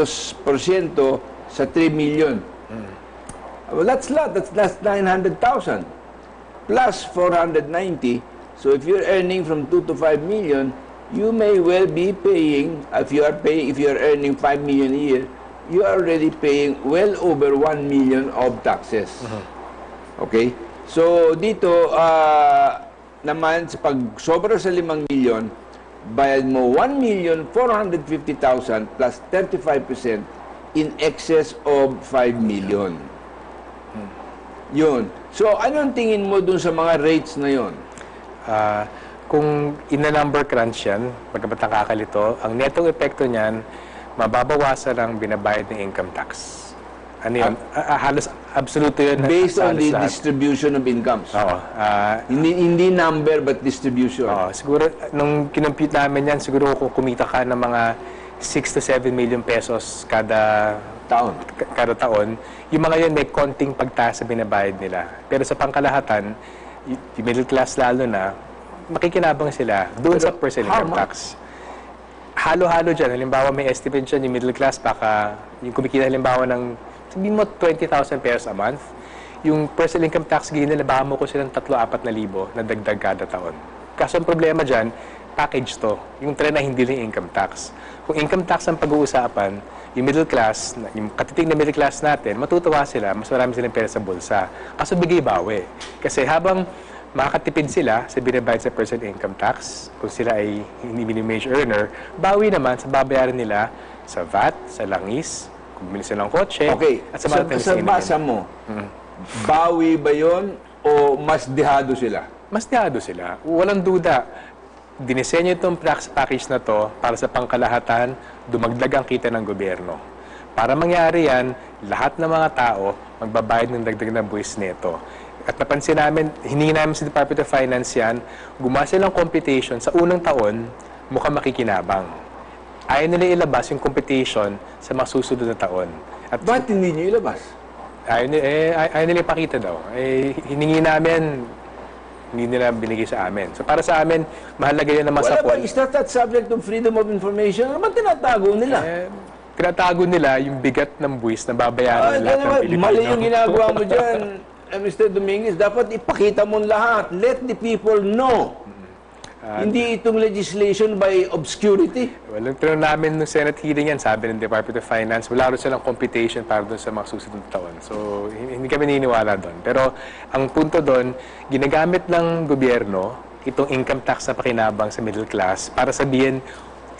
sa 3 million. Well, that's a lot. That's 900,000 plus 490. So if you're earning from 2 to 5 million, you may well be paying, if you are earning 5 million a year, you are already paying well over 1 million of taxes. Okay? So dito naman pag sobra sa 5 million, bayad mo 1,450,000 plus 35% in excess of 5 million. Yun. So, anong tingin mo dun sa mga rates na yun? Kung ina-number crunch yan, pagkabat nakakalito, ang netong epekto niyan, mababawasan ang binabayad ng income tax. Ano yun? Halos absoluto yun. Based on the distribution of incomes. Oo. Hindi number but distribution. Oo. Siguro, nung kinompute namin yan, siguro kung kumita ka ng mga 6 to 7 million pesos kada taon, yung mga yun may konting pagtaas sa binabayad nila. Pero sa pangkalahatan, yung middle class lalo na, makikinabang sila doon sa personal income tax. Halo-halo dyan. Halimbawa, may estimate dyan yung middle class, baka yung kumikita halimbawa ng, sabihin mo, 20,000 pesos a month. Yung personal income tax, gawin nila, baka mo ko silang 3,000-4,000 na dagdag kada taon. Kaso ang problema dyan, package to. Yung trend na hindi lang income tax. Kung income tax ang pag-uusapan, yung middle class, yung katiting na middle class natin, matutuwa sila, mas marami silang pera sa bulsa. Kaso bigay bawi. Kasi habang makakatipid sila sa binabayad sa personal income tax, kung sila ay hindi minimum wage earner, bawi naman sa babayaran nila sa VAT, sa langis, kung bumili sila ng kotse, at sa mga sa basa mo, bawi ba yun o mas dihado sila? Mas dihado sila. Walang duda. Dinisenyo itong package na to para sa pangkalahatan, dumagdag ang kita ng gobyerno. Para mangyari yan, lahat ng mga tao magbabayad ng dagdag na buwis nito. At napansin namin, hiningi namin sa Department of Finance yan, gumawa silang computation sa unang taon, mukhang makikinabang. Ayaw nila ilabas yung computation sa mga susunod na taon. At ba't hindi nyo ilabas? Ayaw nila ipakita daw. Hiningi namin, hindi nila binigay sa amin. So para sa amin, mahalaga yun na masapol. Wala ba, is that subject of freedom of information? Ano ba tinatago nila? Tinatago nila yung bigat ng buwis na babayaran ng lahat ng Pilipino. Mali yung ginagawa mo dyan, Mr. Dominguez. Dapat ipakita mo lahat. Let the people know. Hindi itong legislation by obscurity. Well, yung tinanong namin ng Senate hearing yan, sabi ng Department of Finance, wala rin silang computation para doon sa mga susunod na taon. So, hindi kami naniniwala doon. Pero, ang punto doon, ginagamit ng gobyerno itong income tax na pakinabang sa middle class para sabihin,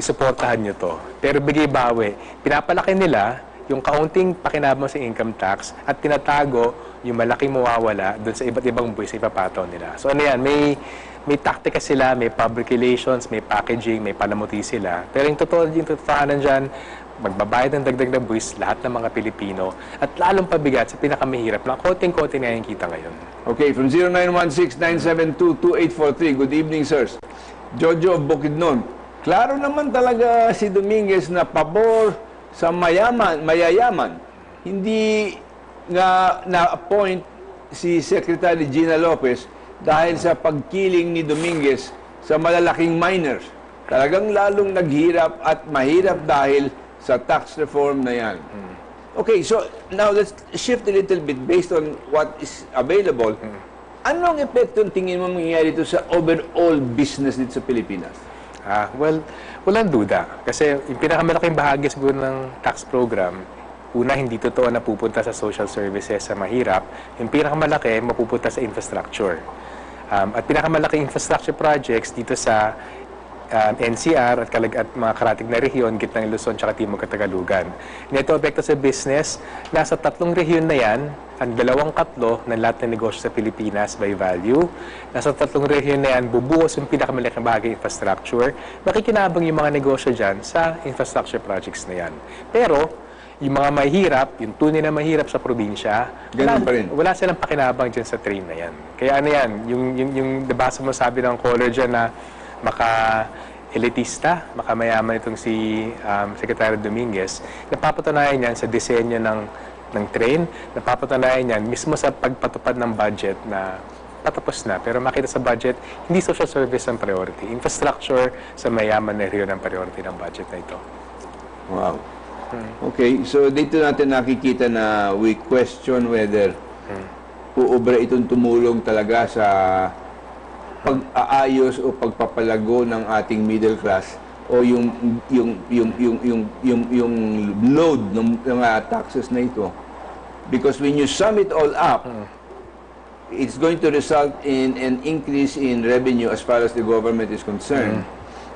isuportahan nyo to. Pero bigay bawi. Pinapalaki nila yung kaunting pakinabang sa income tax at tinatago yung malaking mawawala doon sa iba't ibang buwis na ipapataw nila. So, ano yan, may taktika sila, may public relations, may packaging, may panamuti sila. Pero yung totohanan dyan, magbabayad ng dagdag na buwis lahat ng mga Pilipino at lalong pabigat sa pinakamahirap na konting-konti na yung kita ngayon. Okay, from 0916-972-2843. Good evening, sirs. Jojo of Bukidnon. Klaro naman talaga si Dominguez na pabor sa mayayaman. Hindi nga na-appoint si Secretary Gina Lopez dahil sa pagkiling ni Dominguez sa malalaking miners. Talagang lalong naghirap at mahirap dahil sa tax reform na yan. Okay, so now let's shift a little bit based on what is available. Anong epekto tingin mo mangyayari ito sa overall business dito sa Pilipinas? Well, walang duda. Kasi yung pinakamalaking bahagi siguro ng tax program, una, hindi totoo na pupunta sa social services sa mahirap. Yung pinakamalaki, mapupunta sa infrastructure. At pinakamalaking infrastructure projects dito sa NCR at mga karatig na rehiyon, gitnang Luzon at Timog Katagalugan. Nito epekto sa business, nasa 3 rehiyon na yan, ang 2/3 ng lahat ng negosyo sa Pilipinas by value. Nasa 3 rehiyon na yan, bubuhos yung pinakamalaking bahagi infrastructure. Makikinabang yung mga negosyo dyan sa infrastructure projects na yan. Pero, yung mga mahirap, yung tunay na mahirap sa probinsya, wala silang pakinabang dyan sa train na yan. Kaya ano yan, yung nabasa mo sabi ng caller dyan na maka-elitista, makamayaman itong si Secretary Dominguez, napapatunayan yan sa disenyo ng train, napapatunayan yan mismo sa pagpatupad ng budget na patapos na. Pero makita sa budget, hindi social service ang priority. Infrastructure sa mayaman na rin ang priority ng budget na ito. Wow. Okay, so dito natin nakikita na we question whether uubra itong tumulong talaga sa pag-aayos o pagpapalago ng ating middle class o yung load ng mga taxes na ito. Because when you sum it all up, it's going to result in an increase in revenue as far as the government is concerned.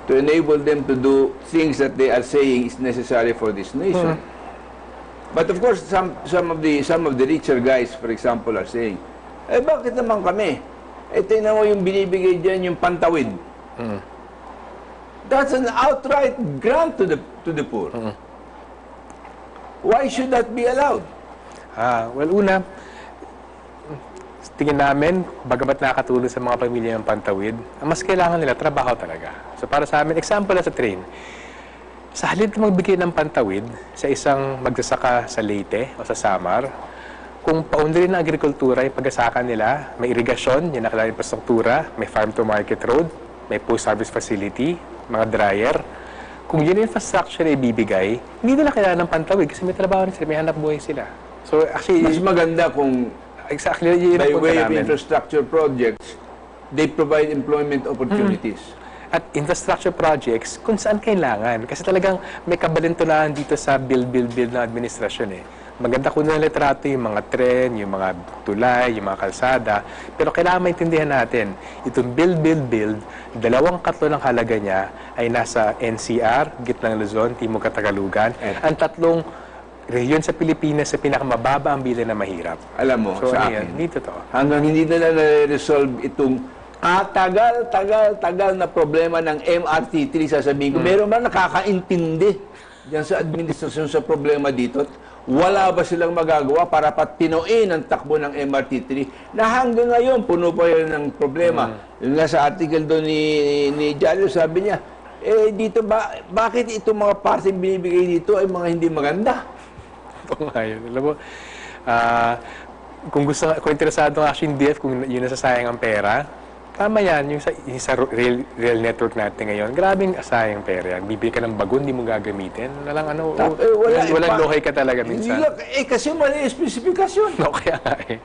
To enable them to do things that they are saying is necessary for this nation. But of course, some of the richer guys, for example, are saying, bakit naman kami? Tingnan mo yung binibigay dyan, yung pantawid. That's an outright grant to the poor. Why should that be allowed? Well, una, tingin namin, bagamat nakakatulong sa mga pamilya ng pantawid, ang mas kailangan nila, trabaho talaga. So para sa amin, example na sa train, sa halip na magbigay ng pantawid sa isang magsasaka sa Leyte o sa Samar, kung paundarin ng agrikultura yung pag-asaka nila, may irigasyon, yung nakalalang infrastruktura, may farm-to-market road, may post-harvest facility, mga dryer, kung yun yung infrastructure na ibibigay, hindi nila kailangan ng pantawid kasi may trabaho na sila, may hanap buhay sila. So actually, mas maganda kung exactly, yun by way of infrastructure projects, they provide employment opportunities. At infrastructure projects, kung saan kailangan. Kasi talagang may kabalintunahan dito sa build ng administrasyon eh. Maganda kung na litrato yung mga tren, yung mga tulay, yung mga kalsada. Pero kailangan maintindihan natin, itong build, 2/3 ng halaga niya ay nasa NCR, gitnang Luzon, Timog Katagalugan. Ang 3 rehiyon sa Pilipinas sa pinakamababa ang bilang na mahirap. Alam mo, so, sa akin, hindi totoo. Hanggang hindi nila na-resolve itong tagal na problema ng MRT3, sasabihin ko, meron ba nakakaintindi dyan sa administrasyon sa problema dito? Wala ba silang magagawa para patinuin ang takbo ng MRT3 na hanggang ngayon puno pa yun ng problema. Yung nga sa article doon ni Jalio, sabi niya, dito bakit itong mga parting binibigay dito ay mga hindi maganda? Totoo nga yun. Alam mo, kung interesado nga actually yung DF, kung yun nasasayang ang pera, tama yan, yung sa real network natin ngayon, grabing asayang pera yan. Bibili ka ng bago, hindi mo gagamitin. Walang walang lohay ka talaga minsan. Kasi mali yung spesifikasyon. No, kaya nga eh.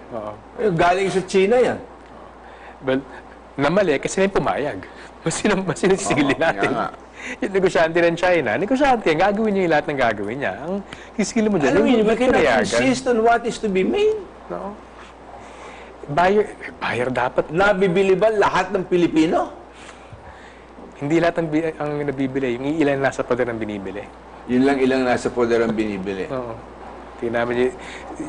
Galing sa China yan. Well, namali kasi may pumayag. Mas sinisigilin natin. Yung negosyante ng China, negosyante yan, gagawin niya yung lahat ng gagawin niya. Ang sisigilin mo dyan, alam mo yun, we cannot insist on what is to be made. No. Buyer dapat. Nabibili ba lahat ng Pilipino? Hindi lahat ang nabibili. Yung ilan nasa poder ang binibili. Yun lang ilang nasa poder ang binibili. Oo. Tingnan namin,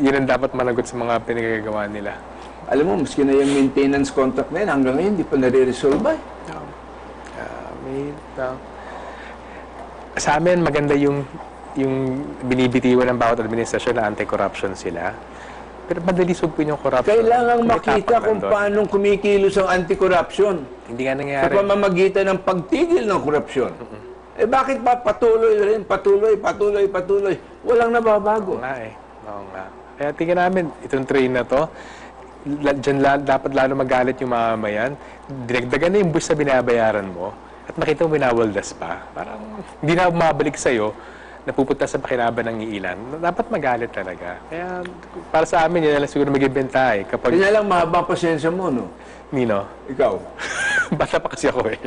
yun ang dapat managot sa mga pinagagawa nila. Alam mo, maski na yung maintenance contract na yun, hanggang ngayon, hindi pa nare-resolve ba? Sa amin, maganda yung binibitiwan ng bawat administrasyon na anti-corruption sila. Pero madali sugpin yung corruption. Kailangang makita kung paano kumikilos ang anti-corruption. Hindi nga nangyayari. Sa pamamagitan ng pagtigil ng korupsyon. Eh bakit ba patuloy rin, patuloy? Walang nababago. Oo nga eh. Oo nga. Kaya tingnan namin, itong train na to, dyan dapat lalo magalit yung mamamayan. Dinagdagan na yung bus na binabayaran mo at makita mo binawaldas pa. Parang hindi na mabalik sa'yo, napupunta sa pakinaban ng iilan. Dapat magalit talaga. Kaya para sa amin, yun lang siguro mag-ibenta eh. Kapag... Kaya lang mahabang pasensya mo, no? Nino? Ikaw? Bata pa kasi ako eh.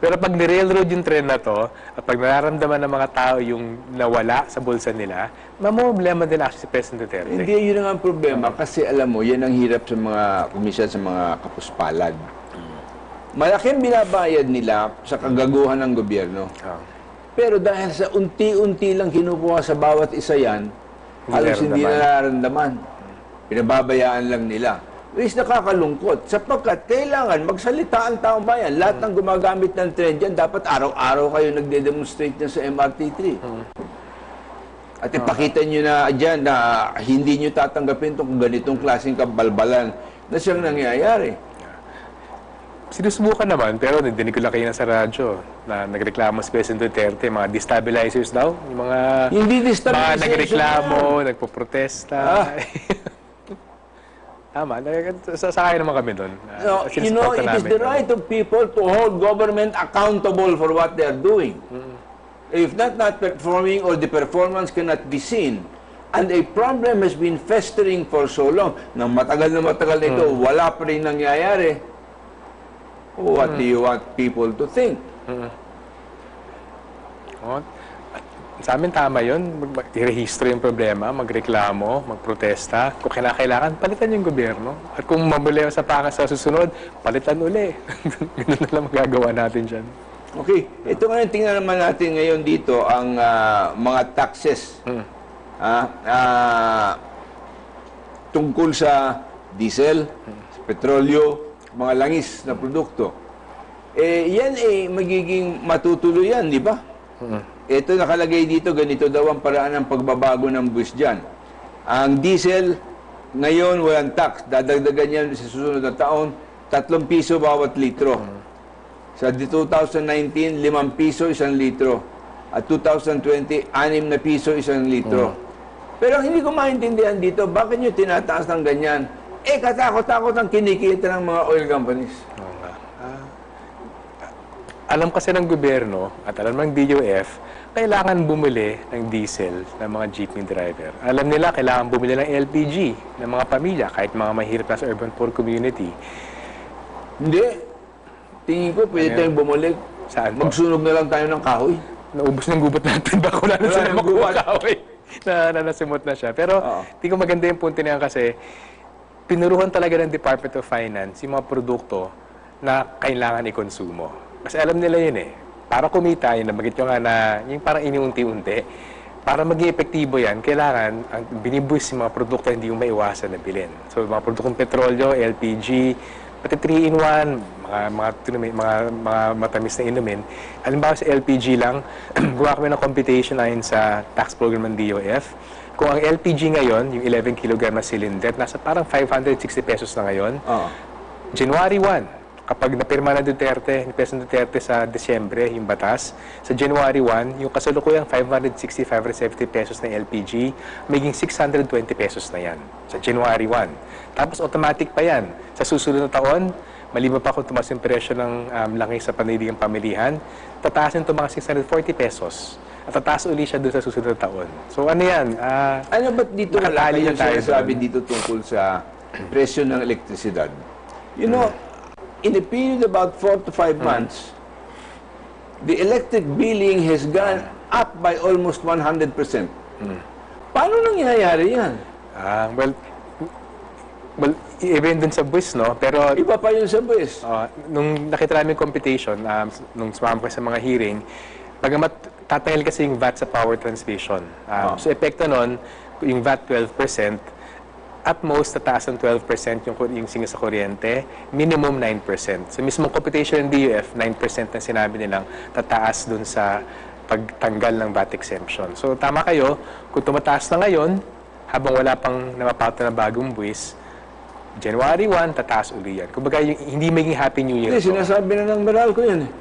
Pero pag ni-railroad yung tren na to, at pag nararamdaman ng mga tao yung nawala sa bulsa nila, mamumblema din actually si President Duterte. Hindi, yun ang problema. Kasi alam mo, yan ang hirap sa mga komisyon, sa mga kapuspalad. Malaking binabayad nila sa kagaguhan ng gobyerno. Pero dahil sa unti-unti lang kinukuha sa bawat isa yan, halos hindi nararamdaman. Pinababayaan lang nila. Which nakakalungkot, sapagkat kailangan magsalita ang taong bayan. Lahat ng gumagamit ng trend yan, dapat araw-araw kayo nagde-demonstrate na sa MRT3. At ipakita nyo na dyan na hindi nyo tatanggapin itong ganitong klaseng kabalbalan na siyang nangyayari. Sinusubukan naman, pero nadinig ko lang kayo na sa radyo na nagreklamo si President Duterte, mga destabilizers daw. Yung mga, hindi destabilizers. Mga nagreklamo, nagpoprotesta. Tama, sasakay naman kami doon. No, you know, it is the right of people to hold government accountable for what they are doing. If not performing or the performance cannot be seen, and a problem has been festering for so long, nang matagal na ito, wala pa rin nangyayari, what do you want people to think? Sa amin tama yun, i-rehistro yung problema, magreklamo, magprotesta. Kung kailangan, palitan yung gobyerno. At kung mabuli sa pakas sa susunod, palitan uli. Ganun na lang magagawa natin dyan. Okay, ito ngayon, tingnan naman natin ngayon dito ang mga taxes tungkol sa diesel, petrolyo, mga langis na produkto. Yan magiging matutuloy yan, di ba? Ito nakalagay dito, ganito daw ang paraan ng pagbabago ng buwis dyan. Ang diesel, ngayon walang tax. Dadagdagan yan sa susunod na taon, 3 piso bawat litro. Sa 2019, 5 piso 1 litro. At 2020, 6 na piso 1 litro. Pero ang hindi ko maintindihan dito, bakit nyo tinataas ng ganyan? Katakot-takot ang kinikita ng mga oil companies. Alam kasi ng gobyerno at alam ng DOF, kailangan bumili ng diesel ng mga jeepney driver. Alam nila, kailangan bumili ng LPG ng mga pamilya, kahit mga mahirap na sa urban poor community. Hindi. Tingin ko, pwede tayong bumalik. Saan po? Magsunog na lang tayo ng kahoy. Naubos ng gubot natin. Baka wala na sila makuha kahoy. Nasimot na siya. Pero, tingin ko maganda yung punto niya kasi, pinuruhan talaga ng Department of Finance yung mga produkto na kailangan ikonsumo. Kasi alam nila yun eh. Para kumita, yun, nabagit nyo nga na yung parang iniunti-unti, para maging epektibo yan, kailangan ang binibuwis yung mga produkto hindi yung maiwasan na bilhin. So, mga produktong petrolyo, LPG, pati 3-in-1, mga matamis na inumin. Halimbawa sa LPG lang, gawa kami ng computation ayon sa tax program ng DOF. Kung ang LPG ngayon, yung 11 kg na cylinder, nasa parang 560 pesos na ngayon. January 1, kapag napirma na Duterte, ni President Duterte sa Desyembre, yung batas, sa January 1, yung kasalukuyang 560, 570 pesos na LPG, maging 620 pesos na yan sa January 1. Tapos automatic pa yan. Sa susunod na taon, maliban pa kung tumas yung presyo ng langis sa paniligang pamilihan, tataasin ito mga 640 pesos. At tataas uli siya doon sa susunod na taon. So ano yan? Ano ba't dito wala kayong sinasabi dito tungkol sa presyo ng elektrisidad? You know, in a period about 4 to 5 months, the electric billing has gone up by almost 100%. Paano nangyayari yan? Well, iba yun dun sa buwis, no? Pero iba pa yun sa buwis. Nung nakita namin competition, nung sumama ko sa mga hearing, pagamat tatanggal kasi yung VAT sa power transmission. So, epekto nun, yung VAT 12%, at most, tataas ng 12% yung singa sa kuryente, minimum 9%. So, mismong computation ng DUF, 9% na sinabi nilang tataas dun sa pagtanggal ng VAT exemption. So, tama kayo, kung tumataas na ngayon, habang wala pang namapauta na bagong buwis, January 1, tataas uli yan. Kumbaga, hindi maging Happy New Year. Hindi, sinasabi na ng Meralco yun eh.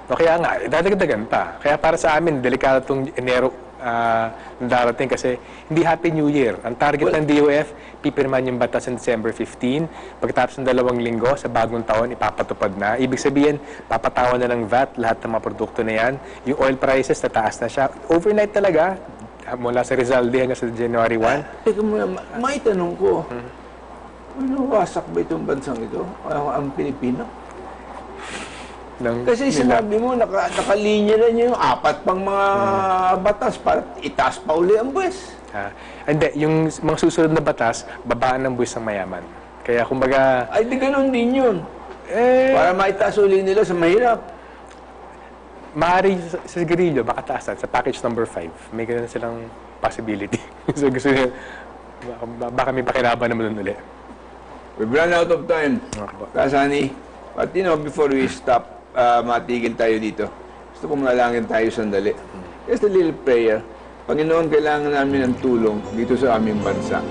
O kaya nga, dadagdagan pa. Kaya para sa amin, delikado itong Enero na darating kasi hindi Happy New Year. Ang target ng DOF, pipirman yung batas ng December 15. Pagkatapos ng 2 linggo, sa bagong taon, ipapatupad na. Ibig sabihin, papatawan na ng VAT lahat ng mga produkto na yan. Yung oil prices, tataas na siya. Overnight talaga, mula sa Rizal hanggang sa January 1. Teka muna, may tanong ko. Ano, wasak ba itong bansang ito? Ang Pilipino? Kasi sinabi mo, nakalinya na niyo yung 4 pang mga batas para itaas pa uli ang buwis. Hindi, yung mga susunod na batas, babaan ng buwis ng mayaman. Kaya kumbaga... Ay, di ganun din yun. Para maitaas uli nila sa mahirap. Maaari sa sigarilyo, baka taasan. Sa package number 5, may ganun silang possibility. So gusto nyo, baka may pakinaban naman ulit. We've run out of time. Kasani, but you know, before we stop, matigil tayo dito. Gusto ko manalangin tayo sandali. Just a little prayer. Panginoon, kailangan namin ng tulong dito sa aming bansa.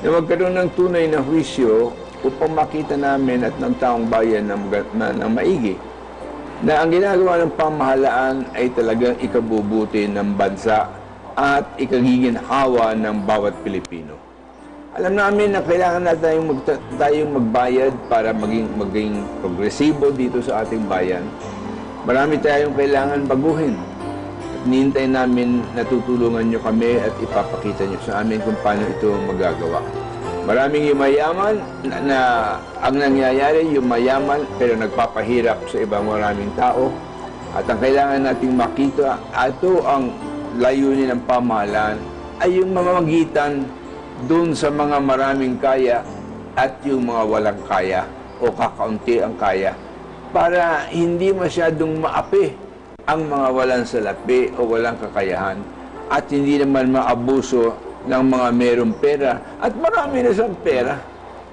Na magkaroon ng tunay na hwisyo upang makita namin at ng taong bayan ng maigi na ang ginagawa ng pamahalaan ay talagang ikabubuti ng bansa at ikagiginhawa ng bawat Pilipino. Alam namin na kailangan na tayong magbayad para maging progresibo dito sa ating bayan. Marami tayong kailangan baguhin. At nihintay namin na tutulungan nyo kami at ipapakita nyo sa amin kung paano ito magagawa. Maraming yumayaman na ang nangyayari, yumayaman pero nagpapahirap sa ibang maraming tao. At ang kailangan nating makita, ito ang layunin ng pamahalaan, ay yung mamamagitan doon sa mga maraming kaya at yung mga walang kaya o kakaunti ang kaya para hindi masyadong maapi ang mga walang salapi o walang kakayahan at hindi naman maabuso ng mga merong pera at marami na siyang pera.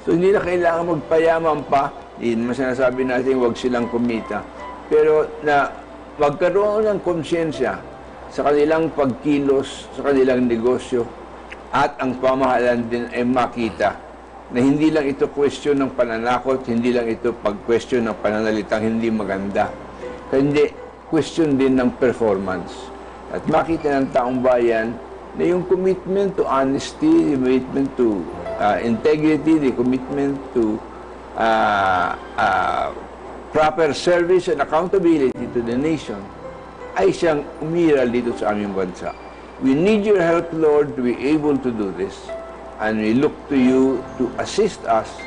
So hindi na kailangan magpayaman pa, hindi naman sinasabi natin huwag silang kumita, pero na magkaroon ng konsyensya sa kanilang pagkilos, sa kanilang negosyo. At ang pamahalaan din ay makita na hindi lang ito question ng pananakot, hindi lang ito pag-question ng pananalitang hindi maganda, kundi question din ng performance. At makita ng taong bayan na yung commitment to honesty, the commitment to integrity, the commitment to proper service and accountability to the nation ay siyang umiral dito sa aming bansa. We need your help, Lord, to be able to do this. And we look to you to assist us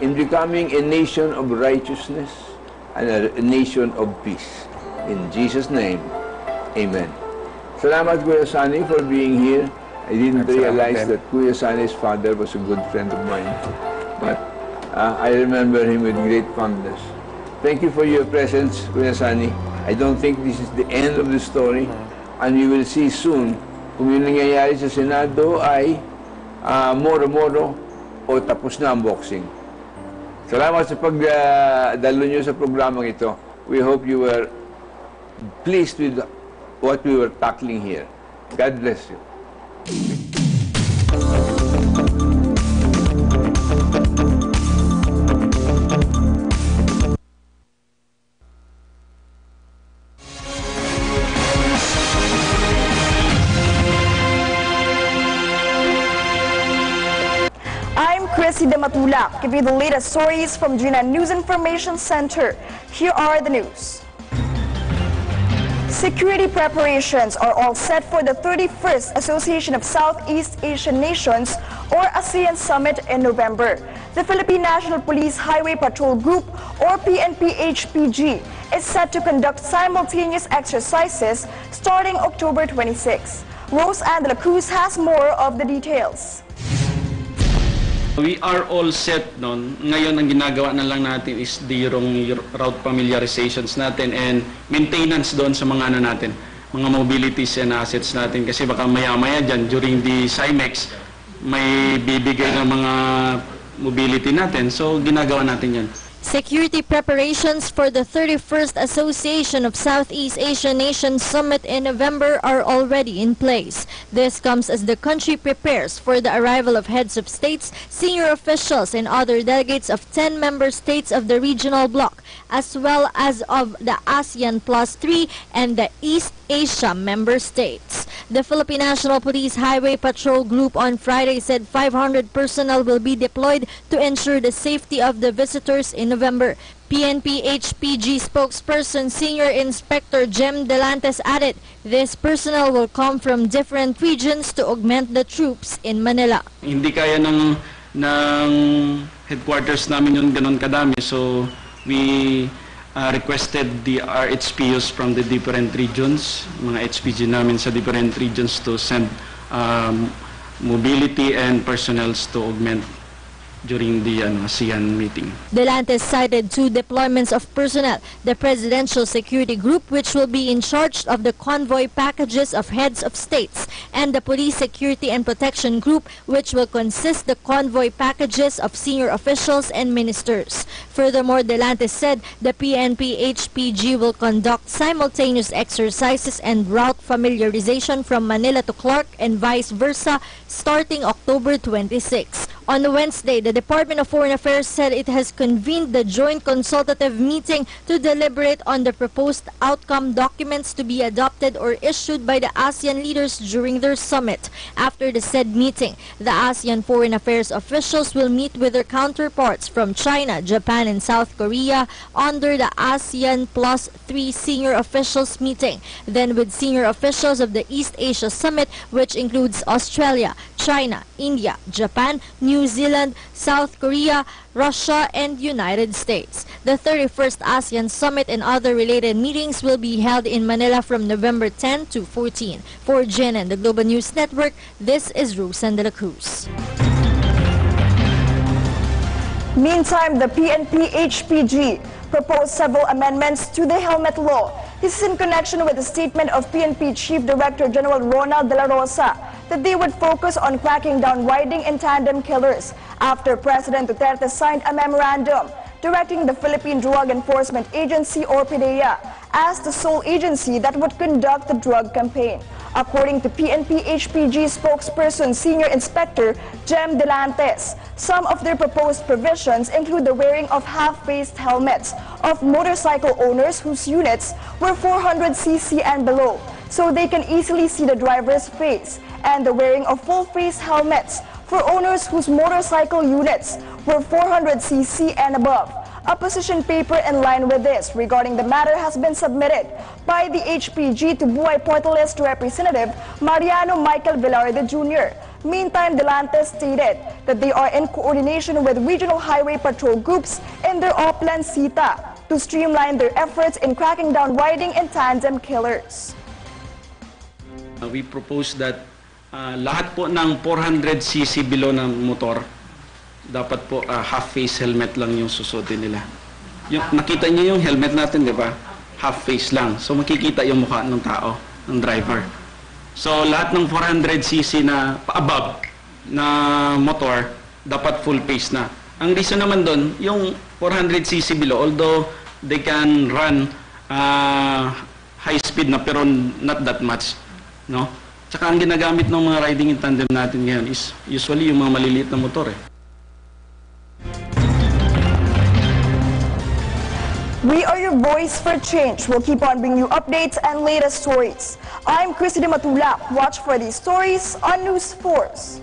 in becoming a nation of righteousness and a nation of peace. In Jesus' name, amen. Salamat, Kuya Sani, for being here. I didn't realize that Kuya Sani's father was a good friend of mine. But I remember him with great fondness. Thank you for your presence, Kuya Sani. I don't think this is the end of the story. And we will see soon kung yung nangyayari sa Senado ay moro-moro o tapos na ang boxing. Salamat sa pagdalo nyo sa programang ito. We hope you were pleased with what we were tackling here. God bless you. Chrissy de Matulak give you the latest stories from GNN News Information Center. Here are the news. Security preparations are all set for the 31st Association of Southeast Asian Nations or ASEAN Summit in November. The Philippine National Police Highway Patrol Group or PNP-HPG is set to conduct simultaneous exercises starting October 26. Rose Ann de la Cruz has more of the details. We are all set noon. Ngayon ang ginagawa na lang natin is the route familiarizations natin and maintenance doon sa mga natin, mga mobilities and assets natin kasi baka maya-maya dyan during the CIMEX may bibigay ng mga mobility natin. So ginagawa natin yan. Security preparations for the 31st Association of Southeast Asian Nations Summit in November are already in place. This comes as the country prepares for the arrival of heads of states, senior officials, and other delegates of 10 member states of the regional bloc, as well as of the ASEAN Plus 3 and the East Asia member states. The Philippine National Police Highway Patrol Group on Friday said 500 personnel will be deployed to ensure the safety of the visitors in November. PNP-HPG spokesperson Senior Inspector Jem Delantes added, this personnel will come from different regions to augment the troops in Manila. Hindi kaya ng headquarters namin yung ganon kadami, so we requested the RHPUs from the different regions, mga HPG namin sa different regions to send mobility and personnel to augment during the ASEAN meeting. Delantes cited 2 deployments of personnel, the Presidential Security Group, which will be in charge of the convoy packages of heads of states, and the Police Security and Protection Group, which will consist the convoy packages of senior officials and ministers. Furthermore, Delantes said the PNP-HPG will conduct simultaneous exercises and route familiarization from Manila to Clark and vice versa starting October 26. On Wednesday, the Department of Foreign Affairs said it has convened the joint consultative meeting to deliberate on the proposed outcome documents to be adopted or issued by the ASEAN leaders during their summit. After the said meeting, the ASEAN foreign affairs officials will meet with their counterparts from China, Japan, and South Korea under the ASEAN Plus 3 senior officials meeting, then with senior officials of the East Asia Summit, which includes Australia, China, India, Japan, New Zealand, South Korea, Russia, and United States. The 31st ASEAN Summit and other related meetings will be held in Manila from November 10 to 14. For GNN, the Global News Network, this is Rose Ann de la Cruz. Meantime, the PNP-HPG proposed several amendments to the helmet law. This is in connection with the statement of PNP Chief Director General Ronald de la Rosa that they would focus on cracking down riding in tandem killers after President Duterte signed a memorandum directing the Philippine Drug Enforcement Agency or PDEA as the sole agency that would conduct the drug campaign. According to PNP-HPG spokesperson Senior Inspector Jem Delantes, some of their proposed provisions include the wearing of half-faced helmets of motorcycle owners whose units were 400cc and below, so they can easily see the driver's face, and the wearing of full-face helmets for owners whose motorcycle units were 400cc and above. A position paper in line with this regarding the matter has been submitted by the HPG to Buhay Portales Representative Mariano Michael Velarde Jr. Meantime, Delantes stated that they are in coordination with regional highway patrol groups in their Oplan Sita to streamline their efforts in cracking down riding in tandem killers. We propose that lahat po ng 400cc below na motor, dapat po half-face helmet lang yung susuotin nila. Nakita niyo yung helmet natin, di ba? Half-face lang. So makikita yung mukha ng tao, ng driver. So lahat ng 400cc na above na motor, dapat full-face na. Ang reason naman doon, yung 400cc below, although they can run high speed na pero not that much, no? Tsaka ang ginagamit ng mga riding in tandem natin ngayon is usually yung mga maliliit na motor eh. We are your voice for change. We'll keep on bringing you updates and latest stories. I'm Chrissy de Matulak. Watch for these stories on News Force.